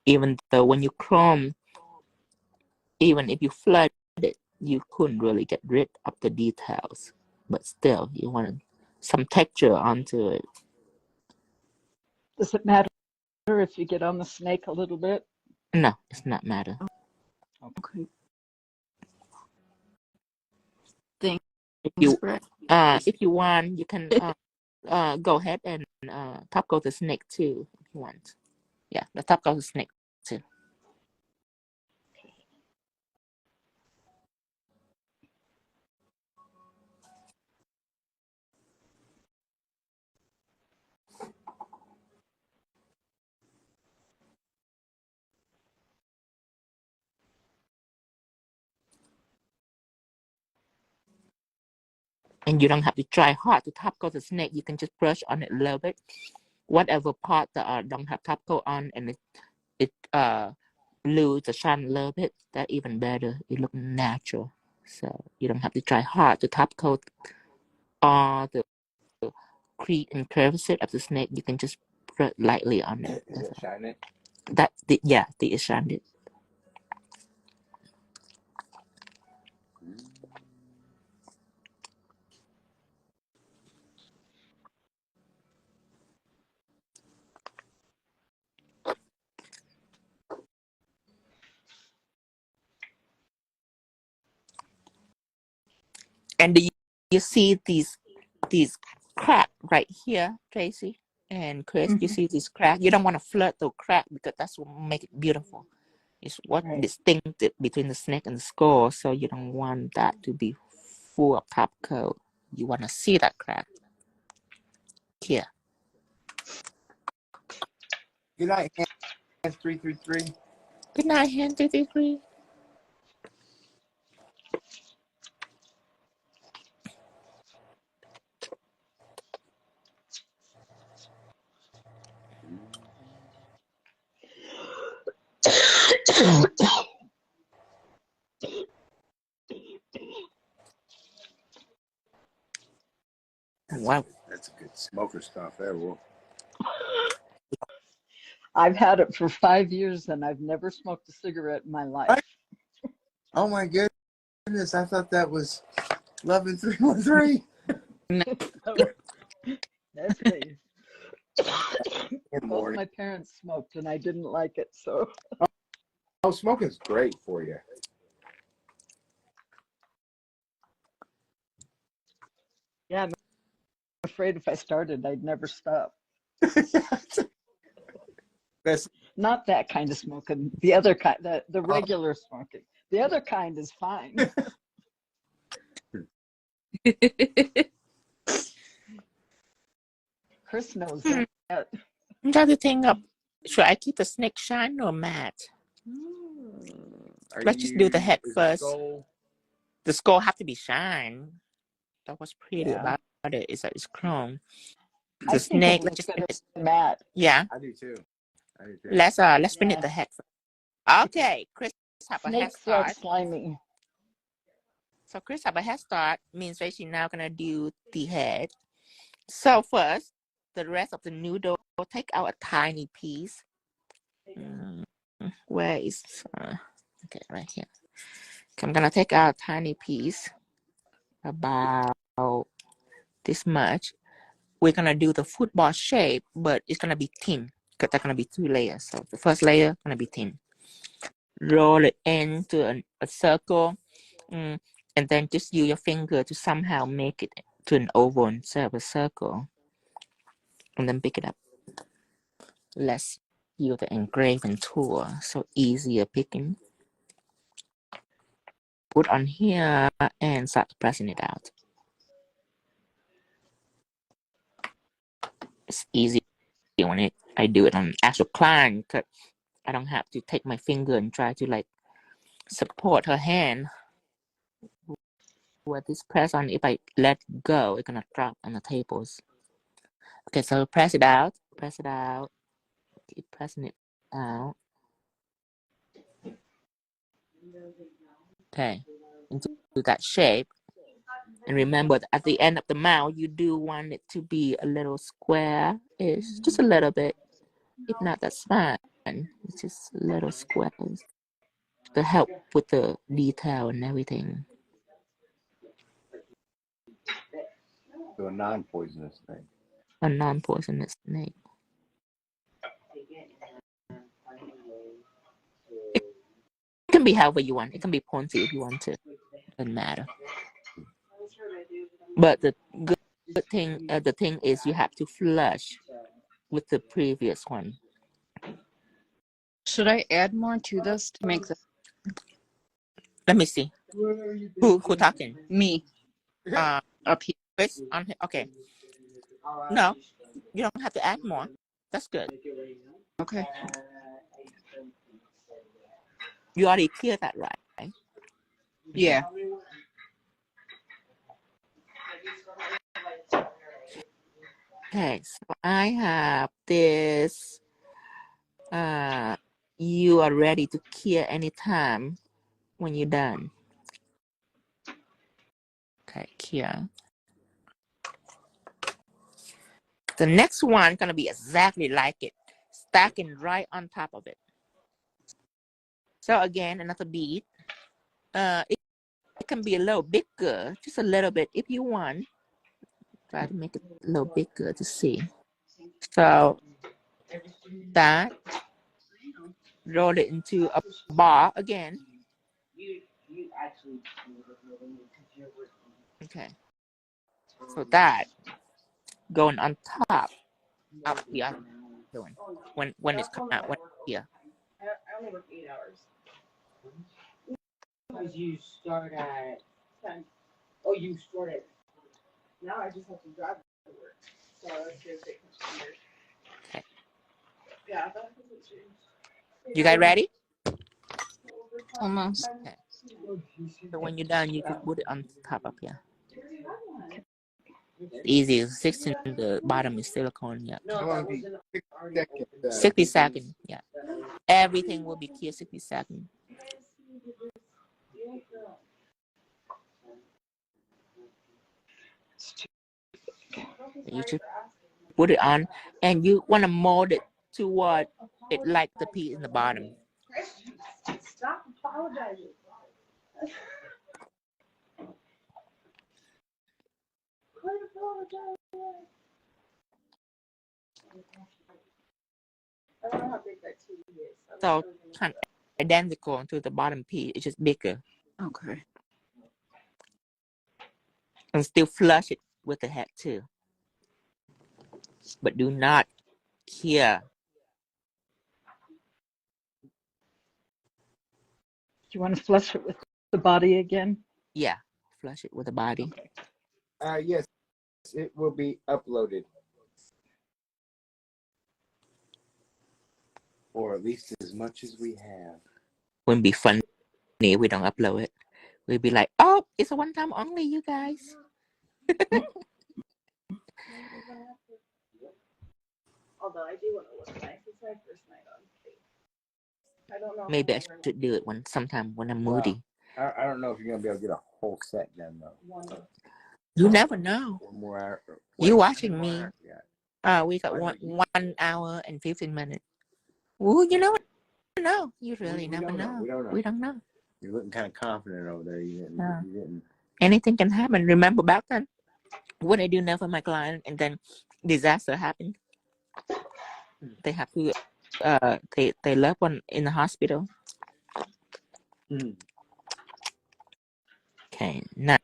Even though when you chrome, even if you flood it, you couldn't really get rid of the details. But still, you want some texture onto it. Does it matter if you get on the snake a little bit? No, it's not matter. Okay. If you want, you can go ahead and top coat the snake too. you want. Yeah, the top coat of the snake too. And you don't have to try hard to top coat the snake. You can just brush on it a little bit. Whatever part that don't have top coat on, and it lose the shine a little bit, that even better. It look natural. So you don't have to try hard to top coat all the crease and curves of the snake. You can just brush lightly on it. Is it shiny? Yeah, the shine it. And do you see these crack right here, Tracy and Chris? You see this crack? You don't want to flood the crack because that's what make it beautiful. It's what distinctive between the snake and the skull. So you don't want that to be full of top coat. You want to see that crack here. Good night, Hands 333. Good night, Hands 333. Wow, That's a good smoker stuff there, Wolf. I've had it for 5 years and I've never smoked a cigarette in my life. Oh my goodness, I thought that was Love in 313. That's me. Both Morning. my parents smoked and I didn't like it, so. Oh, smoking's great for you. Yeah, I'm afraid if I started, I'd never stop. That's Not that kind of smoking. The other kind, the regular smoking. The other kind is fine. Chris knows that. I'm trying to think of, should I keep the snake shine or matte? Let's just do the head first. The skull have to be shine. That was pretty about it. Is that it's chrome. The snake, let's just finish matte. Yeah. I do too. Let's finish the head first. Okay, Chris have a head start. Snakes are slimy. So Chris have a head start means that she's now gonna do the head. So first, the rest of the noodle, take out a tiny piece. Where is okay, right here. Okay, I'm gonna take out a tiny piece, about this much. We're gonna do the football shape, but it's gonna be thin because there's gonna be 2 layers. So the first layer gonna be thin. Roll it into a circle, and then just use your finger to somehow make it to an oval instead of a circle, and then pick it up. Let's use the engraving tool, so easier picking. Put on here and start pressing it out. It's easy when I do it on actual client, because I don't have to take my finger and try to like support her hand. With this press on, if I let go, it's gonna drop on the tables. Okay, so press it out, keep pressing it out. Okay, into that shape. And remember, at the end of the mouth, you do want it to be a little square-ish, just a little bit. If not, that's fine. It's just little squares to help with the detail and everything. So a non-poisonous thing. A non-poisonous snake. It can be however you want. It can be pointy if you want to. Doesn't matter. But the good thing, the thing is, you have to flush with the previous one. Should I add more to this to make the Let me see. Who talking? me up here? Chris on here? Okay. No, you don't have to add more. That's good. Okay. You already cleared that, right? Yeah. Okay, so I have this. You are ready to clear anytime when you're done. Okay, clear. The next one gonna be exactly like it, stacking right on top of it. So again, another bead. It can be a little bigger, just a little bit if you want. Try to make it a little bigger to see. So that, roll it into a ball again. Okay. So that going on top of the other one when it's coming out, when it's here. I only work 8 hours. Because you start at 10. Oh, you start at. Now I just have to drive to work. So it's going to take much longer. Okay. Yeah, that hasn't changed. You guys ready? Almost. Okay. So when you're done, you just put it on top of here. It's easy. 16 the bottom is silicone. Yeah. How long do you 60 seconds? 60 seconds. Yeah. Everything will be clear 60 seconds. You should put it on, and you want to mold it to what it like the piece in the bottom. Stop apologizing. Quit apologizing. I don't know how big that TV is. So kind of identical to the bottom piece. It's just bigger. Okay. And still flush it with the head too. But do not cure. Do you want to flush it with the body again? Yeah, flush it with the body. Yes, it will be uploaded. Or at least as much as we have. Wouldn't be funny if we don't upload it. We'd be like, oh, it's a one time only, you guys. Although I do want to look nice. It's my first night on tape. I don't know. Maybe I should do it sometime when I'm moody. I don't know if you're going to be able to get a whole set done, though. You never know. You watching me. We got 1 hour and 15 minutes. Ooh, you never know. You really never know. We don't know. You're looking kind of confident over there. You didn't. Anything can happen. Remember back then when I do that for my client and then disaster happened? They have to, they left one in the hospital. Okay, now.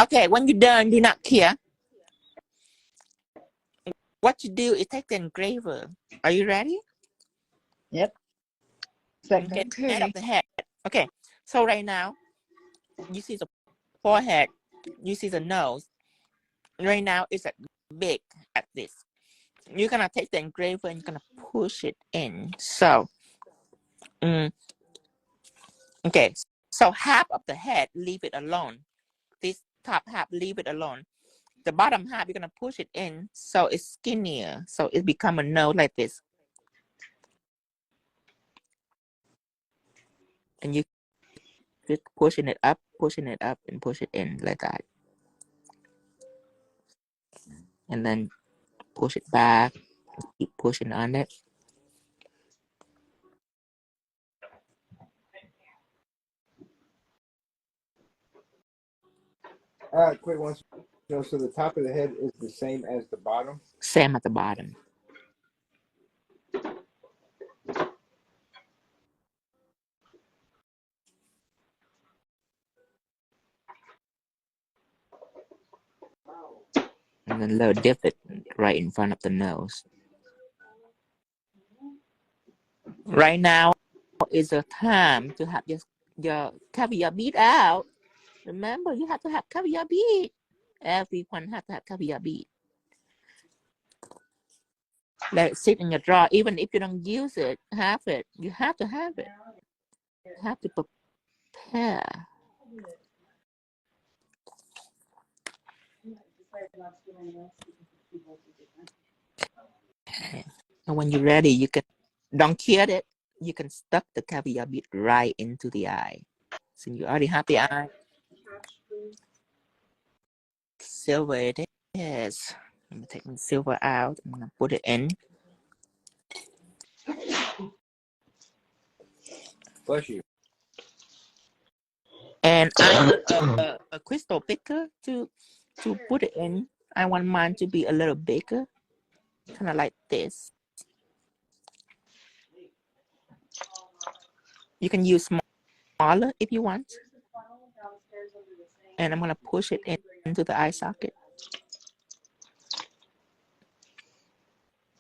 Okay, when you're done, do not care. What you do is take the engraver. Are you ready? Yep. Okay, head of the head. Okay, so right now, you see the forehead, you see the nose. Right now, it's like big at this. You're gonna take the engraver and you're gonna push it in. So, okay, so half of the head, leave it alone. This top half, leave it alone. The bottom half, you're gonna push it in so it's skinnier, so it become a nose like this. And you just pushing it up, and push it in like that. And then push it back, keep pushing on it. Quick one. So the top of the head is the same as the bottom? Same at the bottom. and then a little divot right in front of the nose. Right now is the time to have your caviar bead out. Remember, you have to have caviar bead. Everyone has to have caviar bead. Let it sit in your drawer. Even if you don't use it, have it. You have to have it. You have to prepare. Okay. And when you're ready, you can, don't cure it. You can stuck the caviar bead right into the eye. So you already have the eye. Silver it is. I'm gonna take the silver out. I'm gonna put it in. Bless you. And I want a crystal picker to put it in. I want mine to be a little bigger, kind of like this. You can use smaller if you want. And I'm gonna push it into the eye socket.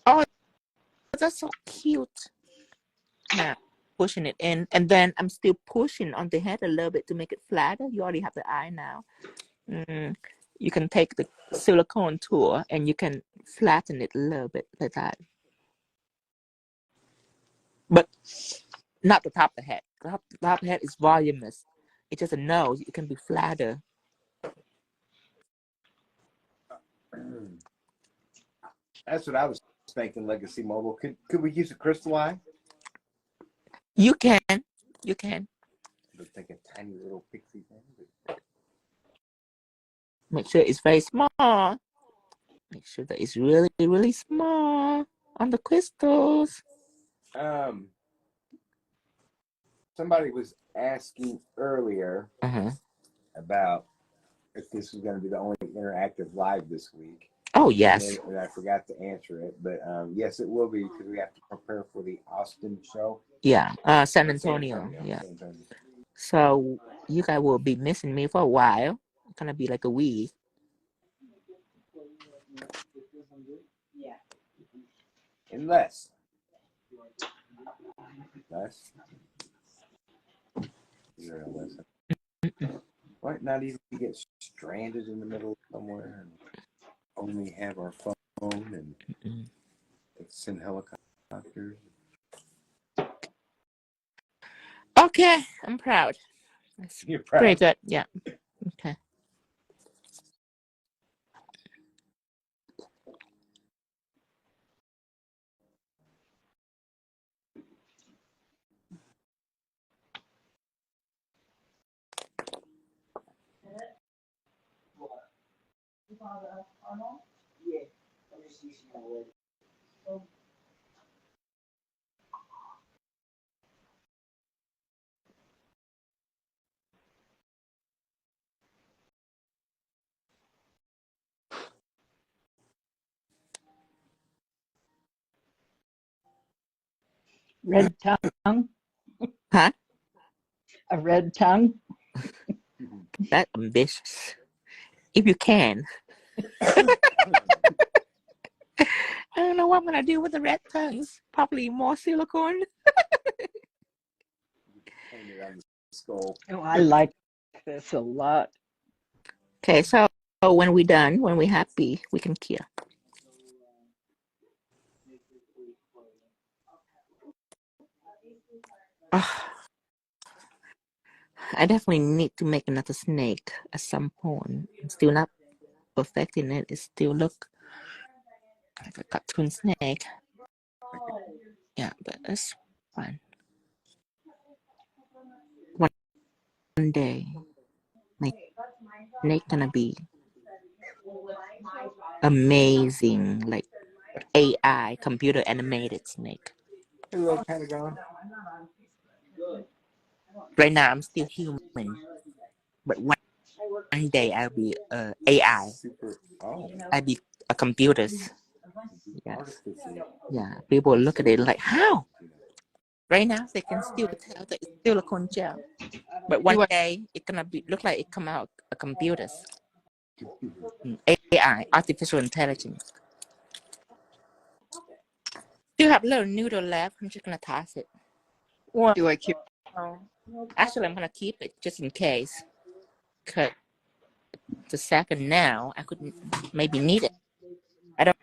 Oh, that's so cute. Now pushing it in, and then I'm still pushing on the head a little bit to make it flatter. You already have the eye now. You can take the silicone tool and you can flatten it a little bit like that, but not the top of the head. The top of the head is voluminous. It's just a nose. It can be flatter. That's what I was thinking, Legacy Mobile. Could we use a crystal eye? You can. You can. Looks like a tiny little pixie thing. Make sure it's very small. Make sure that it's really, really small on the crystals. Somebody was asking earlier about if this was going to be the only interactive live this week. Oh, yes. And I forgot to answer it, but yes, it will be because we have to prepare for the Austin show. Yeah, San Antonio. Yeah. San Antonio. So you guys will be missing me for a while. It's gonna be like a week. Unless. Might not even get stranded in the middle somewhere and only have our phone and send helicopters. Okay, I'm proud. You're proud. Very good. Yeah. Okay. Red tongue? Huh? A red tongue? That's ambitious. If you can. I don't know what I'm gonna do with the red tongues. Probably more silicone. Oh, I like this a lot. Okay, so when we're done, when we're happy, we can cure. Oh, I definitely need to make another snake at some point. I'm still not perfecting it. It still look like a cartoon snake. Yeah, but it's fine. One day, my snake gonna be amazing, like AI, computer animated snake. Hello, Pentagon. Right now, I'm still human, but one day I'll be AI. I'll be a computers. Yes. Yeah. People look at it like, how? Right now, they can still tell that it's silicone gel, but one day it's gonna be look like it come out a computers. AI, artificial intelligence. Do you have a little noodle left? I'm just gonna toss it. Well, Do I keep? actually, I'm gonna keep it just in case. Cause the second nail, I could maybe need it. I don't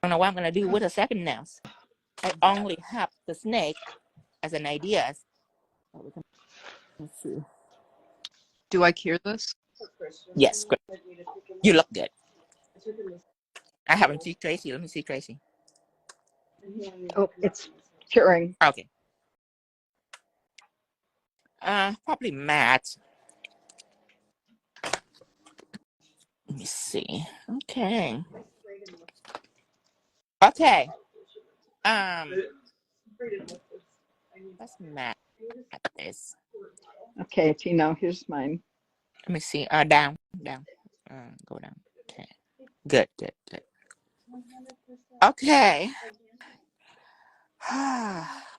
know what I'm gonna do with the second nails. I only have the snake as an idea. Let's see. Do I cure this? Yes, great. You look good. I haven't seen Tracy. Let me see Tracy. Oh, it's curing. Okay. Probably matte. Let me see. Okay. Okay. Let's matte this. Okay, Tino, here's mine. Let me see. Down. Go down. Okay. Good. Okay.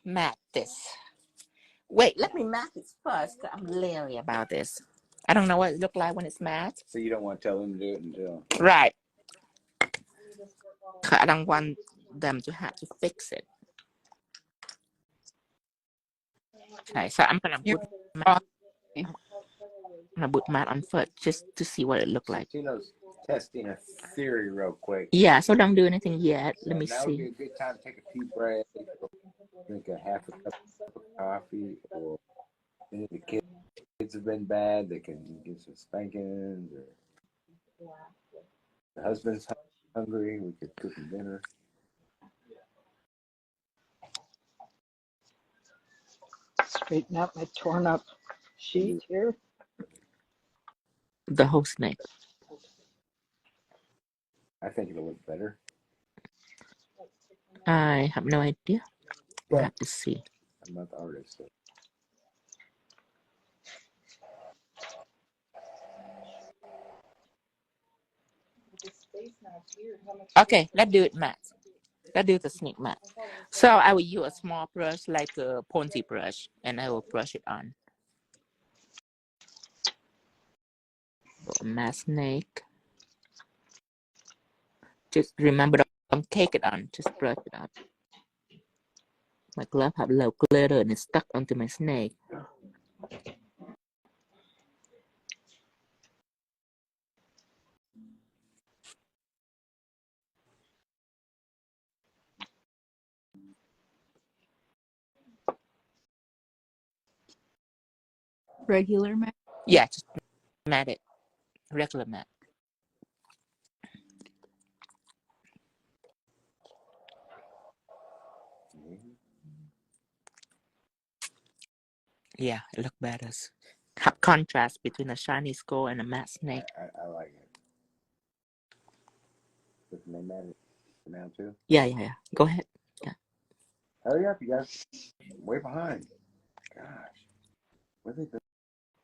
Matte this. Wait, let me matte this first. Cause I'm leery about this. I don't know what it look like when it's matte. So you don't want to tell them to do it until. Right. I don't want them to have to fix it. Okay, so I'm gonna put matte on foot just to see what it look like. Tino's testing a theory real quick. Yeah, so don't do anything yet. Let me Now would be see. a good time to take a few breaks, drink a half a cup of coffee, or if the kids have been bad, they can give some spankings, or the husband's hungry, we could cook him dinner. Straighten out my torn up sheet here. The whole snake. I think it'll look better. I have no idea. I have to see. I'm not the artist. So. Okay, let's do it matte. Let's do the snake matte. So I will use a small brush like a pointy brush, and I will brush it on. Matte snake. Just remember, don't take it on. Just brush it on. My glove have a little glitter and it's stuck onto my snake. Regular matte? Yeah, just matte it. Regular matte. Yeah, it look better. Have contrast between a shiny skull and a matte snake. I like it. So can they matte it for now too? Yeah. Go ahead. Yeah. Hurry up, you guys. Way behind. Gosh. What have they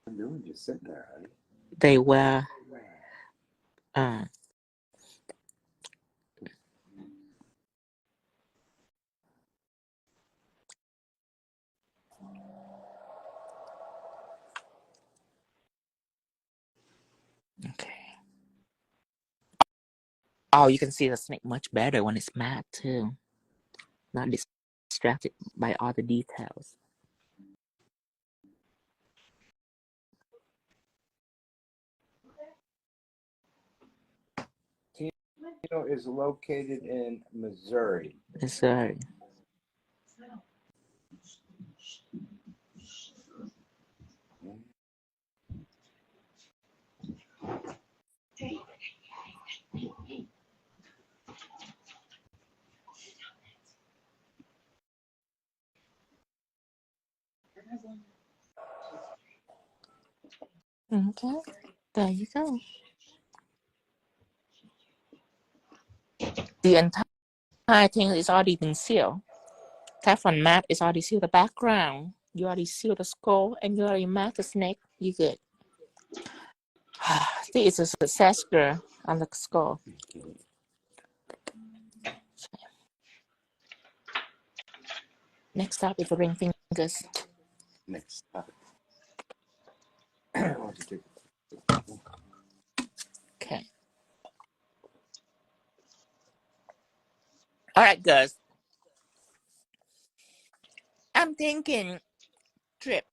been doing just sitting there, honey? They were okay. Oh, you can see the snake much better when it's matte too. Not distracted by all the details. Tino is located in Missouri. Missouri. Okay, there you go. The entire thing is already been sealed. Teflon Matte is already sealed the background. You already sealed the skull and you already matte the snake. You good. This is a success, girl, on the skull. Next up is the ring fingers. Next topic. Okay. All right, girls. I'm thinking drip.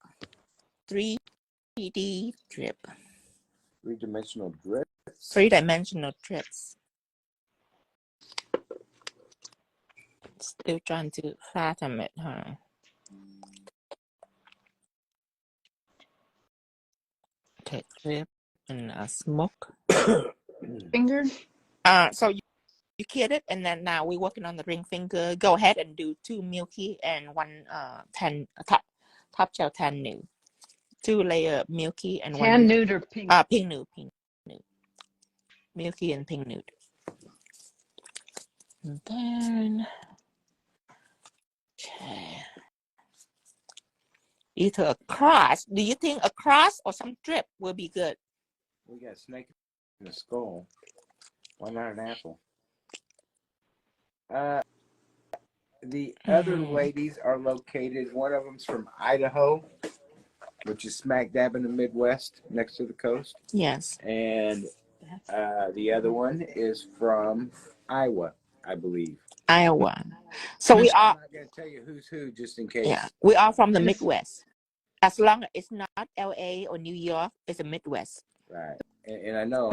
3D drip. Three-dimensional drips. 3-dimensional drips. Still trying to fathom it, huh? Okay, drip and smoke. Finger? So you kid it, and then now we're working on the ring finger. Go ahead and do 2 Milky and 1 top gel tan nude. 2-layer Milky and 1 Tan nude or pink? Pink nude. Milky and pink nude. And then okay. Either a cross. Do you think a cross or some drip will be good? We got a snake in the skull. Why not an apple? The other ladies are located. One of them's from Idaho, which is smack dab in the Midwest, next to the coast. Yes. And the other one is from Iowa, I believe. Iowa. So we are. I'm not gonna tell you who's who, just in case. Yeah, we are from the Midwest. As long as it's not LA or New York, it's the Midwest. Right. And I know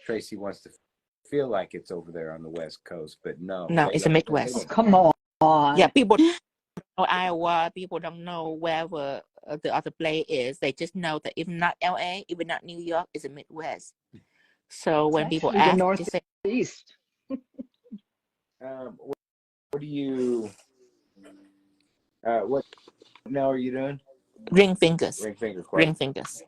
Tracy wants to feel like it's over there on the West Coast, but no. No, it's the Midwest. Oh, come on. Yeah, people don't know Iowa. People don't know wherever the other place is. They just know that if not LA, if not New York, it's the Midwest. So when people ask, the just say, Northeast. What do you? What now are you doing? Ring fingers. Ring fingers. Ring fingers.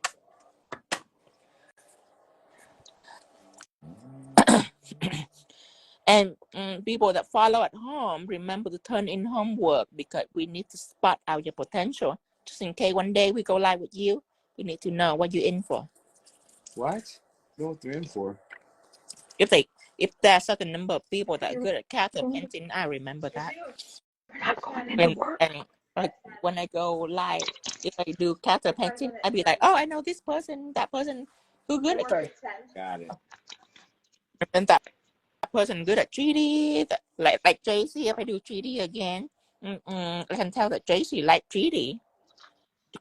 And people that follow at home, remember to turn in homework because we need to spot out your potential. Just in case one day we go live with you, we need to know what you're in for. What? Know what they're in for? If there are certain number of people that are good at character painting, I remember that. And like when I go live, if I do character painting, I'd be like, oh, I know this person, that person who good at it. Got it. And that person good at 3D, like JC. If I do 3D again, I can tell that JC like 3D.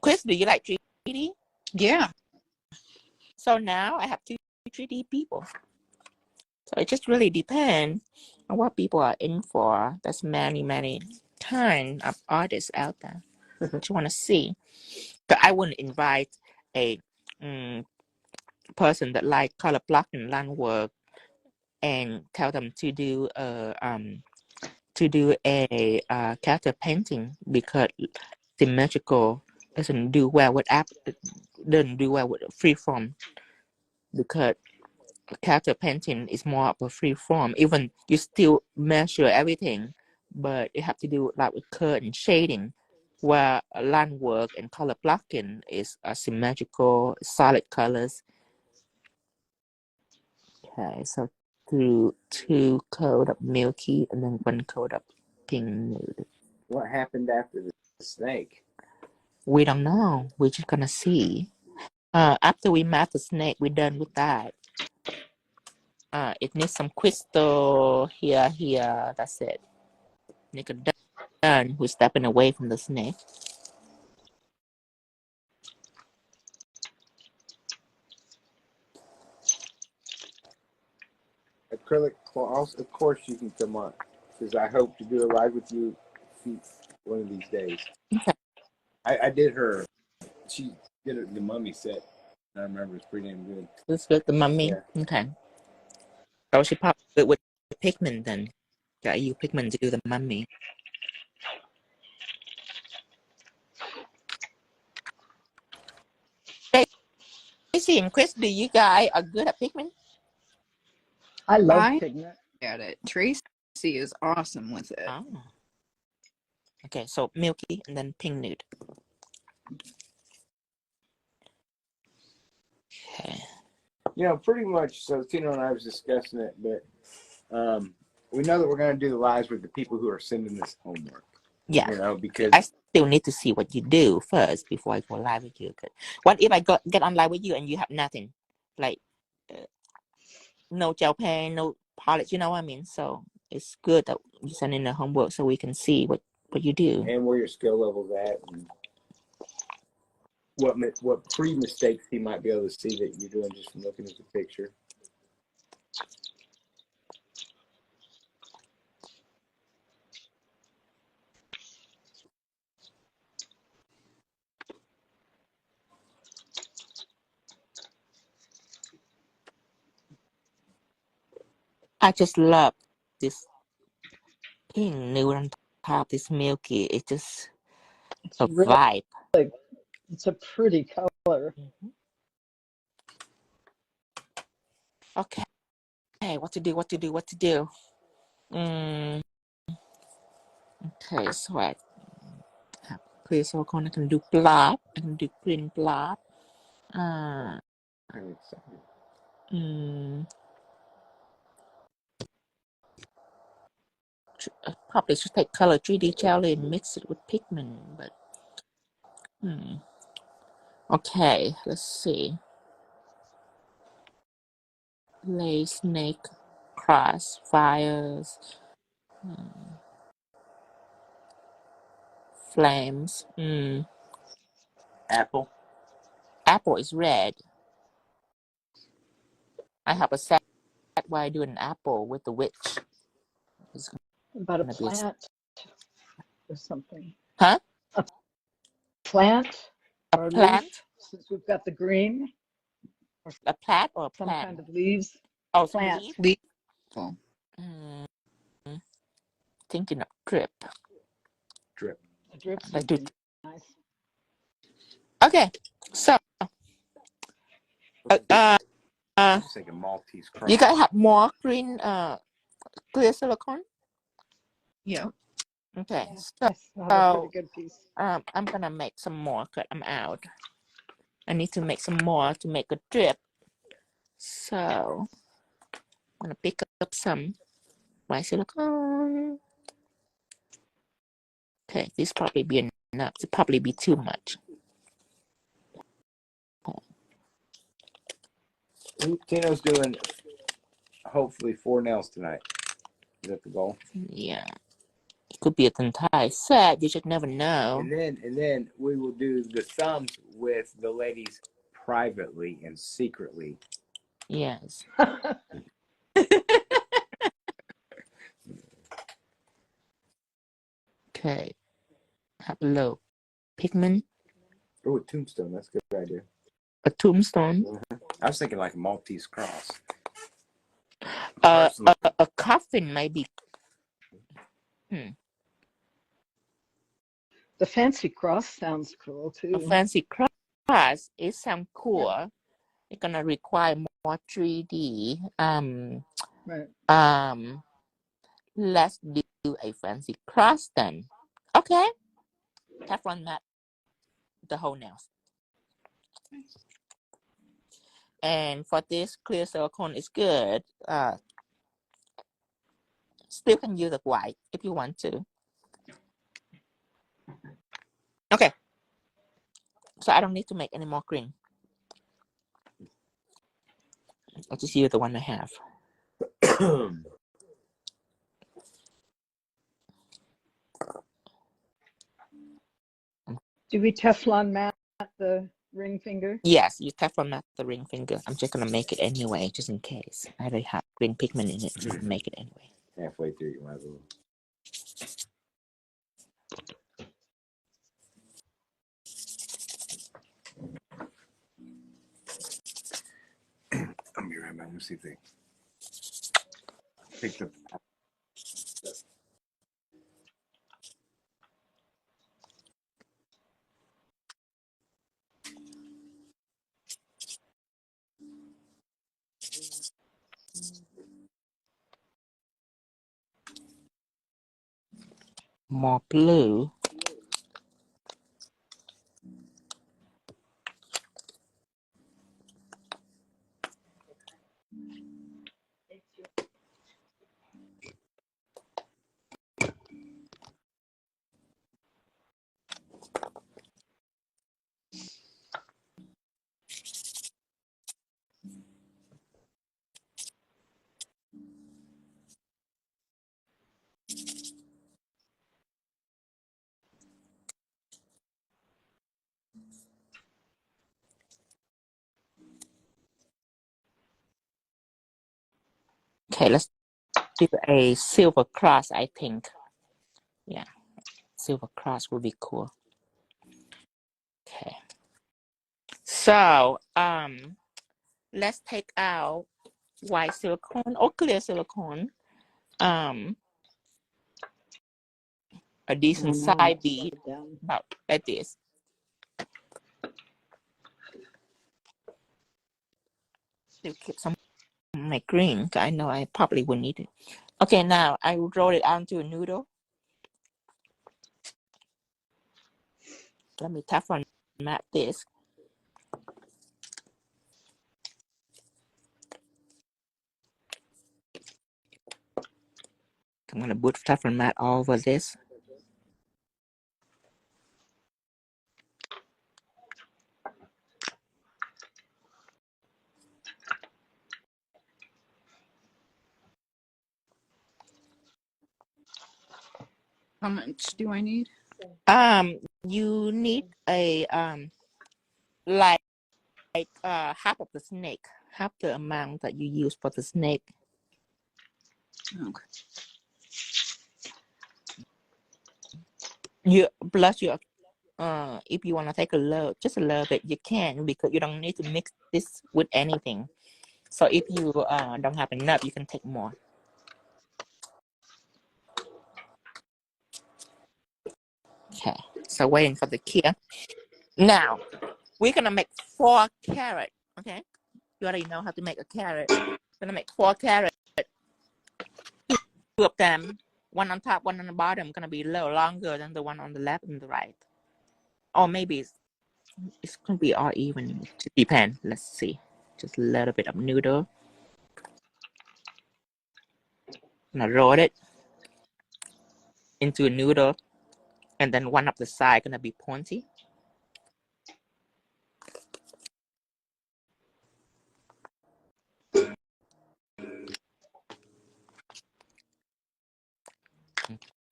Chris, do you like 3D? Yeah. So now I have 2 3D people. So it just really depends on what people are in for. There's many kind of artists out there that you want to see. But I wouldn't invite a person that like color block and line work and tell them to do a character painting because symmetrical doesn't do well with free form, because character painting is more of a free form. Even you still measure everything, but you have to do like with curve and shading, where line work and color blocking is symmetrical, solid colors. Okay, so through 2 coat of Milky and then 1 coat of Pink Nude. What happened after the snake? We don't know. We're just gonna see. After we matte the snake, we're done with that. It needs some crystal here. That's it. Nigga done. We're stepping away from the snake. Acrylic cloths, of course you can come on, because I hope to do a live with you one of these days. Okay. I did her. She did the mummy set. I remember it's pretty damn good. Let's get the mummy. Yeah. Okay. So she probably good with pigment then. Got you pigment to do the mummy. Tracy and Chris, do you guys are good at pigment? I love pigment. At it. Tracy is awesome with it. Oh. Okay, so Milky and then Pink Nude. Okay. You know, pretty much. So Tino and I was discussing it, but we know that we're going to do the lives with the people who are sending us homework. Yeah. You know, because I still need to see what you do first before I go live with you. What if I get on live with you and you have nothing? Like, no gel pen, no polish, you know what I mean? So it's good that you send in the homework so we can see what you do. And where your skill level's at, and what pre-mistakes he might be able to see that you're doing just from looking at the picture. I just love this pink nude on top, this milky. It's just It's a really, vibe. it's a pretty color. Okay. Okay, what to do? Okay, so I have clear silicone. I can do blob. I can do green blob. I'm excited. I probably should take color 3D jelly and mix it with pigment, but okay, let's see. Lace, snake, cross, fires, flames. Apple. Apple is red. I have a set why I do an apple with the witch. It's About a gonna be plant or something. huh? A plant A or a leaf, plant? since we've got the green, or A plant or a some plant? kind of leaves. Oh, it's Plant. leaf. Leaf. Oh. Thinking of drip. Drip. A drips Let's would do. be nice. Okay, so I'm just thinking Maltese cross. you guys have more green clear silicone? Yeah. Okay, Yes, so I have a pretty good piece. I'm gonna make some more because I'm out. I need to make some more to make a drip. So I'm gonna pick up some white silicone. Okay, this probably be enough. It probably be too much. Tino's doing hopefully 4 nails tonight. Is that the goal? Yeah, it could be an entire set. You just never know. And then we will do the thumbs with the ladies privately and secretly. Yes. Okay. Have a low pigment. Oh, a tombstone. That's a good idea. A tombstone. I was thinking like a Maltese cross. A coffin maybe. The fancy cross sounds cool too. A fancy cross. It sounds cool. Yeah. It's gonna require more 3D. Right. Let's do a fancy cross then. Okay. Teflon Matte the whole nails. And for this clear silicone is good. Still can use the white if you want to. Okay. So I don't need to make any more green. I'll just use the one I have. Do we Teflon Matte the ring finger? Yes, you Teflon Matte the ring finger. I'm just gonna make it anyway, just in case. I already have green pigment in it, so I'll make it anyway. Halfway through, you might as well. I'll be right back. Let's see if they picked up. More blue. Okay, let's do a silver cross, I think. Yeah, silver cross would be cool. Okay. So, let's take out white silicone or clear silicone. A decent side bead, about like this. To keep some of my green. I know I probably will need it. Okay, now I will roll it onto a noodle. Let me Teflon Matte this. I'm gonna put Teflon Matte all over this. How much do I need? You need a like half of the snake, half the amount that you use for the snake. Okay. You plus your if you want to take a little, just a little bit, you can, because you don't need to mix this with anything. So if you don't have enough, you can take more. Okay, so waiting for the cure. Now we're gonna make 4 carrots. Okay, you already know how to make a carrot. We're gonna make 4 carrots. 2 of them, one on top, one on the bottom, gonna be a little longer than the one on the left and the right. Or maybe it's gonna be all even. It depends. Let's see. Just a little bit of noodle. I'm gonna roll it into a noodle, and then one of the side gonna be pointy.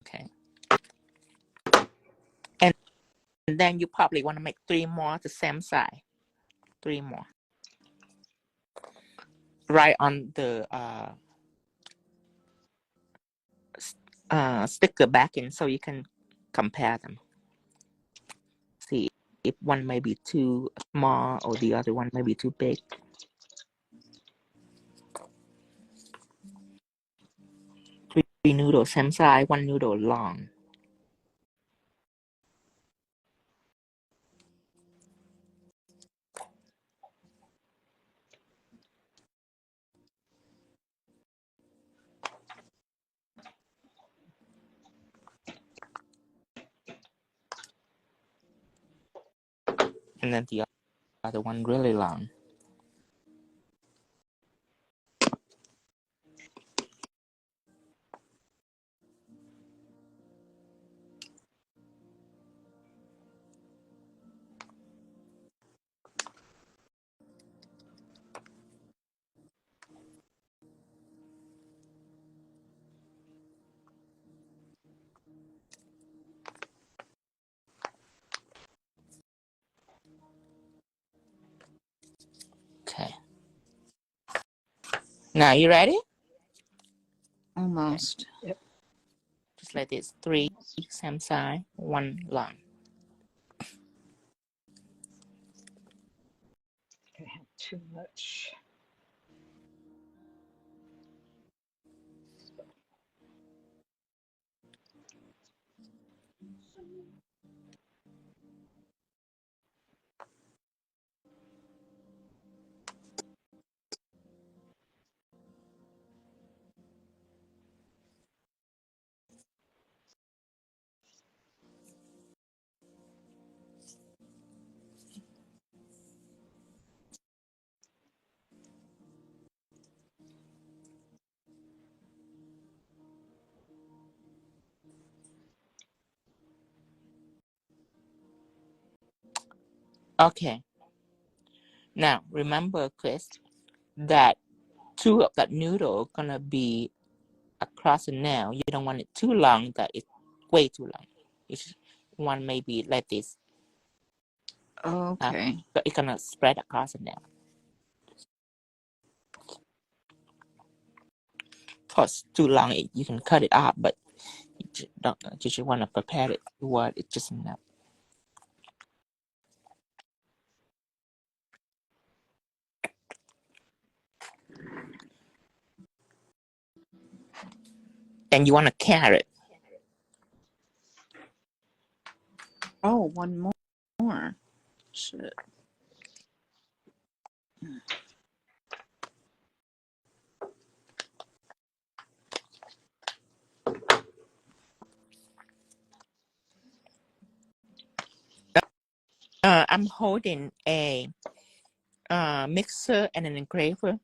Okay. And then you probably want to make 3 more the same side. 3 more. Right on the sticker backing, so you can compare them. See if one may be too small or the other one may be too big. 3 noodles same size, 1 noodle long. And then the other one really long. Okay. Now you ready? Almost. Okay. Yep. Just like this. 3 same size, 1 long. I have too much. Okay. Now remember, Chris, that 2 of that noodle gonna be across the nail. You don't want it too long that it's way too long. It's one maybe like this. Okay. So it's gonna spread across the nail. For too long, you can cut it off, but you just want to prepare it what it's just enough. And you want to carrot. Oh, one more. Shit. I'm holding a mixer and an engraver.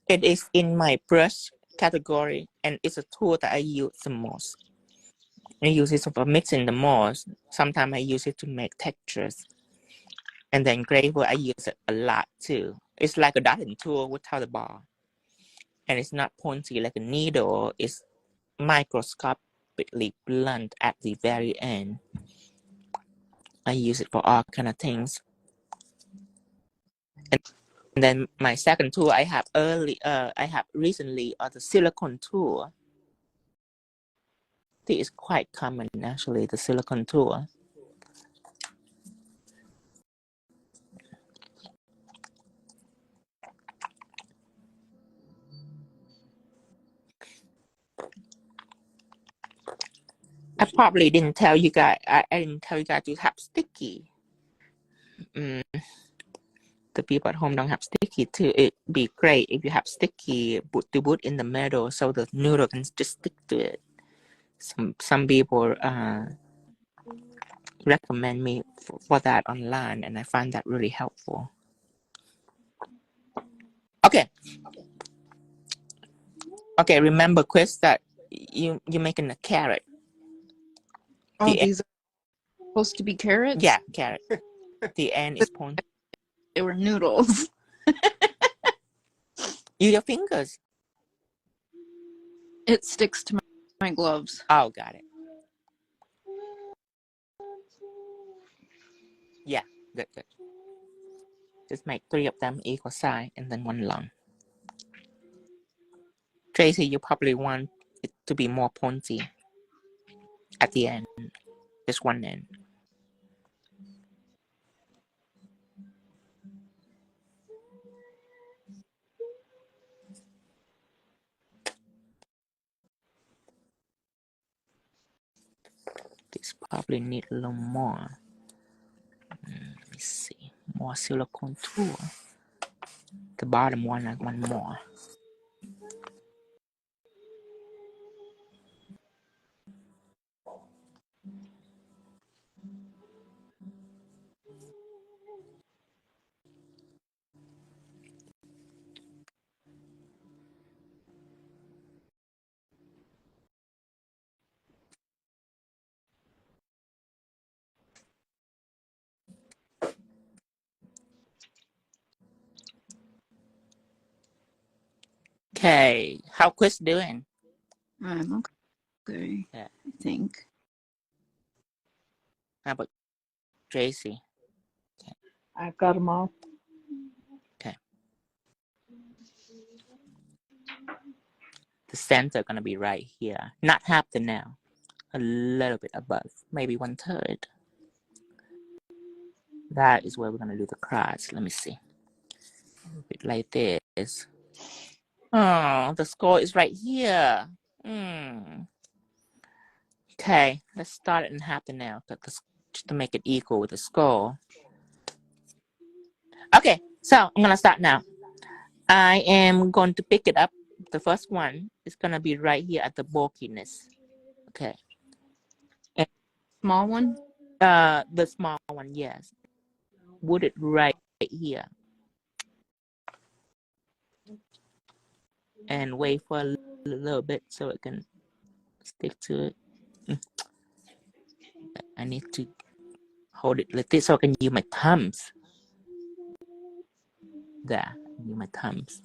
It is in my brush category, and it's a tool that I use the most. I use it for mixing the most. Sometimes I use it to make textures. And the engraver, I use it a lot too. It's like a dotting tool without a bar. And it's not pointy like a needle. It's microscopically blunt at the very end. I use it for all kind of things. And then my second tool I have recently the silicone tool. This is quite common actually, the silicone tool. I probably didn't tell you guys. I didn't tell you guys to have sticky. The people at home don't have sticky too. It'd be great if you have sticky to put in the middle so the noodle can just stick to it. Some people recommend me for that online, and I find that really helpful. Okay. Remember, Chris, that you're making a carrot. Oh, these are supposed to be carrots? Yeah, carrot. The end is pointed. They were noodles. Use your fingers. It sticks to my gloves. Oh, got it. Yeah, good. Just make 3 of them equal size and then 1 long. Tracy, you probably want it to be more pointy at the end. Just one end. This probably need a little more. Let me see. More silicone tool. The bottom one, I want more. Okay, how Chris doing? I'm okay. Yeah. I think. How about Tracy? Okay. I've got them all. Okay. The center gonna be right here. Not half the nail. A little bit above. Maybe 1/3. That is where we're gonna do the cross. Let me see. A bit like this. Oh, the score is right here. Okay, let's start it in half the nail just to make it equal with the score. Okay, so I'm gonna start now. I am going to pick it up. The first one is gonna be right here at the bulkiness. Okay. And, small one? The small one, yes. Put it right here. And wait for a little bit so it can stick to it. I need to hold it like this so I can use my thumbs. There, use my thumbs.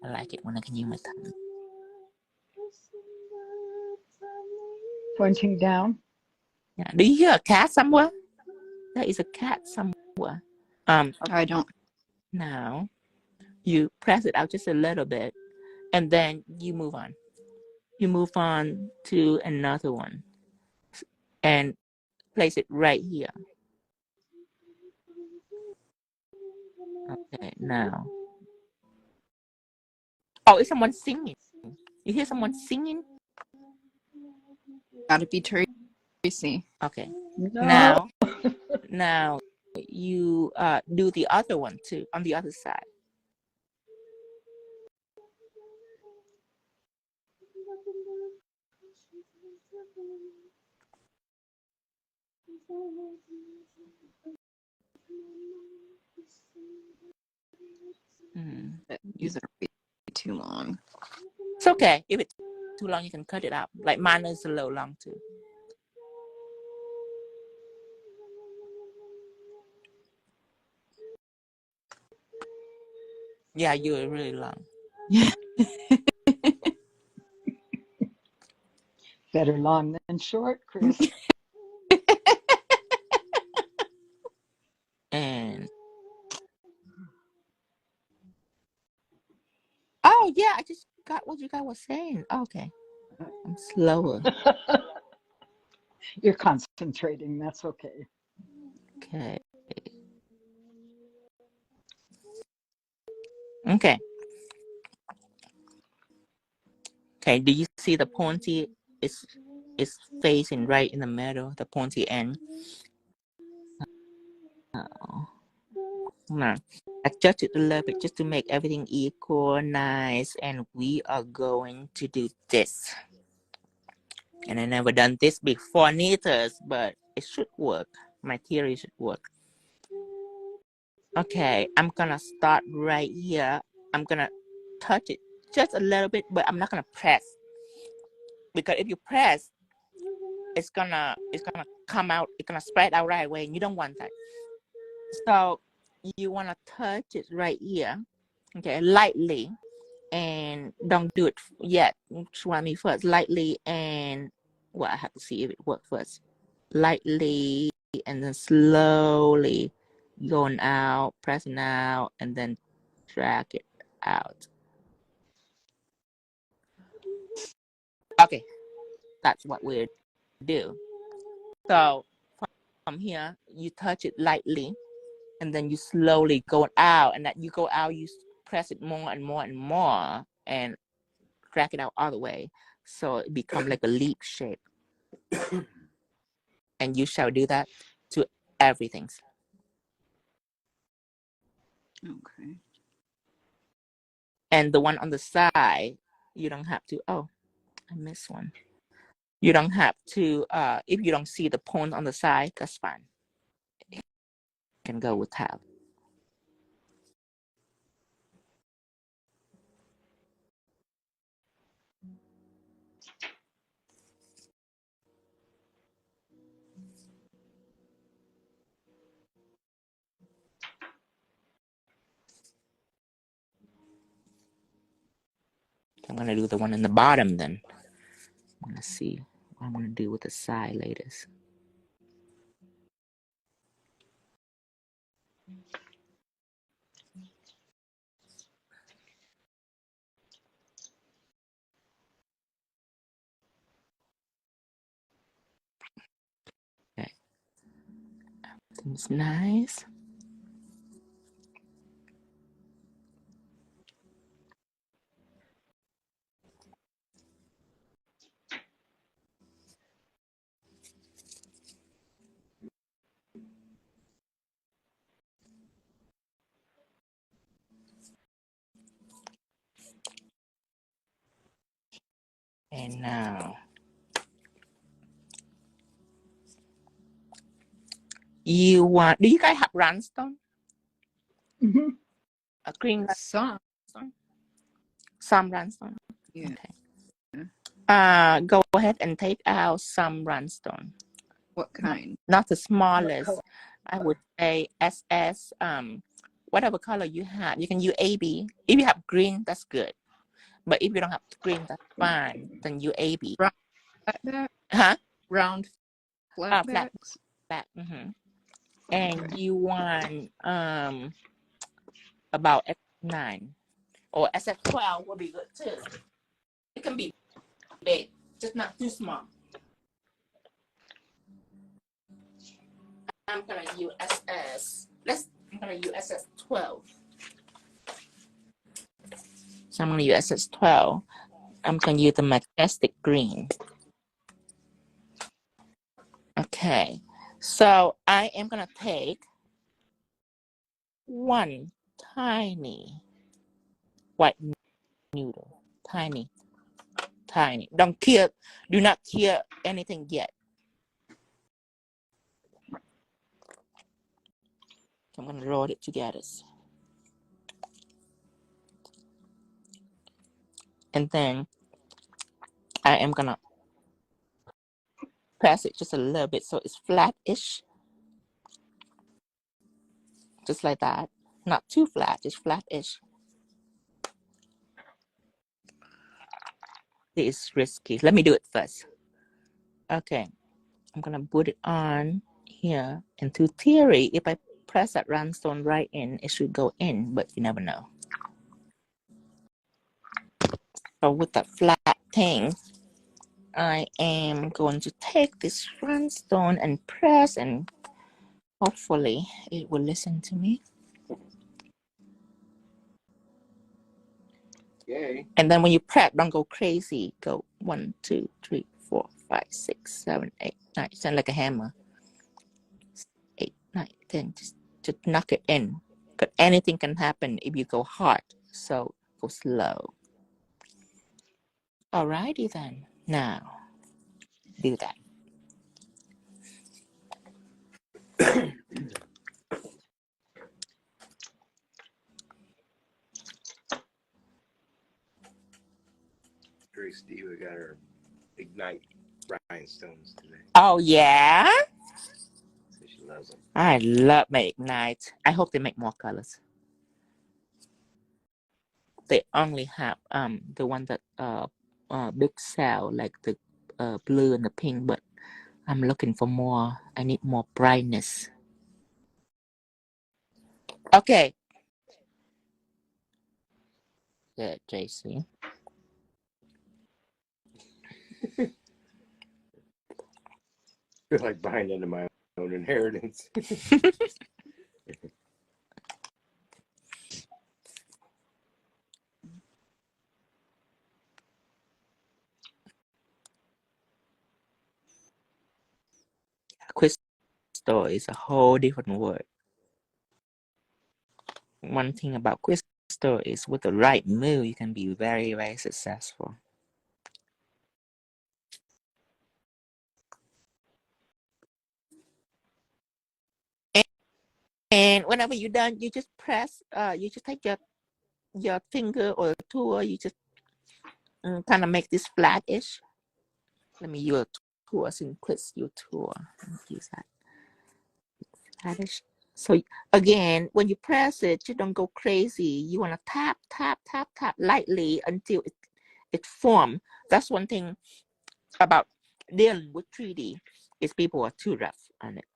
I like it when I can use my thumbs. Pointing down. Yeah. Do you hear a cat somewhere? There is a cat somewhere. I don't. Now, you press it out just a little bit, and then you move on. You move on to another one and place it right here. Okay, now. Oh, is someone singing? You hear someone singing? Gotta be Tracy. Okay. No. Now you do the other one too on the other side. These are way too long. It's okay. If it's too long, you can cut it out. Like mine is a little long too. Yeah, you're really long. Better long than short, Chris. And oh yeah, I just got what you guys were saying. Okay, I'm slower. You're concentrating. That's okay. Okay. Okay. Okay. Do you see the pointy? It's facing right in the middle. The pointy end. Oh. Now, adjust it a little bit just to make everything equal, nice, and we are going to do this. And I never done this before neither, but it should work. My theory should work. Okay, I'm gonna start right here. I'm gonna touch it just a little bit, but I'm not gonna press, because if you press, it's gonna come out. It's gonna spread out right away, and you don't want that. So you wanna touch it right here, okay, lightly, and don't do it yet. Try me first, lightly, and well, I have to see if it works first. Lightly, and then slowly going out, pressing out, and then drag it out. Okay, that's what we do. So from here, you touch it lightly, and then you slowly go out, and that you go out, you press it more and more and more, and drag it out all the way, so it becomes like a leaf shape. And you shall do that to everything. Okay. And the one on the side, you don't have to. Oh, I missed one. You don't have to. If you don't see the point on the side, that's fine. You can go with tab. I'm gonna do the one in the bottom then. I'm gonna see what I'm gonna do with the side later. Okay, everything's nice. And now, you want? Do you guys have rhinestone? Mm-hmm. A green Some. rhinestone? Some rhinestone. Yeah. Okay. Go ahead and take out some rhinestone. What kind? Not the What smallest. color? I would say SS. Whatever color you have, you can use AB. If you have green, that's good. But if you don't have green, that's fine. Then you AB. Round flat back? Huh? Round flat Flat backs? back. And Okay. you want about F9 or SS12 will be good too. It can be big, just not too small. I'm gonna use I'm gonna use SS12. So I'm gonna use SS12. I'm gonna use the Majestic Green. Okay, so I am gonna take one tiny white noodle. Tiny. Do not cure anything yet. I'm gonna roll it together. And then I am gonna press it just a little bit so it's flat-ish. Just like that. Not too flat, just flat-ish. It's risky. Let me do it first. Okay. I'm gonna put it on here. And to theory, if I press that rhinestone right in, it should go in, but you never know. So with that flat thing, I am going to take this rhinestone and press, and hopefully it will listen to me. Yay. And then when you press, don't go crazy. Go 1, 2, 3, 4, 5, 6, 7, 8, 9. Sound like a hammer. 8, 9, 10. Just knock it in. Because anything can happen if you go hard. So go slow. Alrighty then. Now, do that. Grace Diva got her Ignite rhinestones today. Oh, yeah? So she loves them. I love my Ignite. I hope they make more colors. They only have the one that big sell, like the blue and the pink, but I'm looking for more. I need more brightness. Okay. Good, JC. I feel like buying into my own inheritance. Crystal is a whole different word. One thing about crystal is with the right move, you can be very, very successful. And whenever you're done, you just press, you just take your finger or tool, you just kind of make this flat-ish. Let me use a tool, since Chris your tool. Use that. Flat-ish. So again, when you press it, you don't go crazy. You want to tap, tap, tap, tap lightly until it forms. That's one thing about dealing with 3D is people are too rough on it.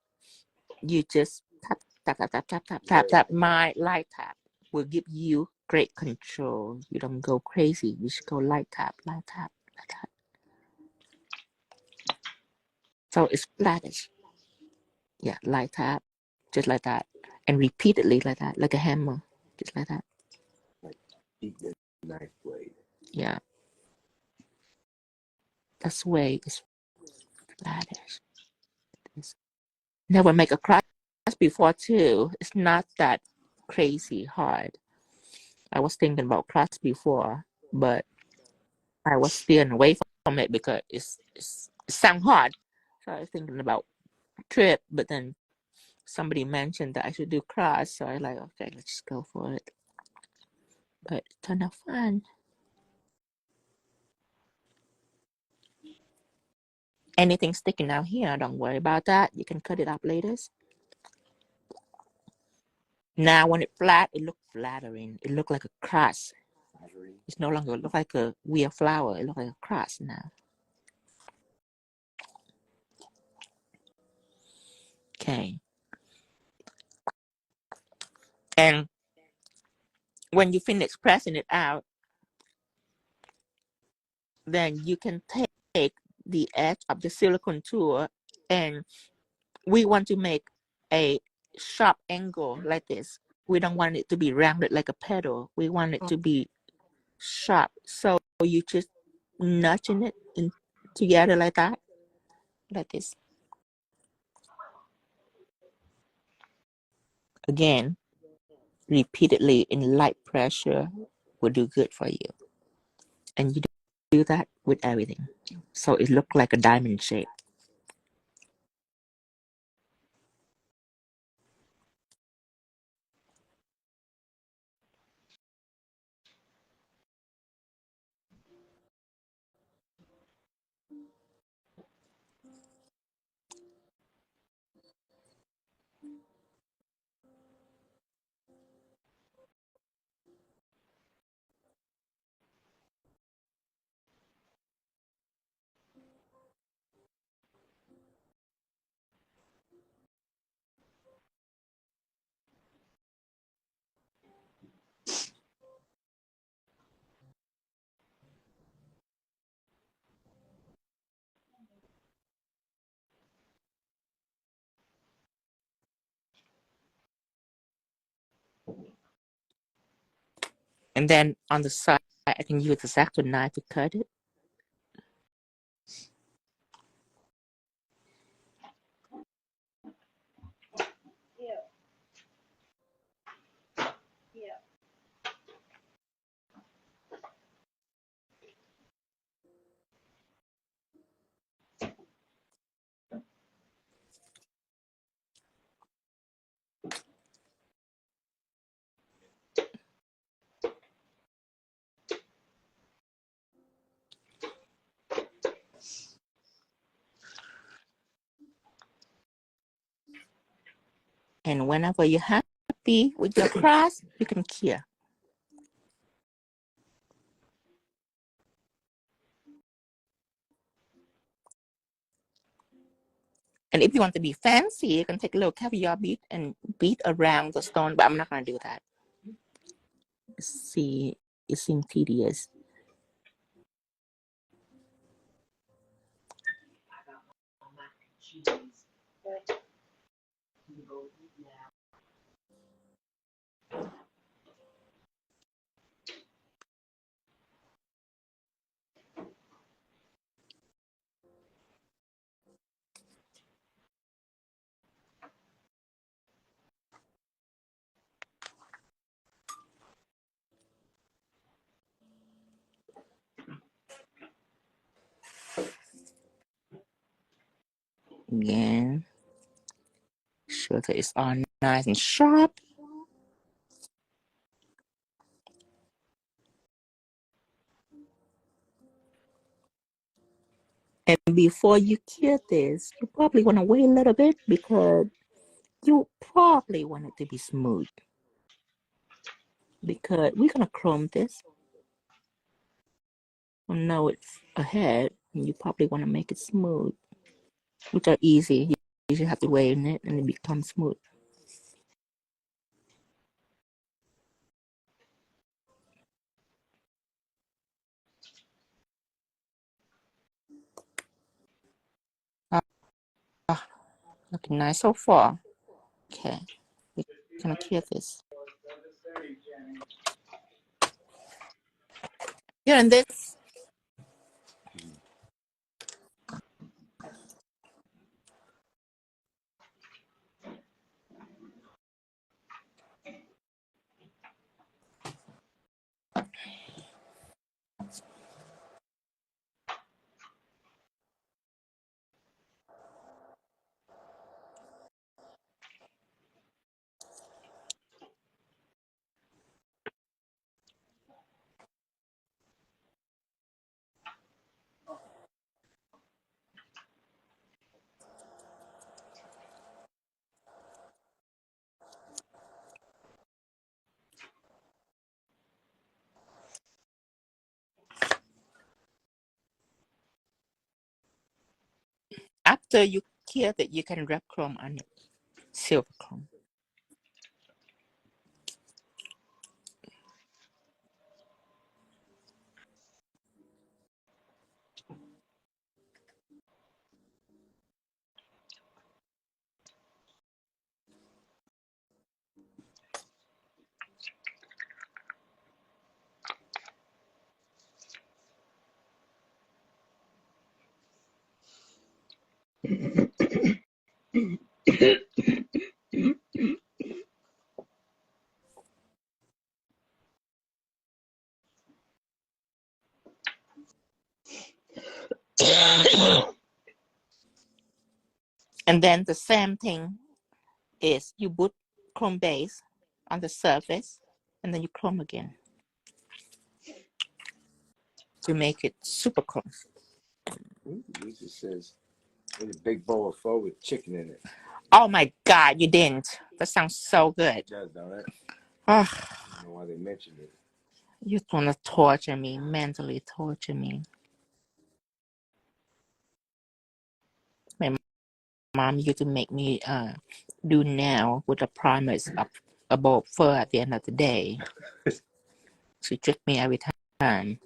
You just tap, tap, tap, tap, tap, tap, tap, tap. My light tap will give you great control. You don't go crazy. You should go light tap, light tap, light tap. So it's flattish. Yeah, light tap, just like that. And repeatedly like that, like a hammer, just like that. Like beat the knife blade. Yeah. That's the way it's flattish. Never make a cross before too. It's not that crazy hard. I was thinking about cross before, but I was steering away from it because it sounds hard. So I was thinking about trip, but then somebody mentioned that I should do cross, so I was like, okay, let's just go for it. But it turned out fun. Anything sticking out here, don't worry about that. You can cut it up later. Now when it's flat, it looks flattering. It looks like a cross. It's no longer look like a weird flower. It looks like a cross now. Okay. And when you finish pressing it out, then you can take the edge of the silicone tool, and we want to make a sharp angle like this. We don't want it to be rounded like a petal. We want it to be sharp. So you just nudging it in together like that, like this. Again, repeatedly in light pressure will do good for you. And you do that with everything. So it looks like a diamond shape. And then on the side, I can use the X-Acto knife to cut it. And whenever you're happy with your cross, you can cure. And if you want to be fancy, you can take a little caviar bead and beat around the stone, but I'm not going to do that. See, it seems tedious. Again, sure that it's all nice and sharp. And before you cure this, you probably want to wait a little bit because you probably want it to be smooth. Because we're going to chrome this. I know it's ahead, and you probably want to make it smooth, which are easy. You just have to wait in it, and it becomes smooth. Looking nice so far. Okay, we're gonna cure this. Yeah, and this. After you cure it, you can wrap chrome on it, silver chrome. And then the same thing is you put chrome base on the surface and then you chrome again to make it super chrome. Ooh, it just says there's a big bowl of pho with chicken in it. Oh my God, you didn't. That sounds so good. It does, don't it? Oh, I don't know why they mentioned it. you want to torture me, mentally torture me. My mom used to make me do nail with the primers up above fur at the end of the day. She tricked me every time.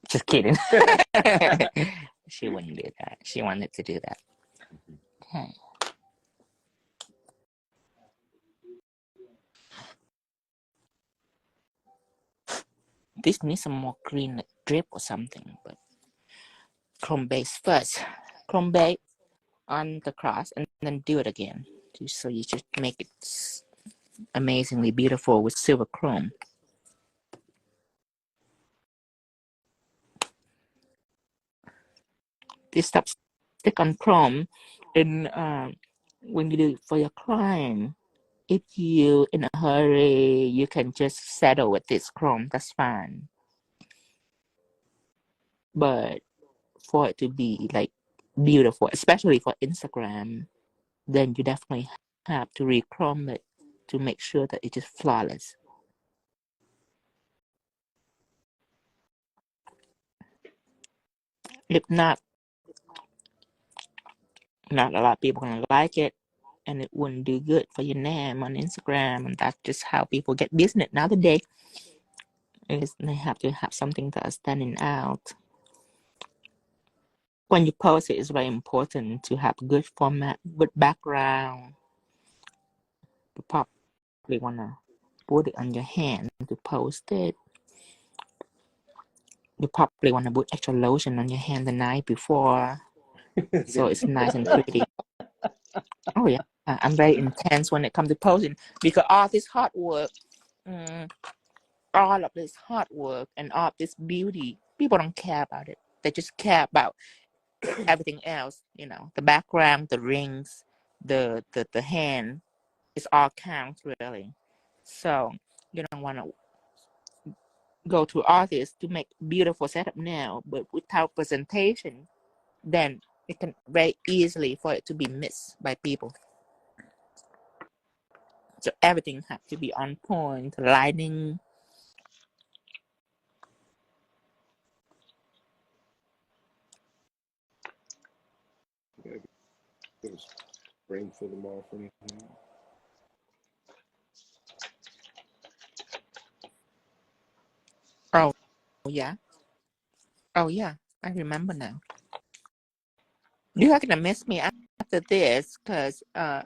Just kidding. She wouldn't do that. She wanted to do that. Okay. This needs some more green like drip or something, but chrome base first. Chrome base on the cross and then do it again. So you just make it amazingly beautiful with silver chrome. This stuff stick on chrome and when you do it for your client, if you in a hurry, you can just settle with this chrome, that's fine. But for it to be like beautiful, especially for Instagram, then you definitely have to re-chrome it to make sure that it is flawless. If not a lot of people gonna like it, and it wouldn't do good for your name on Instagram, and that's just how people get business nowadays. Is they have to have something that is standing out. When you post it, it's very important to have good format, good background. You probably wanna put it on your hand to post it. You probably wanna put extra lotion on your hand the night before, so it's nice and pretty. Oh yeah, I'm very intense when it comes to posing because all this hard work, all of this hard work and all of this beauty, people don't care about it. They just care about everything else. You know, the background, the rings, the hand. It's all counts really. So you don't want to go to artists to make beautiful setup now, but without presentation, then it can very easily for it to be missed by people. So everything has to be on point, lighting. You gotta get a spring for them all for anything. Oh yeah. Oh yeah. I remember now. You are gonna miss me after this because I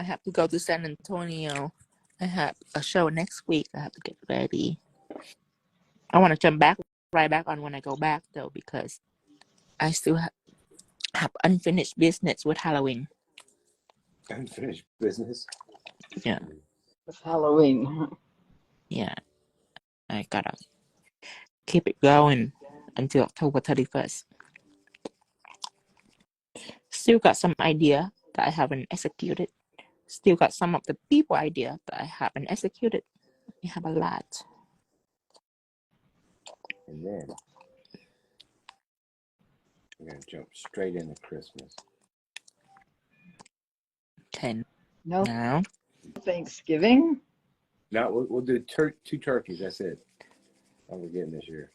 have to go to San Antonio. I have a show next week. I have to get ready. I want to jump back right back on when I go back though because I still have unfinished business with Halloween. Unfinished business. Yeah. With Halloween. Yeah. I gotta keep it going until October 31st. Still got some idea that I haven't executed. Still got some of the people idea that I haven't executed. We have a lot. And then we're gonna jump straight into Christmas. Okay. No Now. Thanksgiving. Now we'll do 2 turkeys. That's it. All we're getting this year.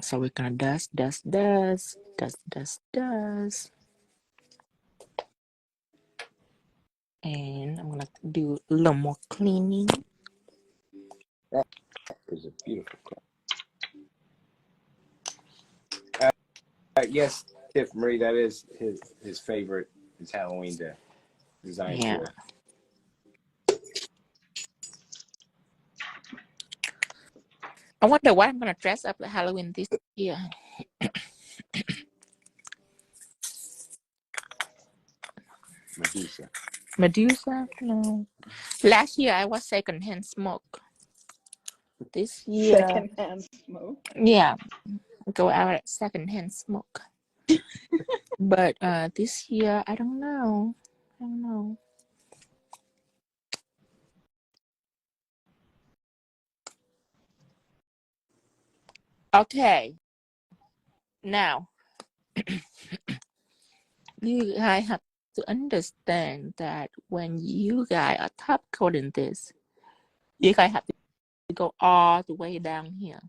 So we're gonna dust. And I'm gonna do a little more cleaning. That is a beautiful color. Yes, Tiff Marie, that is his favorite. His Halloween to design for. I wonder why I'm gonna dress up for Halloween this year. Medusa. Medusa? No. Last year I was secondhand smoke. This year, Secondhand smoke. yeah, go out at secondhand smoke. But this year, I don't know. I don't know. Okay. Now, you guys have to understand that when you guys are top coating this, you guys have to go all the way down here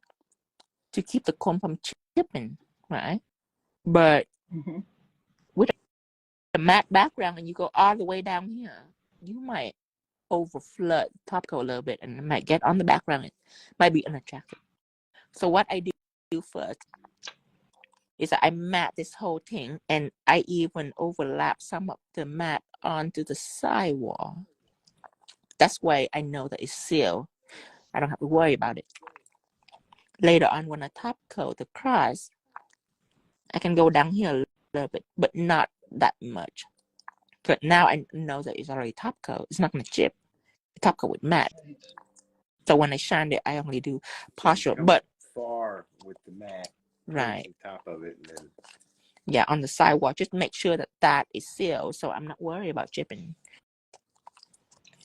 to keep the comb from chipping, right? But with a matte background and you go all the way down here, you might over flood top coat a little bit and it might get on the background. It might be unattractive. So what I do first is that I matte this whole thing, and I even overlap some of the matte onto the side wall. That's why I know that it's sealed. I don't have to worry about it. Later on, when I top coat the cross, I can go down here a little bit, but not that much. But now I know that it's already top coat. It's not going to chip. Top coat with matte. So when I shine it, I only do partial. But far with the matte, right, the top of it, and then yeah, on the sidewall, just make sure that that is sealed, so I'm not worried about chipping.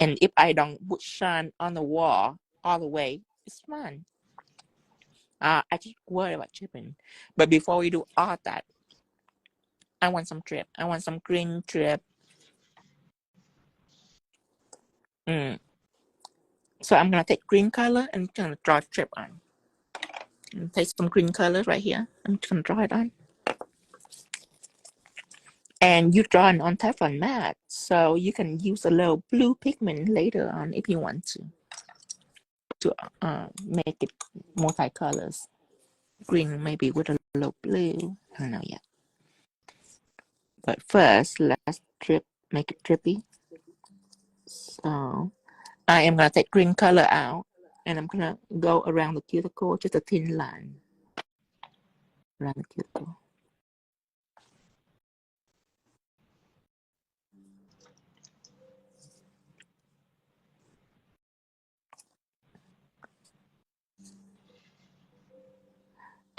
And if I don't put shine on the wall all the way, it's fine. I just worry about chipping. But before we do all that, I want some drip. I want some green drip. So I'm gonna take green color and I'm gonna draw a drip on. Take some green color right here. I'm just gonna draw it on. And you draw it on Teflon Matte, so you can use a little blue pigment later on if you want to make it multicolors. Green maybe with a little blue. I don't know yet. But first, let's make it drippy. So I am gonna take green color out, and I'm gonna go around the cuticle, just a thin line around the cuticle.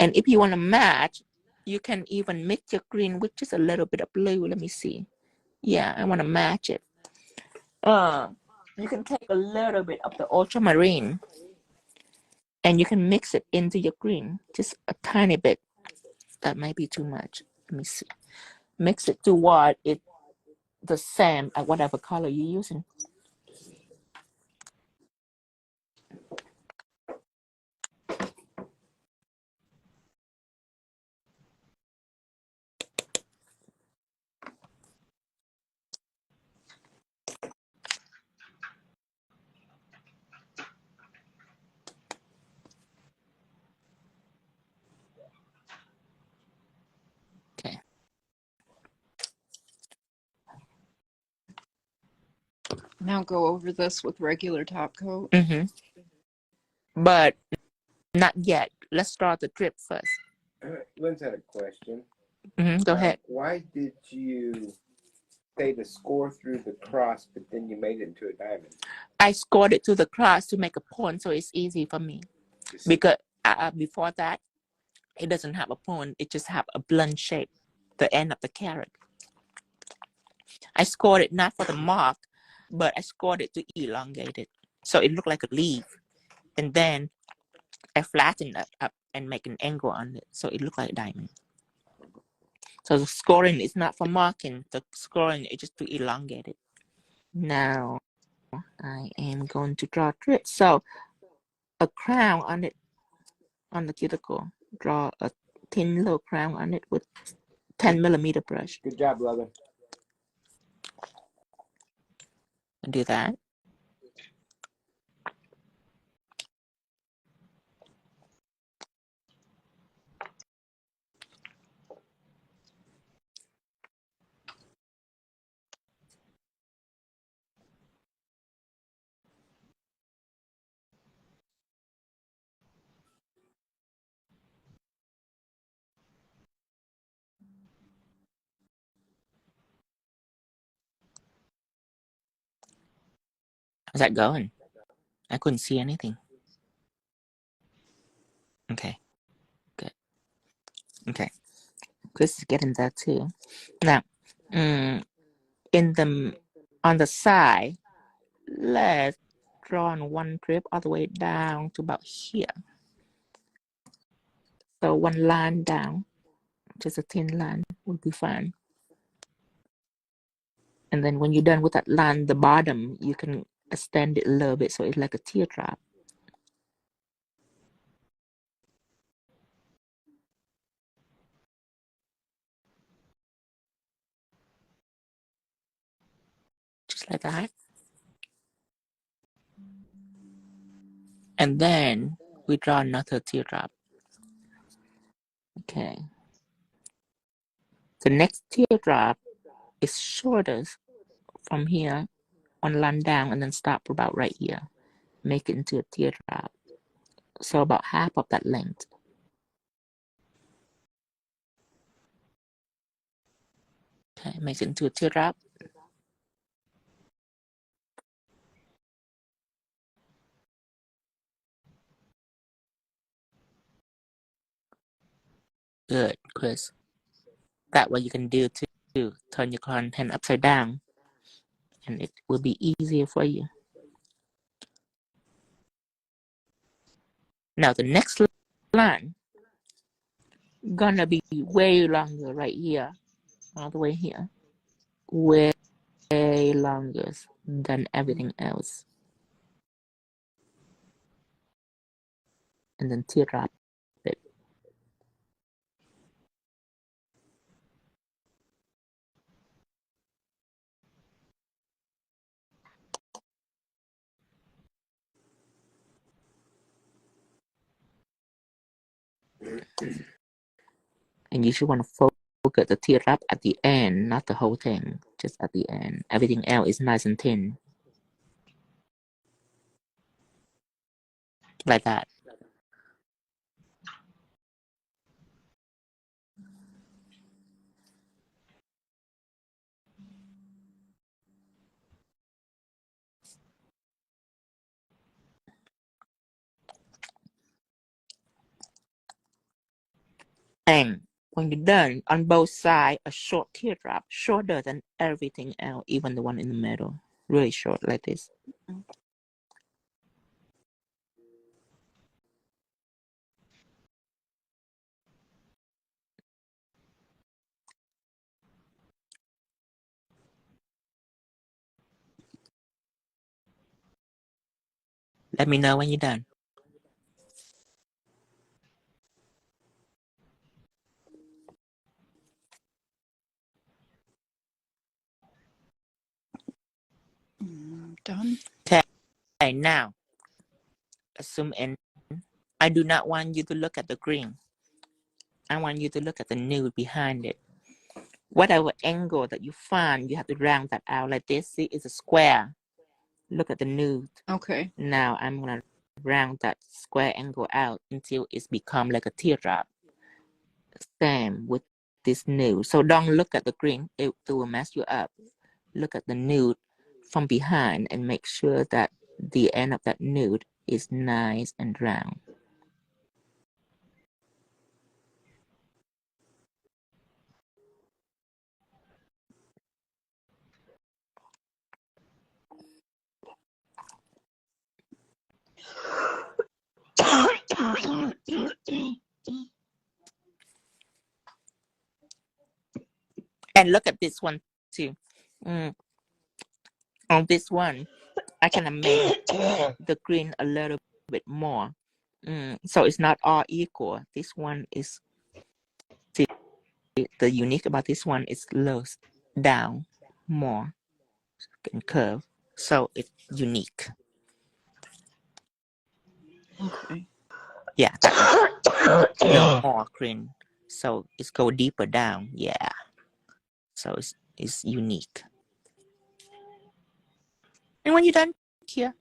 And if you want to match, you can even mix your green with just a little bit of blue. Let me see. Yeah, I want to match it. You can take a little bit of the ultramarine and you can mix it into your green, just a tiny bit. That might be too much. Let me see. Mix it to what it the same at whatever color you're using. Okay. Now go over this with regular top coat. But not yet. Let's start the drip first. Lynn's had a question. Go ahead. Why did you say to score through the cross, but then you made it into a diamond? I scored it to the cross to make a point, so it's easy for me. Because before that, it doesn't have a point. It just have a blunt shape, the end of the carrot. I scored it not for the mark, but I scored it to elongate it. So it looked like a leaf. And then I flattened it up and make an angle on it. So it looked like a diamond. So the scoring is not for marking. The scoring is just to elongate it. Now I am going to draw drip. So a crown on it, on the cuticle. Draw a thin little crown on it with 10mm brush. Good job, brother. Do that. How's that going? I couldn't see anything. Okay, good. Okay, Chris is getting that too. Now, in the on the side, let's draw on one drip all the way down to about here. So one line down, just a thin line would be fine. And then when you're done with that line, the bottom, you can extend it a little bit so it's like a teardrop. Just like that. And then we draw another teardrop. Okay. The next teardrop is shortest from here, one line down, and then stop about right here. Make it into a teardrop. So about half of that length. Okay, make it into a teardrop. Good, Chris. That way you can do too. Turn your content upside down, and it will be easier for you. Now the next line gonna be way longer right here, all the way here, way longer than everything else. And then teardrop it. And you should want to focus the teardrop at the end, not the whole thing, just at the end. Everything else is nice and thin. Like that. And when you're done, on both sides, a short teardrop, shorter than everything else, even the one in the middle. Really short, like this. Let me know when you're done. Done. Okay, now, zoom in. I do not want you to look at the green. I want you to look at the nude behind it. Whatever angle that you find, you have to round that out like this. See, it's a square. Look at the nude. Okay. Now I'm going to round that square angle out until it's become like a teardrop. Same with this nude. So don't look at the green. It will mess you up. Look at the nude from behind and make sure that the end of that nude is nice and round. And look at this one too. On this one, I can make the green a little bit more. So it's not all equal. This one is, see, the unique about this one is low down more and curve. So it's unique. Okay. Yeah, that one. No more green. So it's go deeper down. Yeah. So it's unique. And when you're done here,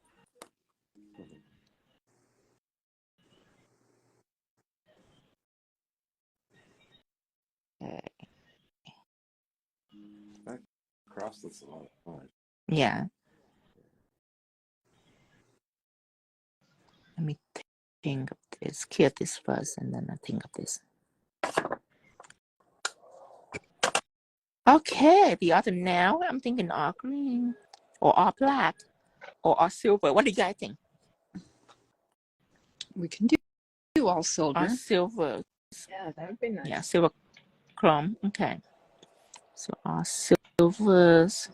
That cross looks a lot of fun. yeah. think of this. Kill this first, and then I think of this. Okay, the other now I'm thinking all green, or all black, or all silver. What do you guys think? We can do all All silver. silver. Yeah, that would be nice. Yeah, silver chrome. Okay. So all silvers,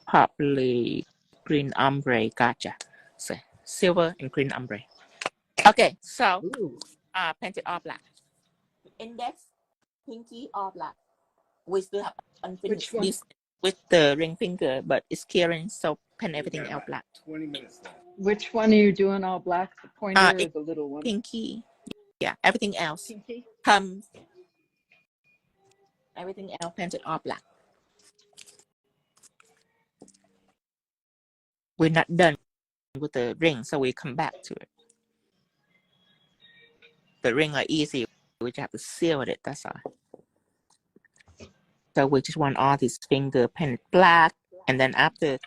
probably green ombre. Gotcha. So silver and green ombre. Okay, so Ooh. painted all black. Index, pinky, all black. We still have unfinished one? this with the ring finger, but it's curing, so paint everything else black. 20 minutes left. Which one are you doing all black? The pointer or the little one? Pinky. Yeah, everything else. Pinky? Everything else painted all black. We're not done with the ring, so we come back to it. The ring are easy. We just have to seal it, that's all. So we just want all these finger painted black, and then after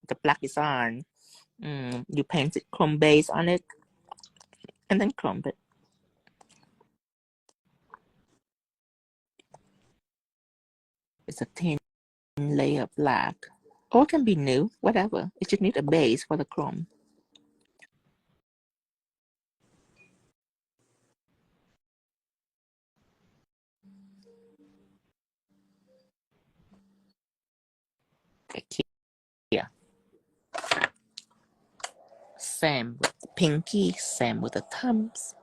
the black is on, you paint it chrome base on it, and then chrome it. It's a thin layer of black, or it can be new, whatever. It just need a base for the chrome. Yeah. Same with the pinky, same with the thumbs.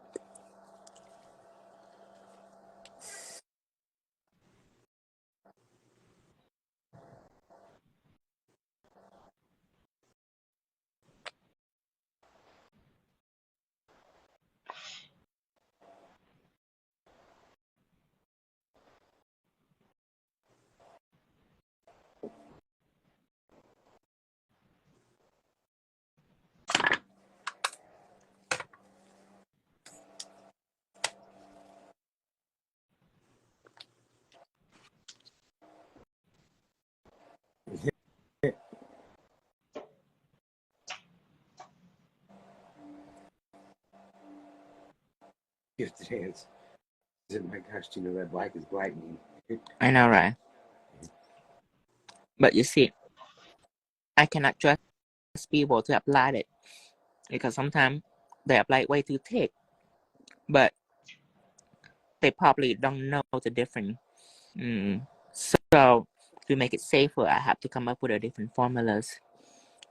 Gift hands. Oh my gosh, do you know that black is blackening? I know, right? But you see, I cannot trust people to apply it because sometimes they apply way too thick, but they probably don't know the difference. So to make it safer, I have to come up with a different formulas.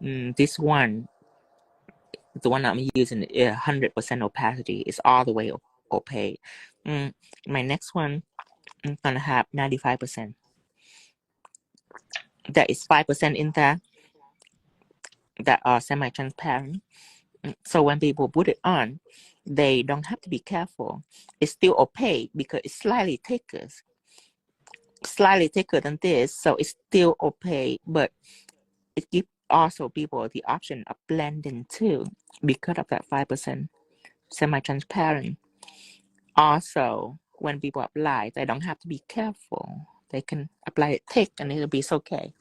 This one, the one I'm using, 100% opacity. It's all the way opaque. My next one, I'm gonna have 95%. There is 5% in there that are semi-transparent. So when people put it on, they don't have to be careful. It's still opaque because it's slightly thicker than this, so it's still opaque, but it gives also people the option of blending too because of that 5% semi-transparent. Also, when people apply, they don't have to be careful. They can apply it thick and it'll be okay.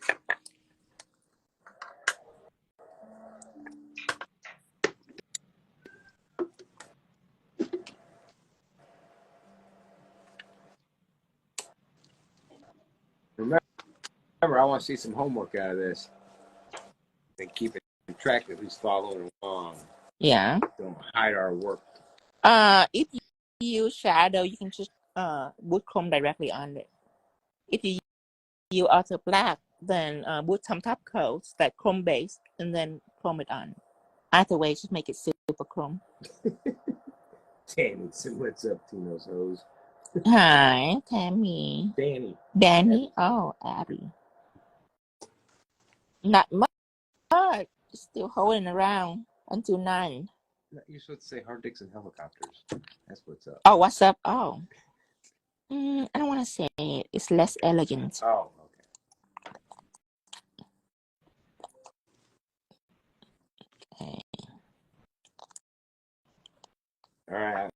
Remember, I want to see some homework out of this. And keep it track of who's following along. Yeah. Don't hide our work. If you use shadow, you can just put chrome directly on it. If you use Ultra Black, then put some top coats like chrome base and then chrome it on. Either way, just make it super chrome. Tammy, so what's up, Tino's hose? Hi, Tammy. Danny. Oh, Abby. Not much. Still holding around until 9. You're supposed to say hard dicks and helicopters. That's what's up. Oh, what's up? Oh. I don't want to say it. It's less elegant. Oh, okay. All right.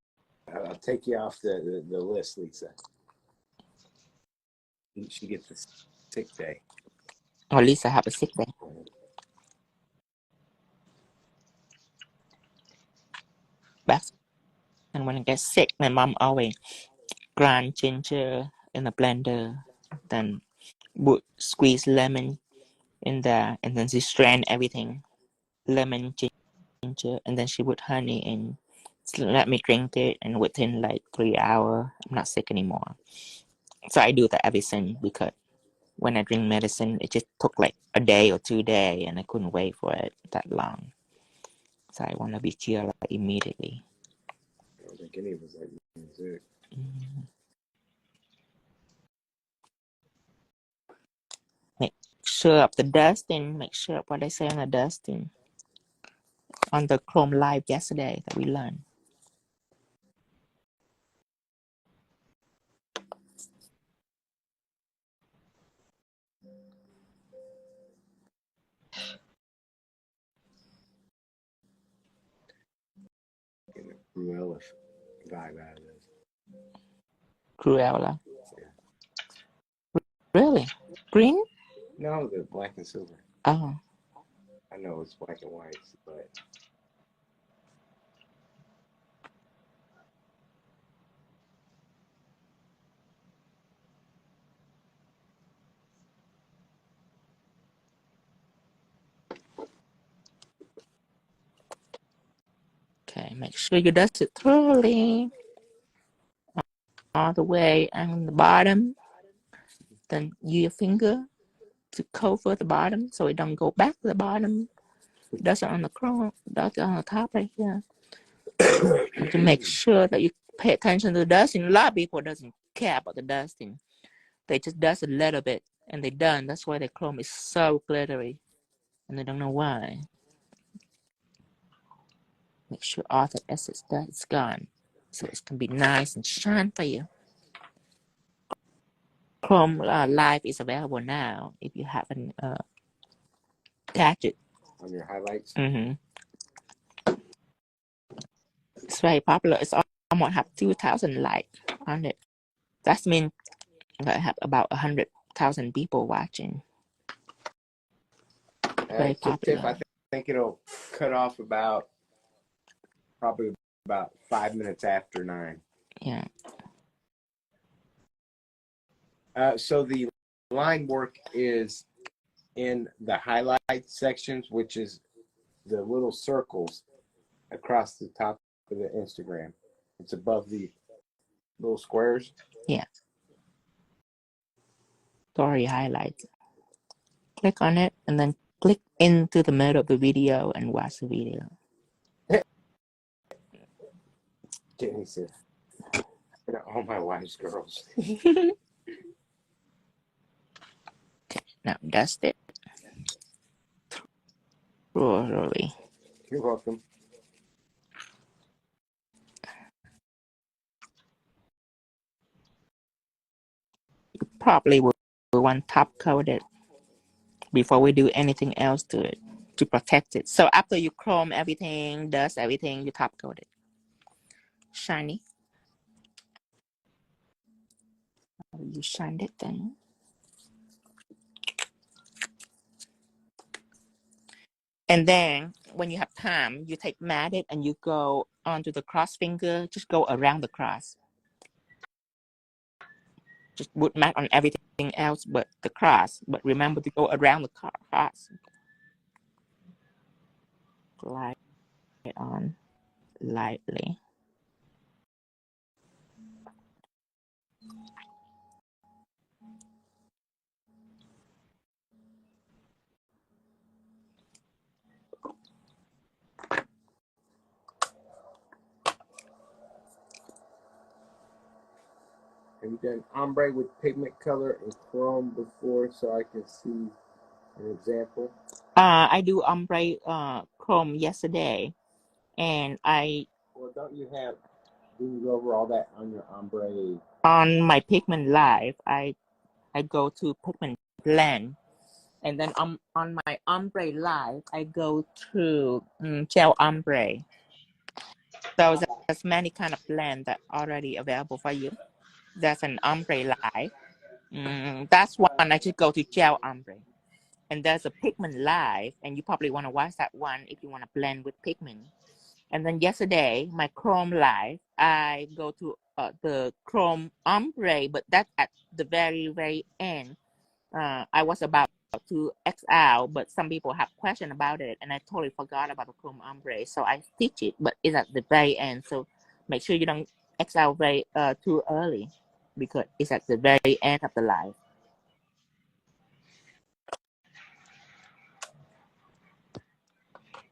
I'll take you off the list, Lisa. She gets the sick day. Or Lisa have a sick day. back. And when I get sick, my mom always grind ginger in a blender, then would squeeze lemon in there, and then she strain everything, lemon, ginger, and then she put honey in. So let me drink it, and within like 3 hours, I'm not sick anymore. So I do that every since, because when I drink medicine, it just took like a day or 2 days, and I couldn't wait for it that long. So I want to be cured like immediately. I don't think any of us like music. Make sure of the dusting. Make sure of what they say on the dusting. On the Chrome Live yesterday that we learned. Getting a Cruella vibe out of this. Cruella. Yeah. Really? Green? No, the black and silver. Oh. I know it's black and white, but Okay, make sure you dust it thoroughly. All the way on the bottom. Then use your finger to cover the bottom so it don't go back to the bottom. Dust it on the chrome, dust it on the top right here. To make sure that you pay attention to the dusting. A lot of people doesn't care about the dusting. They just dust a little bit and they're done. That's why the chrome is so glittery. And they don't know why. Make sure all the excess dust is gone, so it's gonna be nice and shine for you. Chrome Live is available now if you haven't catch it. on your highlights. It's very popular. It's almost have 2,000 likes on it. That means I have about 100,000 people watching. Very popular. Tip, I think it'll cut off probably about 5 minutes after 9. Yeah. So the line work is in the highlight sections, which is the little circles across the top of the Instagram. It's above the little squares. Yeah. Story highlights. Click on it and then click into the middle of the video and watch the video. Jenny said, all my wife's girls. Now dust it. Thoroughly. You're welcome. You probably will want top coat it before we do anything else to it to protect it. So after you chrome everything, dust everything, you top coat it. Shiny. You shined it then. And then when you have time, you take matted and you go onto the cross finger, just go around the cross. Just put matte on everything else but the cross. But remember to go around the cross. Glide it on lightly. Have you done ombre with pigment color and chrome before, so I can see an example? I do ombre chrome yesterday, and Well, don't you go over all that on your ombre? On my Pigment Live, I go to Pigment Blend, and then on my Ombre Live, I go to Gel Ombre. So there's many kind of blend that already available for you. There's an Ombre Live. That's one I just go to Gel Ombre. And there's a Pigment Live, and you probably want to watch that one if you want to blend with pigment. And then yesterday, my Chrome Live, I go to the Chrome Ombre, but that's at the very, very end. I was about to XL, but some people have questions about it, and I totally forgot about the Chrome Ombre. So I stitch it, but it's at the very end. So make sure you don't XL very too early, because it's at the very end of the live.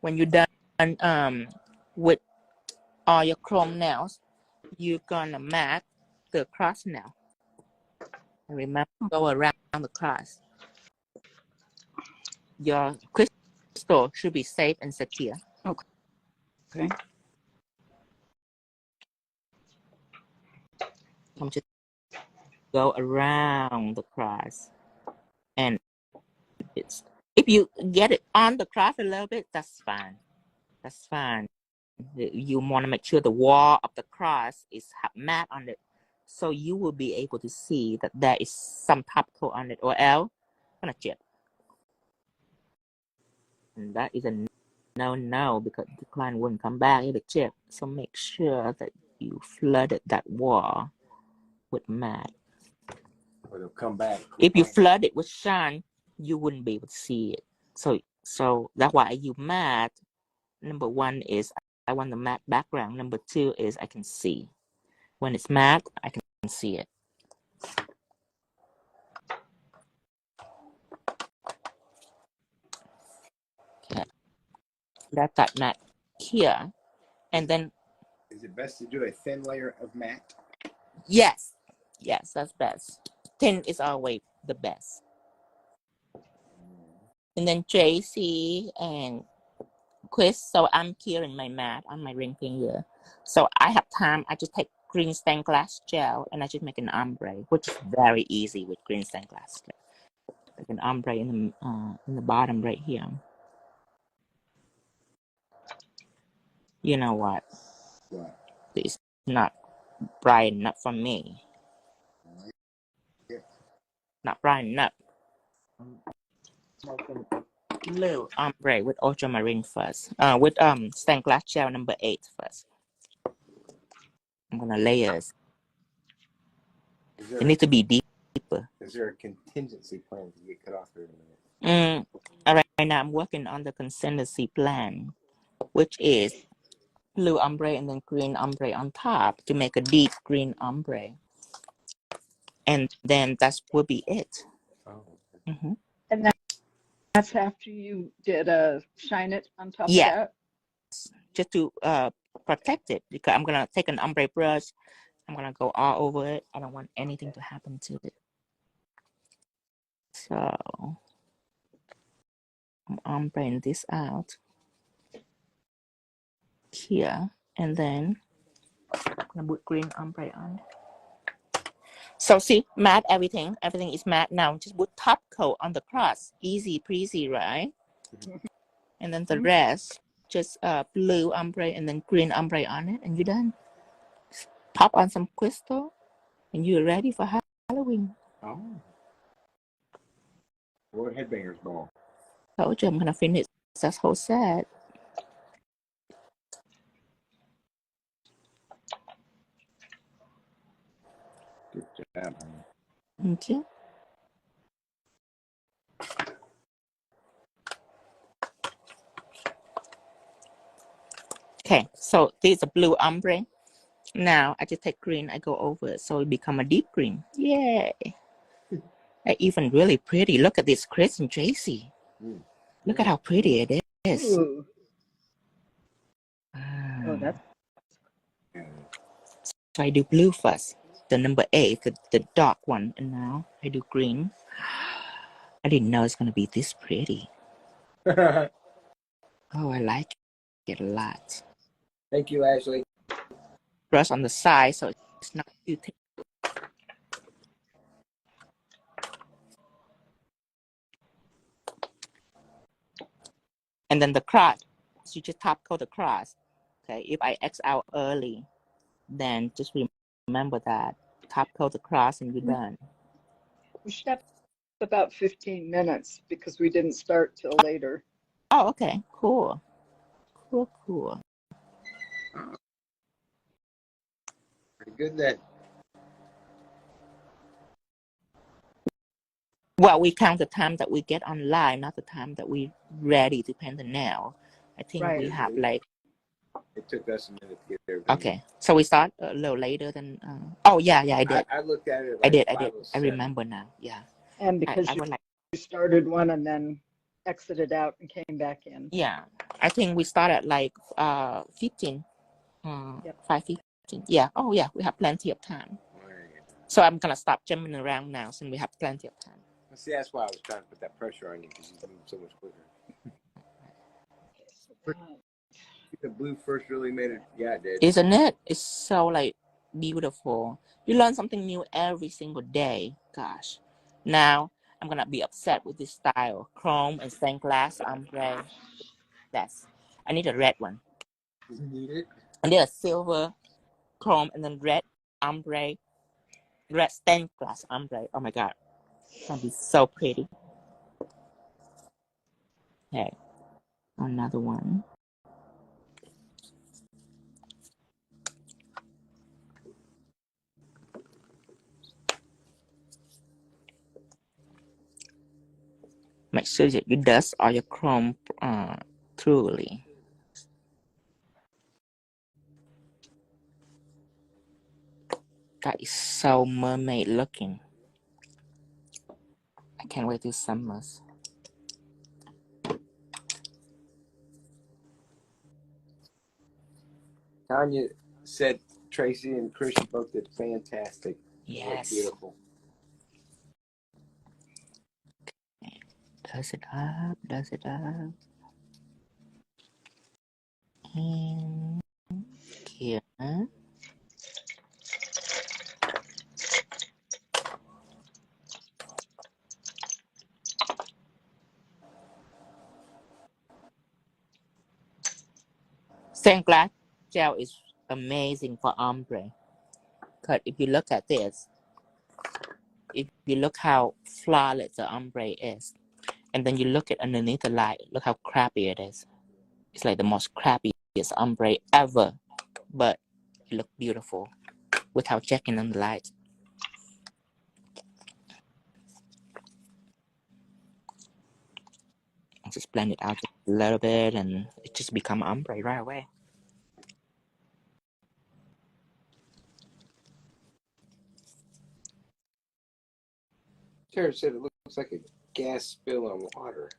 When you're done with all your chrome nails, you're gonna mat the cross nail. And remember, go around the cross. Your crystal should be safe and secure. Okay. I'm just go around the cross, and it's, if you get it on the cross a little bit, that's fine. That's fine. You want to make sure the wall of the cross is matte on it, so you will be able to see that there is some top coat on it, or else gonna chip. And that is a no, because the client wouldn't come back if it chip. So make sure that you flooded that wall with matte. Or they'll come back. If you flood it with shine, you wouldn't be able to see it. So that's why I use matte. Number one is I want the matte background. Number two is I can see. When it's matte, I can see it. Okay. That's that matte here. And then, is it best to do a thin layer of matte? yes, that's best. Thin is always the best. And then JC and Chris, so I'm curing my matte on my ring finger. So I have time, I just take green stained glass gel and I just make an ombre, which is very easy with green stained glass gel. Like an ombre in the bottom right here. You know what? What? It's not bright enough for me. Not bright enough. Blue ombre with ultramarine first. With stained glass gel number 8 first. I'm gonna layers. It needs to be deeper. Is there a contingency plan to get cut off here in a minute? All right now I'm working on the contingency plan, which is blue ombre and then green ombre on top to make a deep green ombre. And then that will be it. Oh. Mm-hmm. And that's after you did shine it on top of that? Just to protect it, because I'm gonna take an ombre brush. I'm gonna go all over it. I don't want anything to happen to it. So I'm ombreing this out here, and then I'm gonna put green ombre on. So see, matte everything is matte now. Just put top coat on the cross, easy peasy, right? And then the rest, just blue ombre and then green ombre on it, and you're done. Pop on some crystal, and you're ready for Halloween. Oh. Or headbanger's ball. Told you I'm gonna finish this whole set. Good job. Thank you. Okay, so this is a blue ombre. Now I just take green, I go over it, so it become a deep green. Yay! Even really pretty. Look at this, Chris and JC. Look at how pretty it is. Ooh. Oh, that's. So I do blue first, the number 8, the dark one, and now I do green. I didn't know it's gonna be this pretty. Oh, I like it a lot. Thank you, Ashley. Brush on the side so it's not too thick. And then the cross, so you just top coat the cross. Okay, if I X out early, then just remember that. Top coat the cross and you're done. We should have about 15 minutes because we didn't start till later. Oh, okay, cool. Pretty good then. Well, we count the time that we get online, not the time that we ready to paint the nail. I think we Right. have like. It took us a minute to get everything. Okay, so we start a little later than. Oh yeah, I did. I looked at it. I Like did. I remember now. Yeah. And because I was like, you started one and then exited out and came back in. yeah, I think we start at like 15, Yep. 5:15. Yeah. Oh yeah, we have plenty of time. So I'm gonna stop jumping around now since we have plenty of time. See, that's why I was trying to put that pressure on you because you move so much quicker. The blue first really made it. Yeah, it did. Isn't it? It's so like beautiful. You learn something new every single day. Gosh. Now I'm gonna be upset with this style. Chrome and stained glass ombre. That's. I need a red one. You need it. And there's silver, chrome, and then red ombre, red stained glass ombre. Oh my god, it's gonna be so pretty. Okay, another one. Make sure that you dust all your chrome thoroughly. That is so mermaid looking. I can't wait till summers. Tanya said Tracy and Chris both did fantastic. Yes. Beautiful. Does it up, does it up. And here. Stained glass gel is amazing for ombre. Because if you look at this, if you look how flawless the ombre is, and then you look at underneath the light, look how crappy it is. It's like the most crappiest ombre ever, but it looks beautiful without checking on the light. Just blend it out just a little bit, and it just become ombre right away. Tara said it looks like a gas spill on water.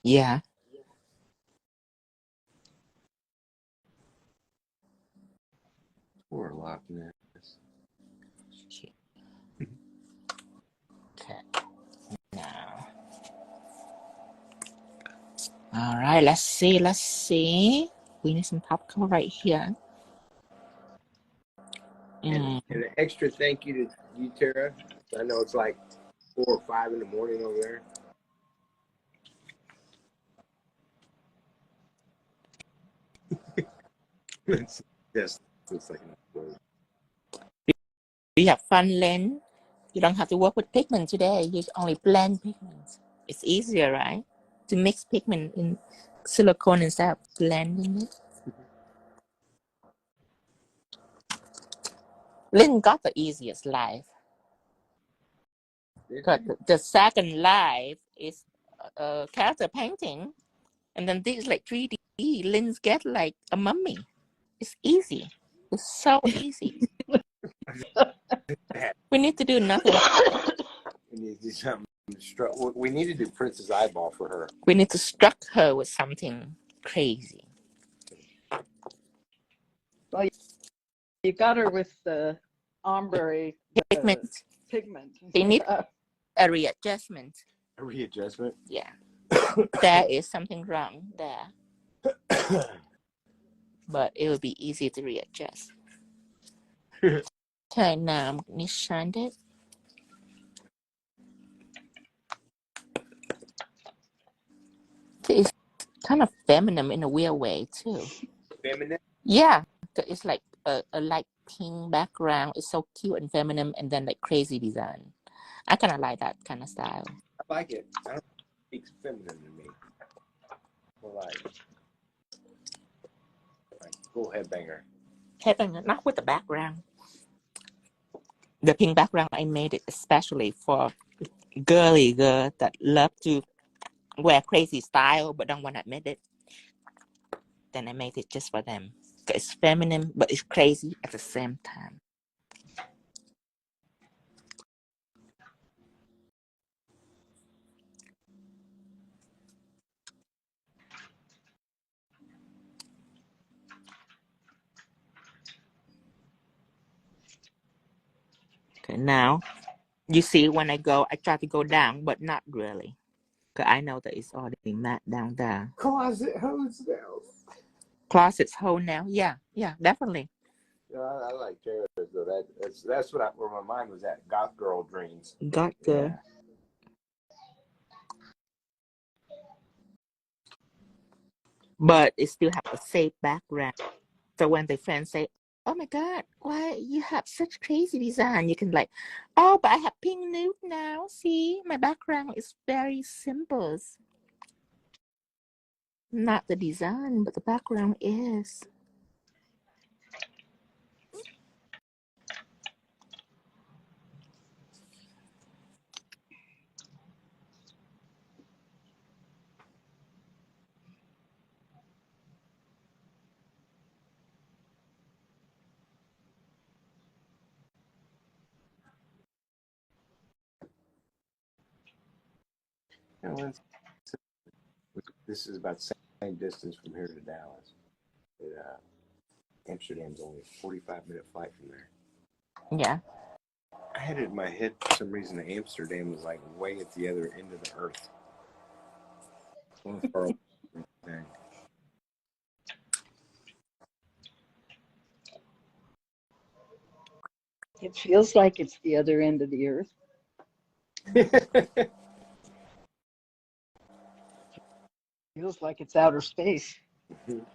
Yeah. Poor Loch Ness. Okay. Now. All right. Let's see. We need some top color right here. And an extra thank you to you, Tara. I know it's like 4 or 5 in the morning over there. It's just looks like you have fun, Lynn. You don't have to work with pigment today. You only blend pigments. It's easier, right? To mix pigment in silicone instead of blending it. Lynn got the easiest life. Because the second life is character painting. And then this is like 3D. Lynn's get like a mummy. It's easy. It's so easy. We need to do nothing. We need to do something. We need to do Prince's eyeball for her. We need to struck her with something crazy. Well, you got her with the ombre pigment. They need a readjustment. A readjustment? Yeah. There is something wrong there. But it will be easy to readjust. Okay, now I'm going to shine it. It's kind of feminine in a weird way too. Feminine? Yeah, it's like a light pink background. It's so cute and feminine, and then like crazy design. I kind of like that kind of style. I like it. I don't think it's feminine to me. Well, like go headbanger. Headbanger, not with the background. The pink background, I made it especially for girly girl that love to wear crazy style but don't want to admit it. Then I made it just for them. It's feminine, but it's crazy at the same time. Okay, now you see when I try to go down, but not really. Because I know that it's already matte down there. Closet hose nails. Closet's whole now. Yeah, definitely. Yeah, I like Tara's though. That's where my mind was at. Goth girl dreams. Got good. Yeah. But it still have a safe background. So when the friends say, "Oh my God, why you have such crazy design?" You can like, "Oh, but I have pink nude now. See, my background is very simple. Not the design, but the background is." Well, this is about the same distance from here to Dallas. Amsterdam's only a 45-minute flight from there. Yeah. I had it in my head for some reason that Amsterdam was like way at the other end of the earth. It feels like it's the other end of the earth. Feels like it's outer space. You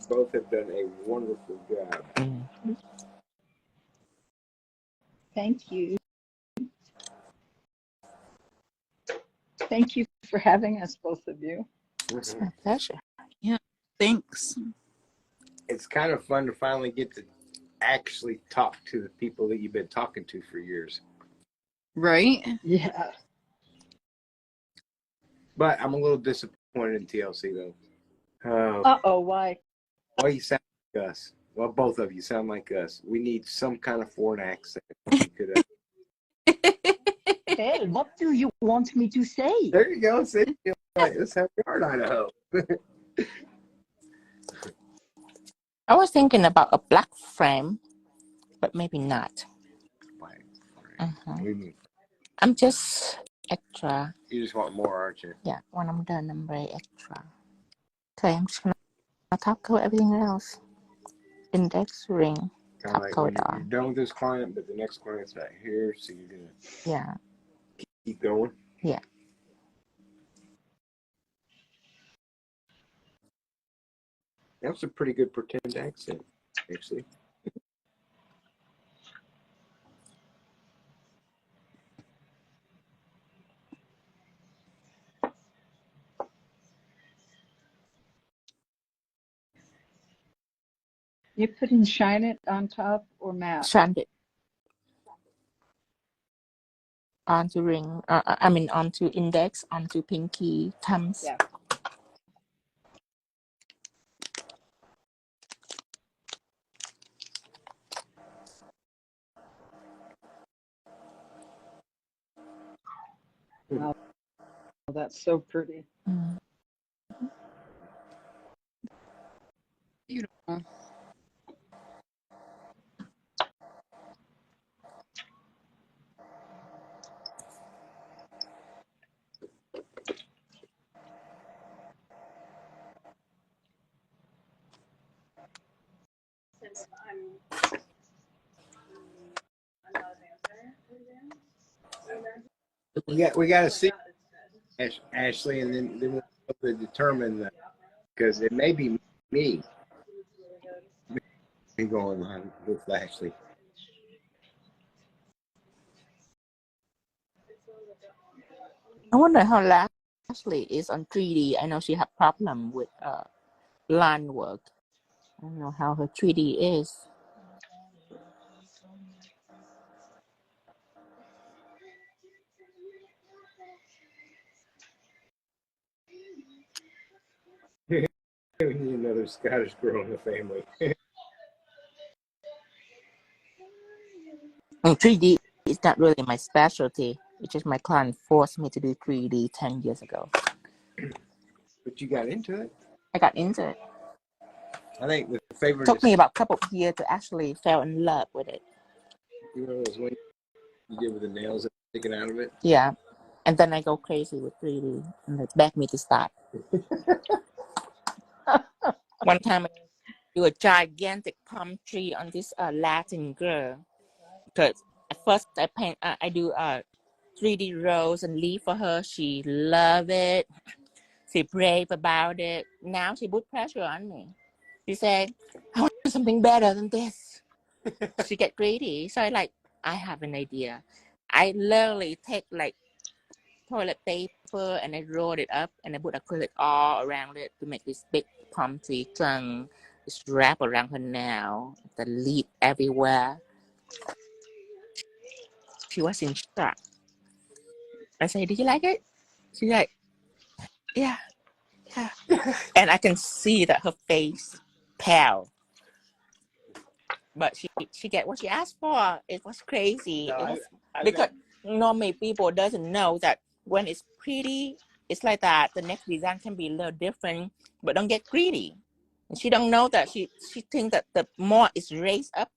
both have done a wonderful job. Mm-hmm. Thank you. Thank you for having us, both of you. It's my pleasure. Yeah, thanks. It's kind of fun to finally get to actually talk to the people that you've been talking to for years. Right? Yeah. But I'm a little disappointed in TLC though. Uh-oh, why? Well, you sound like us. Well, both of you sound like us. We need some kind of foreign accent. You could, Hey, what do you want me to say? there you go. See, that's how we are in Idaho. I was thinking about a black frame, but maybe not. Mm-hmm. I'm just extra. You just want more, aren't you? Yeah, when I'm done, I'm very extra. Okay, I'm just gonna top coat everything else. Index ring, top Like coat you're on. done with this client, but the next client's not here, so you're gonna keep going. Yeah. That was a pretty good pretend accent, actually. You put in shine it on top or matte? Shine it onto ring. Onto index, onto pinky, thumbs. Yeah. Wow, that's so pretty. Mm. Beautiful. Since I'm not a dancer, We got to see Ashley, and then we'll have to determine that, because it may be me going on with Ashley. I wonder how Ashley is on 3D. I know she had problem with line work. I don't know how her 3D is. We need another Scottish girl in the family. 3D is not really my specialty. It's just my client forced me to do 3D 10 years ago. But you got into it. I got into it. I think the favorite Took me about a couple of years to actually fall in love with it. You remember those ones you did with the nails sticking out of it? Yeah. And then I go crazy with 3D and it begged me to stop. One time I do a gigantic palm tree on this Latin girl. Because at first I do 3D rose and leaf for her. She loved it. She brave about it. Now she put pressure on me. She said, I want something better than this. She get greedy. So I have an idea. I literally take toilet paper and I roll it up and I put acrylic all around it to make this big palm tree trunk. Just wrap around her now. The leaf everywhere. She was in shock. I say, did you like it? She's like, yeah. And I can see that her face pale. But she get what she asked for. It was crazy. No, because normally people doesn't know that when it's pretty, it's like that. The next design can be a little different, but don't get greedy. And she don't know that she thinks that the more it's raised up,